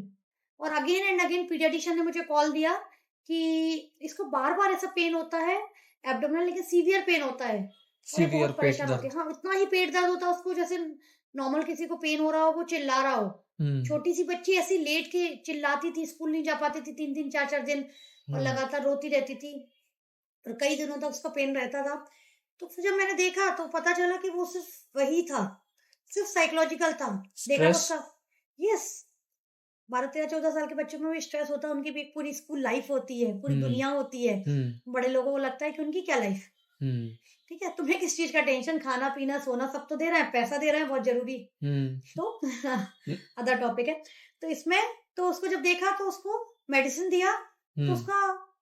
और अगेन एंड अगेन पीडियाट्रिशियन ने मुझे कॉल दिया कि इसको बार-बार ऐसा पेन होता है एब्डोमिनल, लेकिन सीवियर पेन होता है और ये सीवियर बहुत पेट परेशान होती दर्द। है। हाँ, इतना ही पेट दर्द होता है उसको जैसे नॉर्मल किसी को पेन हो रहा हो, वो चिल्ला रहा हो। हुँ, छोटी-सी बच्ची ऐसी लेट के चिल्लाती थी, स्कूल नहीं जा पाती थी 3-3 4-4 दिन और हुँ, लगातार रोती रहती थी और कई दिनों तक उसका पेन रहता था। तो फिर जब मैंने देखा तो पता चला कि वो सिर्फ़ वही था, सिर्फ़ साइकोलॉजिकल था। देखा तो स्ट्रेस। उसका यस, 12, 13, 14 साल के बच्चों में भी स्ट्रेस होता है, उनकी भी एक पूरी स्कूल लाइफ़ होती है, पूरी हुँ, दुनिया होती है। हुँ, बड़े लोगों को लगता है कि उनकी क्या लाइफ़, हुँ, ठीक है? तुम्हें किस चीज़ का टेंशन, खाना-पीना, सोना सब तो दे रहा है, पैसा दे रहा है बहुत ज़रूरी। हुँ, तो हुँ, अदर टॉपिक है। तो इसमें तो उसको जब देखा तो उसको मेडिसिन दिया, तो हुँ, उसका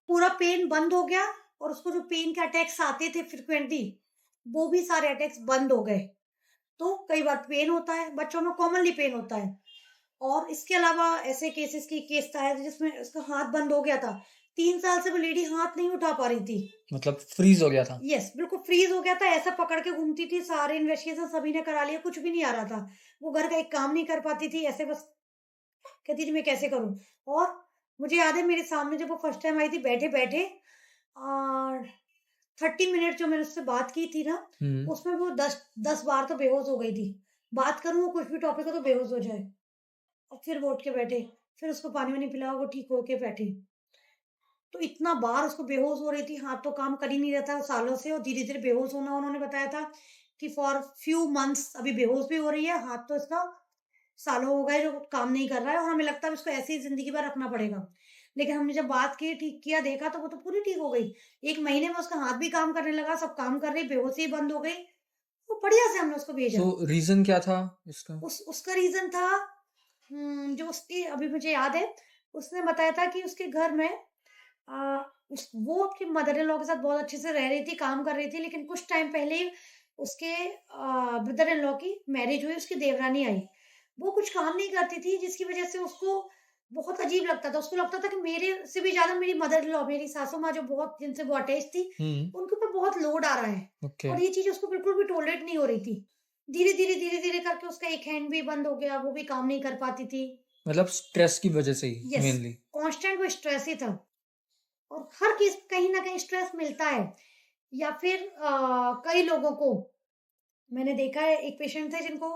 पूरा पेन बंद हो गया और उसको जो पेन के अटैक्स आते थे फ्रीक्वेंटली, वो भी सारे अटैक्स बंद हो गए। तो कई बार पेन होता है, बच्चों में कॉमनली पेन होता है। और इसके अलावा ऐसे केस था है जिसमें उसका हाथ बंद हो गया था। 3 साल से वो लेडी हाथ नहीं उठा पा रही थी। मतलब फ्रीज़ हो गया था। यस, बिल्कुल फ्रीज़ हो गया था, ऐसा पकड़ के घूमती थी, सारे इन्वेस्टिगेशन सभी ने करा लिया, कुछ भी नहीं आ रहा था। वो घर का एक काम नहीं कर पाती थी, ऐसे बस कहती थी मैं कैसे करूँ? और मुझे याद है मेरे सामने जब वो फर्स्ट टाइम आई थी बैठे-बैठे और 30 मिनट जो मैंने उससे बात की थी ना, हुँ, उसमें वो 10 बार तो बेहोश हो गई थी। बात करूँ वो कुछ भी टॉपिक हो तो बेहोश हो जाए और फिर वो उठ के बैठे, फिर उसको पानी-वानी पिलाओ, वो ठीक होके बैठे। तो इतना बार उसको बेहोश हो रही थी, हाथ तो काम कर ही नहीं रहा था सालों से और धीरे-धीरे बेहोश होना उन्होंने बताया था कि फॉर फ्यू मंथ्स अभी बेहोश भी हो रही है, हाथ तो इसका सालों हो गए जो काम नहीं कर रहा है और हमें लगता है इसको ऐसे ही ज़िंदगी भर रखना पड़ेगा। लेकिन हमने जब बात की, ठीक किया, देखा तो वो तो पूरी ठीक हो गई। 1 महीने में उसका हाथ भी काम करने लगा, सब काम कर रही, बेहोशी बंद हो गई। वो बढ़िया से हमने उसको भेजा। तो रीज़न क्या था इसका? उसका रीज़न था जो उसकी अभी मुझे याद है, उसने बताया था कि उसके घर में उस वो अपनी मदर इन लॉ के साथ बहुत अच्छे से रह रही थी, काम कर रही थी, लेकिन कुछ टाइम पहले ही उसके ब्रदर इन लॉ की मैरिज हुई, उसकी देवरानी आई। वो कुछ काम नहीं करती थी, जिसकी वजह से उसको बहुत अजीब लगता था। उसको लगता था कि मेरे से भी ज़्यादा मेरी मदर इन लॉ, मेरी सासू माँ जो बहुत जिनसे वो अटैच थी, हुँ, उनके ऊपर बहुत लोड आ रहा है ओके। और ये चीज़ उसको बिल्कुल भी टॉलरेट नहीं हो रही थी। धीरे-धीरे करके उसका एक हैंड भी बंद हो गया, वो भी काम नहीं कर पाती थी। मतलब स्ट्रेस की वज़ह से ही यस, मेनली। कांस्टेंट वो स्ट्रेस ही था और हर किस कहीं न कहीं स्ट्रेस मिलता है या फिर कई लोगों को मैंने देखा है एक पेशेंट थे जिनको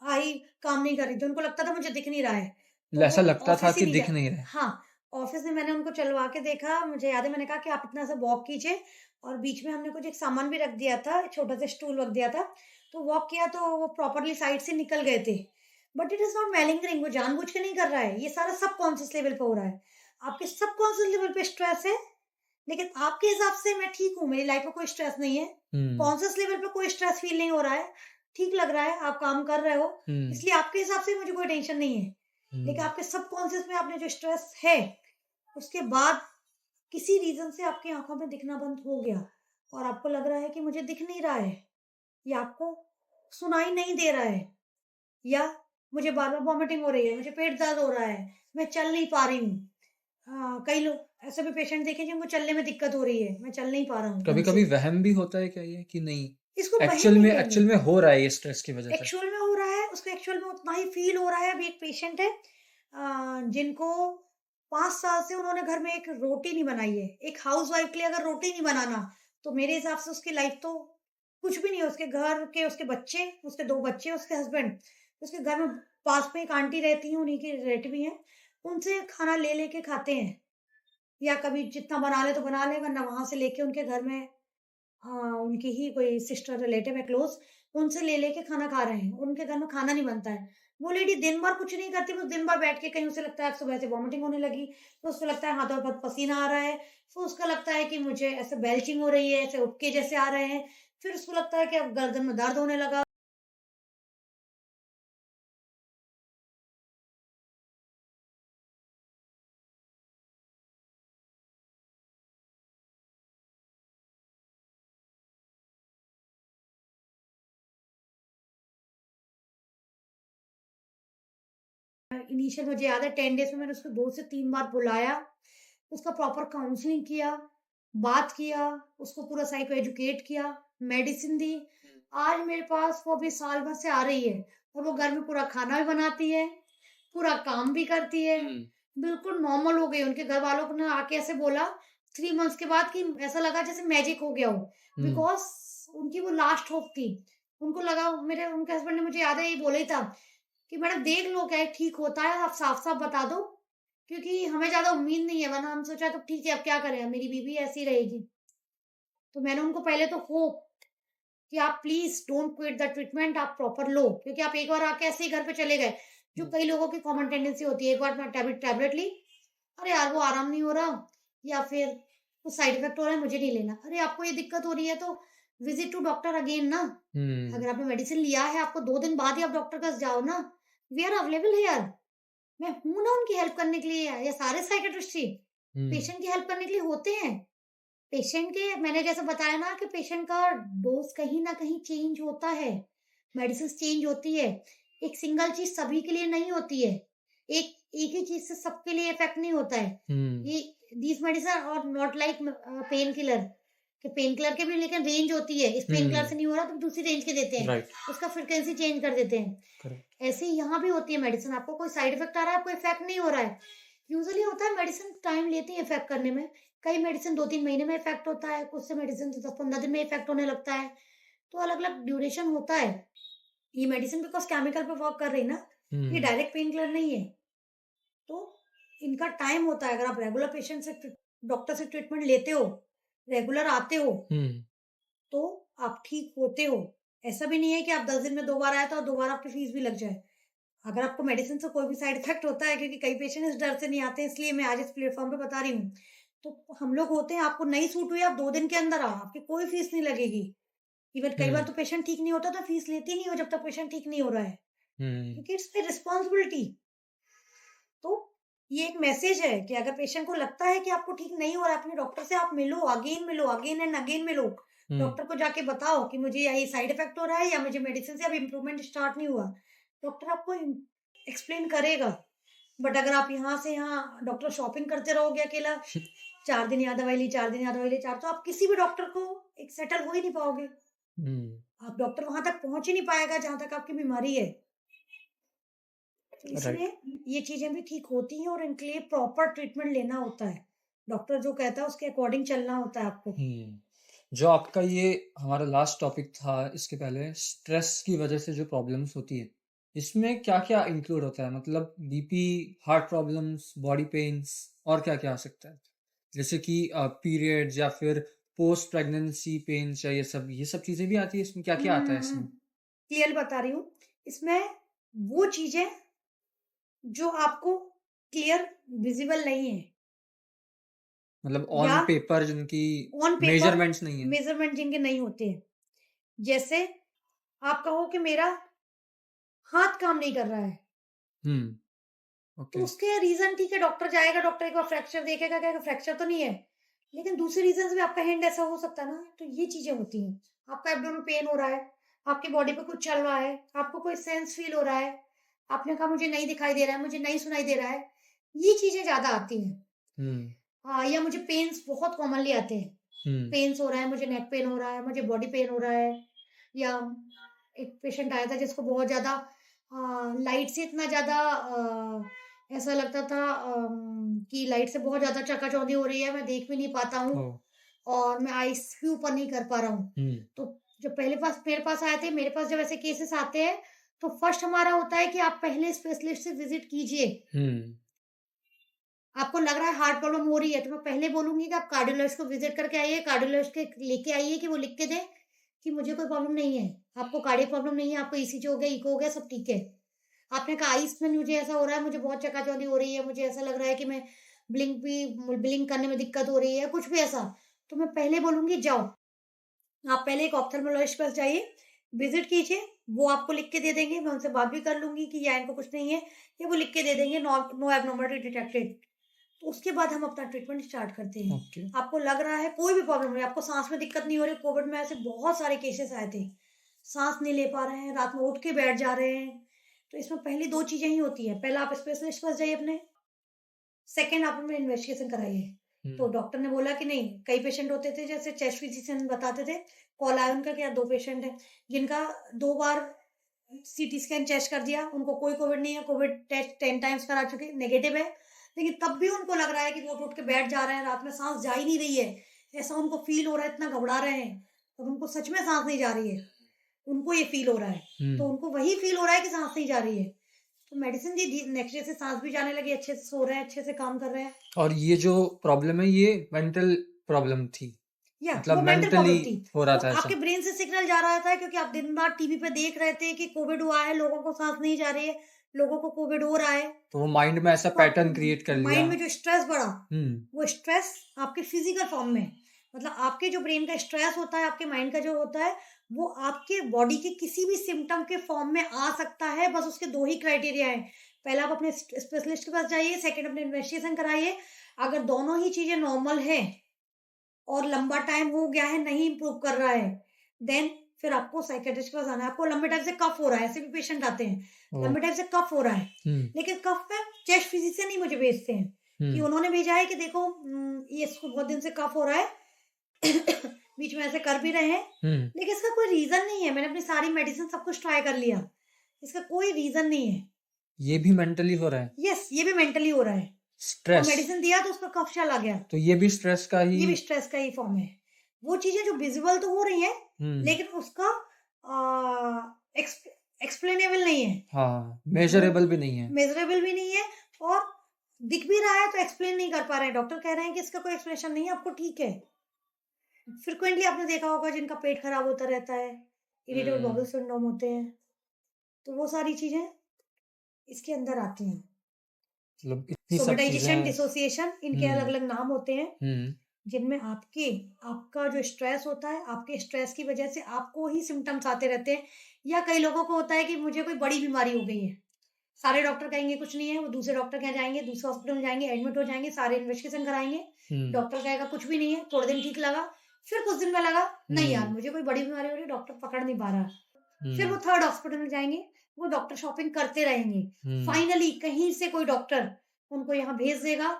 आई काम नहीं कर रही थी, उनको लगता था मुझे दिख नहीं रहा है, तो वो ऐसा लगता था ऑफ़िस ही कि नहीं जा दिख नहीं रहा है। हाँ, ऑफ़िस में मैंने उनको चलवा के देखा, मुझे याद है मैंने कहा कि आप इतना सा वॉक कीजिए और बीच में हमने कुछ एक सामान भी रख दिया था, छोटा-सा स्टूल रख दिया था, तो वॉक किया तो वो प्रॉपर्ली साइड से निकल गए थे। बट इट इज़ नॉट मैलिंगरिंग, वो जानबूझ के नहीं कर रहा है, ये सारा सबकॉन्शियस लेवल पे हो रहा है। आपके सबकॉन्शियस लेवल पे स्ट्रेस है, लेकिन आपके हिसाब से मैं ठीक हूँ, मेरी लाइफ़ में कोई स्ट्रेस नहीं है। हुँ, कॉन्शियस लेवल पे कोई स्ट्रेस फ़ील नहीं हो रहा है, ठीक लग रहा है, आप काम कर रहे हो, हुँ, इसलिए आपके हिसाब से मुझे कोई टेंशन नहीं है। लेकिन हुँ, आपके सबकॉन्शियस में आपने जो स्ट्रेस है, उसके बाद किसी रीज़न से आपकी आँखों में दिखना बंद हो गया और आपको लग रहा है कि मुझे दिख नहीं रहा है या आपको सुनाई नहीं दे रहा है या मुझे बार-बार वॉमिटिंग हो रही है, मुझे पेट दर्द हो रहा है, मैं चल नहीं पा रही हूँ। कई लोग ऐसे भी पेशेंट देखे जिनको चलने में दिक्कत हो रही है, मैं चल नहीं पा रहा हूँ ढंग कभी-कभी से। वहम भी होता है क्या ये कि नहीं, इसको वहम नहीं एक्चुअल कहेंगे, में हो रहा है ये स्ट्रेस की वज़ह से? एक्चुअल में हो रहा है, उसको एक्चुअल में उतना ही फ़ील हो रहा है। अभी एक पेशेंट है जिनको 5 साल से उन्होंने घर में एक रोटी नहीं बनाई है। एक हाउसवाइफ़ के लिए अगर रोटी नहीं बनाना, तो मेरे हिसाब से उसकी लाइफ़ तो कुछ भी नहीं है। उसके घर के उसके बच्चे, उसके 2 बच्चे, उसके हस्बैंड, उसके घर में पास में एक आंटी रहती हैं, उन्हीं के रिलेटिव ही हैं, उनसे खाना ले-ले के खाते हैं या कभी जितना बना ले तो बना ले, वरना वहाँ से लेके उनके घर में उनकी ही कोई सिस्टर रिलेटिव है क्लोज़, उनसे ले-ले के खाना खा रहे हैं। उनके घर में खाना नहीं बनता है। वो लेडी दिन भर कुछ नहीं करती, बस दिन भर बैठ के कहीं उसे लगता है सुबह से वॉमिटिंग होने लगी, तो उसको लगता है हाथों में बहुत पसीना आ रहा है, फिर उसको लगता है कि मुझे ऐसे बेल्चिंग हो रही है, ऐसे उबके जैसे आ रहे हैं, फिर उसको लगता है कि अब गर्दन में दर्द होने लगा। इनिशियल मुझे याद है 10 डेज़ में मैंने उसको 2 से 3 बार बुलाया, उसका प्रॉपर काउंसलिंग किया, बात किया, उसको पूरा साइको एजुकेट किया, मेडिसिन दी। आज मेरे पास वो अभी साल भर से आ रही है और वो घर में पूरा खाना भी बनाती है, पूरा काम भी करती है, बिल्कुल नॉर्मल हो गई। उनके घर वालों ने आके ऐसे बोला 3 मंथ्स के बाद कि ऐसा लगा जैसे मैजिक हो गया हो, बिकॉज़ उनकी वो लास्ट होप थी। उनको लगा उनके हस्बैंड ने मुझे याद है ये बोला ही था कि मैडम देख लो क्या है, ठीक होता है, आप साफ-साफ बता दो, क्योंकि हमें ज़्यादा उम्मीद नहीं है, वरना हम सोचा तो ठीक है अब क्या करें, अब मेरी बीवी ऐसी रहेगी। तो मैंने उनको पहले तो होप कि आप please don't quit the treatment, आप प्रॉपर लो, क्योंकि आप एक बार आके ऐसे ही घर पे चले गए, जो कई लोगों की कॉमन टेंडेंसी होती है, एक बार मैं टैबलेट ली, अरे यार वो आराम नहीं हो रहा या फिर कुछ साइड इफेक्ट हो रहा है, मुझे नहीं लेना। अरे आपको ये दिक्कत हो रही है तो विजिट टू डॉक्टर अगेन ना। अगर आपने मेडिसिन लिया है, आपको 2 दिन बाद ही आप डॉक्टर के पास जाओ ना। वी आर अवेलेबल हियर, मैं हूँ ना उनकी हेल्प करने के लिए। ये सारे साइकियाट्रिस्ट ही पेशेंट की हेल्प करने के लिए होते हैं। पेशेंट के मैंने जैसे बताया ना कि पेशेंट का डोज कहीं ना कहीं चेंज होता है, मेडिसिन चेंज होती है। एक सिंगल चीज सभी के लिए नहीं होती है, एक एक ही चीज से सबके लिए इफेक्ट नहीं होता है। ये दीज मेडिसिन और नॉट लाइक पेन किलर, कि पेन किलर के भी लेकिन रेंज होती है, इस पेन किलर से नहीं हो रहा तो दूसरी रेंज के देते हैं, राइट, उसका फ्रिक्वेंसी चेंज कर देते हैं। करेक्ट। ऐसे ही यहाँ भी होती है मेडिसिन, आपको कोई साइड इफेक्ट आ रहा है, आपको इफेक्ट नहीं हो रहा है। यूजुअली होता है मेडिसिन टाइम लेती है इफेक्ट करने में, कई मेडिसिन 2-3 महीने में इफेक्ट होता है, कुछ से मेडिसिन 10-15 दिन में इफेक्ट होने लगता है, तो अलग-अलग ड्यूरेशन होता है। ये मेडिसिन बिकॉज़ केमिकल पे वर्क कर रही है ना, ये डायरेक्ट पेन किलर नहीं है, तो इनका टाइम होता है। अगर आप रेगुलर पेशेंट से डॉक्टर से ट्रीटमेंट लेते हो, रेगुलर आते हो, तो आप ठीक होते हो। ऐसा भी नहीं है कि आप 10 दिन में 2 बार आए तो 2 बार आपकी फीस भी लग जाए। अगर आपको मेडिसिन से कोई भी साइड इफेक्ट होता है, क्योंकि कई पेशेंट इस डर से नहीं आते, इसलिए मैं आज इस प्लेटफॉर्म पे बता रही हूँ। तो हम लोग होते हैं, आपको नहीं सूट हुई, आप 2 दिन के अंदर आओ, आपकी कोई फीस नहीं लगेगी। इवन कई बार तो पेशेंट ठीक नहीं होता तो फीस लेती नहीं हो जब तक पेशेंट ठीक नहीं हो रहा है, क्योंकि इट्स माय रिस्पांसिबिलिटी। तो ये एक मैसेज है कि अगर पेशेंट को लगता है कि आपको ठीक नहीं हो रहा है, अपने डॉक्टर से आप मिलो, अगेन एंड अगेन मिलो। डॉक्टर को जाके बताओ कि मुझे ये साइड इफेक्ट हो रहा है या मुझे मेडिसिन से अभी इम्प्रूवमेंट स्टार्ट नहीं हुआ। डॉक्टर आपको एक्सप्लेन करेगा। बट अगर आप यहाँ से यहाँ डॉक्टर शॉपिंग करते रहोगे अकेला, 4 दिन यहाँ दवाई ली, 4 दिन यहाँ दवाई ली, 4, तो आप किसी भी डॉक्टर को एक सेटल हो ही नहीं पाओगे। आप डॉक्टर वहां तक पहुंच ही नहीं पाएगा जहां तक आपकी बीमारी है। तो राइट। इसलिए ये चीजें भी ठीक होती हैं और इनके लिए प्रॉपर ट्रीटमेंट लेना होता है। डॉक्टर जो कहता है उसके अकॉर्डिंग चलना होता है आपको। जो आपका ये हमारा लास्ट टॉपिक था, इसके पहले स्ट्रेस की वजह से जो प्रॉब्लम्स होती है, इसमें क्या-क्या इंक्लूड होता है? मतलब BP, heart problems, body pens और क्या-क्या आ सकता है? जैसे कि पीरियड्स या फिर पोस्ट प्रेगनेंसी पेन्स या ये सब चीज़ें भी आती है इसमें? क्या-क्या आता है इसमें? क्लियर बता रही हूँ, इसमें वो चीजें जो आपको क्लियर विजिबल नहीं है मतलब या ऑन पेपर जिनकी ऑन पेपर मेजरमेंट्स नहीं है। मेजरमेंट जिनके नहीं होते हैं। जैसे आप कहो कि मेरा हाथ काम नहीं कर रहा है, तो ओके। उसके रीजन ठीक है, डॉक्टर जाएगा, डॉक्टर एक बार फ्रैक्चर देखेगा, कहेगा फ्रैक्चर तो नहीं है, लेकिन दूसरे रीजन से भी आपका हैंड ऐसा हो सकता है ना। तो ये चीजें होती हैं, आपका एब्डोमेन पेन हो रहा है, आपकी बॉडी पे कुछ चल रहा है, आपको कोई सेंस फील हो रहा है, आपने कहा मुझे नहीं दिखाई दे रहा है, मुझे नहीं सुनाई दे रहा है, ये चीजें ज्यादा आती हैं। हाँ, या मुझे पेन्स बहुत कॉमनली आते हैं, पेन्स हो रहा है, मुझे नेक पेन हो रहा है, मुझे बॉडी पेन हो रहा है। या एक पेशेंट आया था जिसको बहुत ज्यादा लाइट से इतना ज्यादा ऐसा लगता था कि लाइट से बहुत ज्यादा चकाचौंधी हो रही है, मैं देख भी नहीं पाता हूँ और मैं आईज भी ऊपर नहीं कर पा रहा हूँ। तो जब मेरे पास आए थे, मेरे पास जब ऐसे केसेस आते हैं तो फर्स्ट हमारा होता है कि आप पहले स्पेशलिस्ट से विजिट कीजिए। आपको लग रहा है हार्ट प्रॉब्लम हो रही है, तो मैं पहले बोलूंगी कि आप कार्डियोलॉजिस्ट को विजिट करके आइए, कार्डियोलॉजिस्ट के लेके आइए कि वो लिख के दे कि मुझे कोई प्रॉब्लम नहीं है, आपको कार्डियक प्रॉब्लम नहीं है, आपको ईसीजी हो गया, इको हो गया, सब ठीक है। आपने कहा आइस में मुझे ऐसा हो रहा है, मुझे बहुत चकाचौंधी हो रही है, मुझे ऐसा लग रहा है कि मैं ब्लिंक करने में दिक्कत हो रही है, कुछ भी ऐसा, तो मैं पहले बोलूंगी जाओ, आप पहले एक ऑप्थेल्मोलॉजिस्ट के पास जाइए, विजिट कीजिए, वो आपको लिख के दे देंगे, मैं उनसे बात भी कर लूंगी कि या इनको कुछ नहीं है, या वो लिख के दे देंगे नो एब्नॉर्मलिटी डिटेक्टेड। तो उसके बाद हम अपना ट्रीटमेंट स्टार्ट करते हैं। ओके। आपको लग रहा है कोई भी प्रॉब्लम है, आपको सांस में दिक्कत नहीं हो रही, कोविड में ऐसे बहुत सारे केसेस आए थे, सांस नहीं ले पा रहे हैं, रात में उठ के बैठ जा रहे हैं, तो इसमें पहली 2 चीज़ें ही होती हैं। पहला आप स्पेशलिस्ट के पास जाइए अपने, सेकंड आप अपने इन्वेस्टिगेशन कराइए। तो डॉक्टर ने बोला कि नहीं, कई पेशेंट होते थे जैसे चेस्ट फिजिशियन बताते थे, कॉल आया उनका कि यार 2 पेशेंट हैं जिनका 2 बार सीटी स्कैन चेस्ट कर दिया, उनको कोई कोविड नहीं है, कोविड टेस्ट 10 टाइम्स करा चुके, नेगेटिव है, लेकिन तब भी उनको लग रहा है कि वो उठ के बैठ जा रहे हैं, रात में सांस जा ही नहीं रही है, ऐसा उनको फील हो रहा है, इतना घबरा रहे हैं, तो उनको सच में सांस नहीं जा रही है, उनको ये फील हो रहा है, तो उनको वही फील हो रहा है कि सांस नहीं जा रही है। तो मेडिसिन दी, नेक्स्ट डे से सांस भी जाने लगी, अच्छे से सो रहे हैं, अच्छे से काम कर रहे हैं। और ये जो प्रॉब्लम है ये मेंटल प्रॉब्लम थी, या मतलब वो मेंटल प्रॉब्लम मेंटली थी, हो रहा वो था ऐसा। आपके ब्रेन से सिग्नल जा रहा था क्योंकि आप दिन रात टीवी पे देख रहे थे कि कोविड हुआ है, लोगों को सांस नहीं जा रही है, लोगों को कोविड हो रहा है, तो वो माइंड में ऐसा तो पैटर्न क्रिएट कर लिया। माइंड में जो स्ट्रेस बढ़ा, हम्म वो स्ट्रेस आपके फिजिकल फॉर्म में, मतलब आपके जो ब्रेन का स्ट्रेस होता है, आपके माइंड का जो होता है, वो आपके बॉडी के किसी भी सिम्टम के फॉर्म में आ सकता है। बस उसके 2 ही क्राइटेरिया हैं, पहला आप अपने स्पेशलिस्ट के पास जाइए, सेकंड अपने इन्वेस्टिगेशन कराइए। अगर दोनों ही चीजें नॉर्मल है और लंबा टाइम हो गया है, नहीं इम्प्रूव कर रहा है, देन फिर आपको साइकियाट्रिस्ट के पास आना है। आपको लंबे टाइम से कफ हो रहा है, ऐसे भी पेशेंट आते हैं, लंबे टाइम से कफ हो रहा है, लेकिन कफ में चेस्ट फिजिशियन ही मुझे भेजते हैं कि उन्होंने भेजा है कि देखो ये इसको बहुत दिन से कफ हो रहा है, बीच में ऐसे कर भी रहे हैं, लेकिन इसका कोई रीजन नहीं है, मैंने अपनी सारी मेडिसिन सब कुछ ट्राई कर लिया, इसका कोई रीजन नहीं है। ये भी मेंटली हो रहा है, यस, ये भी मेंटली हो रहा है, और स्ट्रेस, मेडिसिन दिया तो उसका कफ चला गया, तो ये भी स्ट्रेस का ही। ये भी स्ट्रेस का ही फॉर्म है। वो चीजें जो विजिबल तो हो रही हैं, लेकिन उसका एक्सप्लेनेबल नहीं है, हाँ, मेजरेबल भी नहीं है। मेजरेबल भी नहीं है, और दिख भी रहा है तो एक्सप्लेन नहीं कर पा रहे हैं। डॉक्टर कह रहे हैं कि इसका कोई एक्सप्लेनेशन नहीं है, आपको ठीक है। फ्रिक्वेंटली आपने देखा होगा जिनका पेट खराब होता रहता है, इरिटेबल बॉवल सिंड्रोम होते हैं, तो वो सारी चीजें इसके अंदर आती हैं। मतलब इतनी सब सोमेटाइजेशन, चीजें। डिसोसिएशन, इनके अलग अलग नाम होते हैं, जिनमें आपका जो स्ट्रेस होता है, आपके स्ट्रेस की वजह से आपको ही सिम्टम्स आते रहते हैं। या कई लोगों को होता है कि मुझे कोई बड़ी बीमारी हो गई है, सारे डॉक्टर कहेंगे कुछ नहीं है, वो दूसरे डॉक्टर के यहाँ जाएंगे, दूसरे हॉस्पिटल में जाएंगे, एडमिट हो जाएंगे, सारे इन्वेस्टिगेशन कराएंगे, डॉक्टर कहेगा कुछ भी नहीं है, थोड़े दिन ठीक लगा, फिर कुछ दिन में लगा नहीं यार मुझे कोई बड़ी बीमारी हो रही है, डॉक्टर पकड़ नहीं पा रहा, फिर वो थर्ड हॉस्पिटल में जाएंगे, वो डॉक्टर शॉपिंग करते रहेंगे, फाइनली कहीं से कोई डॉक्टर उनको यहाँ भेज देगा,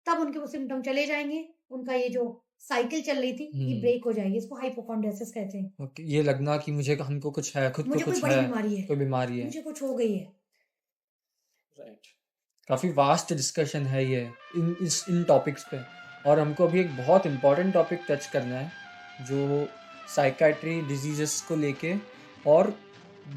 तब उनके वो सिम्टम चले जाएंगे, उनका ये जो साइकिल चल रही थी ये ब्रेक हो जाएगी। इसको हाइपोकॉन्ड्रियासिस कहते हैं। ओके, ये लगना कि मुझे हमको कुछ है, खुद को मुझे कोई कुछ बड़ी है, बीमारी है, कोई बीमारी है। मुझे कुछ हो गई है। राइट, काफी वास्ट डिस्कशन है ये इन टॉपिक्स पे, और हमको अभी एक बहुत इम्पोर्टेंट टॉपिक टच करना है जो साइकाट्री डिजीजेस को लेके और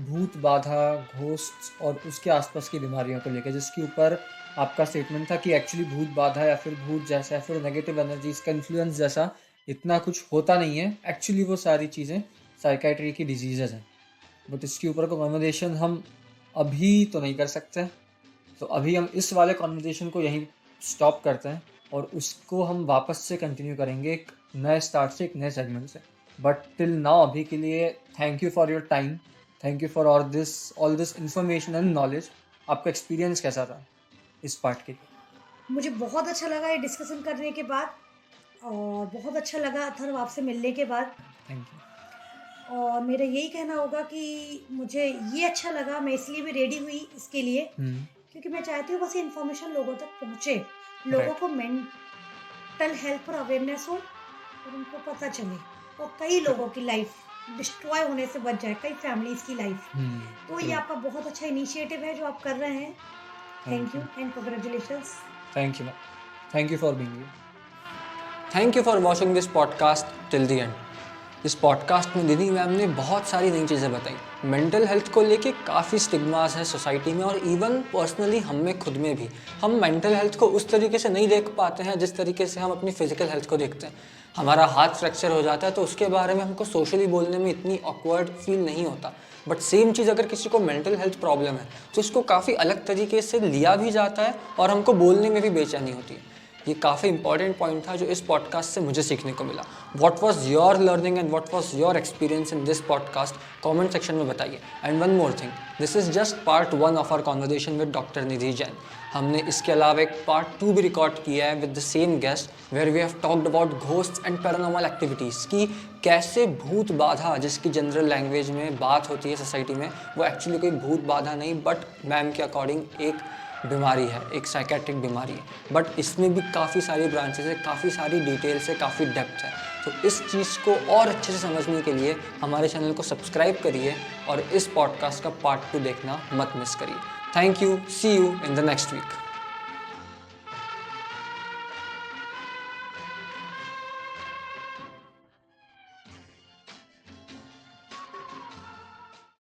भूत बाधा, घोस्ट और उसके आसपास की बीमारियों को लेके, जिसके ऊपर आपका स्टेटमेंट था कि एक्चुअली भूत बाधा या फिर भूत जैसा या फिर नेगेटिव एनर्जीज का इन्फ्लुएंस जैसा इतना कुछ होता नहीं है, एक्चुअली वो सारी चीज़ें साइकाट्री की डिजीजेज हैं। बट इसके ऊपर का कन्वर्सेशन हम अभी तो नहीं कर सकते, तो अभी हम इस वाले कन्वर्सेशन को यहीं स्टॉप करते हैं और उसको हम वापस से कंटिन्यू करेंगे एक नए स्टार्ट से, एक नए सेगमेंट से। बट टिल नाउ अभी के लिए thank you for your time, thank you for all this information and knowledge. आपका एक्सपीरियंस कैसा था इस पार्ट के लिए? मुझे बहुत अच्छा लगा ये डिस्कशन करने के बाद, और बहुत अच्छा लगा अथर्व आपसे मिलने के बाद। Thank you. और मेरा यही कहना होगा कि मुझे ये अच्छा लगा, मैं इसलिए भी रेडी हुई इसके लिए क्योंकि मैं चाहती हूँ बस ये इन्फॉर्मेशन लोगों तक पहुँचे, लोगों को मेंटल हेल्थ पर अवेयरनेस हो और उनको पता चले, और कई लोगों की लाइफ डिस्ट्रॉय होने से बच जाए, कई फैमिलीज की लाइफ। तो ये आपका बहुत अच्छा इनिशिएटिव है जो आप कर रहे हैं। Thank you and congratulations. Thank you, thank you for being here. Thank you for watching this podcast till the and. इस पॉडकास्ट में दीदी मैम ने बहुत सारी नई चीज़ें बताई। मेंटल हेल्थ को लेके काफ़ी स्टिग्मास है सोसाइटी में, और इवन पर्सनली हम में खुद में भी हम मेंटल हेल्थ को उस तरीके से नहीं देख पाते हैं जिस तरीके से हम अपनी फिजिकल हेल्थ को देखते हैं। हमारा हाथ फ्रैक्चर हो जाता है तो उसके बारे में हमको सोशली बोलने में इतनी ऑकवर्ड फील नहीं होता, बट सेम चीज़ अगर किसी को मेंटल हेल्थ प्रॉब्लम है तो उसको काफ़ी अलग तरीके से लिया भी जाता है और हमको बोलने में भी बेचैनी होती है। ये काफ़ी इंपॉर्टेंट पॉइंट था जो इस पॉडकास्ट से मुझे सीखने को मिला। What was your learning and what was your experience in this podcast, comment section में बताइए। And one more thing, this is just part 1 of our conversation with doctor Nidhi Jain. हमने इसके अलावा एक पार्ट 2 भी रिकॉर्ड किया है with the same guest where we have talked about ghosts and paranormal activities की कैसे भूत बाधा, जिसकी जनरल लैंग्वेज में बात होती है सोसाइटी में, वो एक्चुअली कोई भूत बाधा नहीं बट मैम के अकॉर्डिंग एक बीमारी है, एक साइकेट्रिक बीमारी है। बट इसमें भी काफ़ी सारी ब्रांचेस है, काफ़ी सारी डिटेल्स है, काफ़ी डेप्थ है। तो इस चीज़ को और अच्छे से समझने के लिए हमारे चैनल को सब्सक्राइब करिए और इस पॉडकास्ट का पार्ट 2 देखना मत मिस करिए। Thank you, see you in the next week.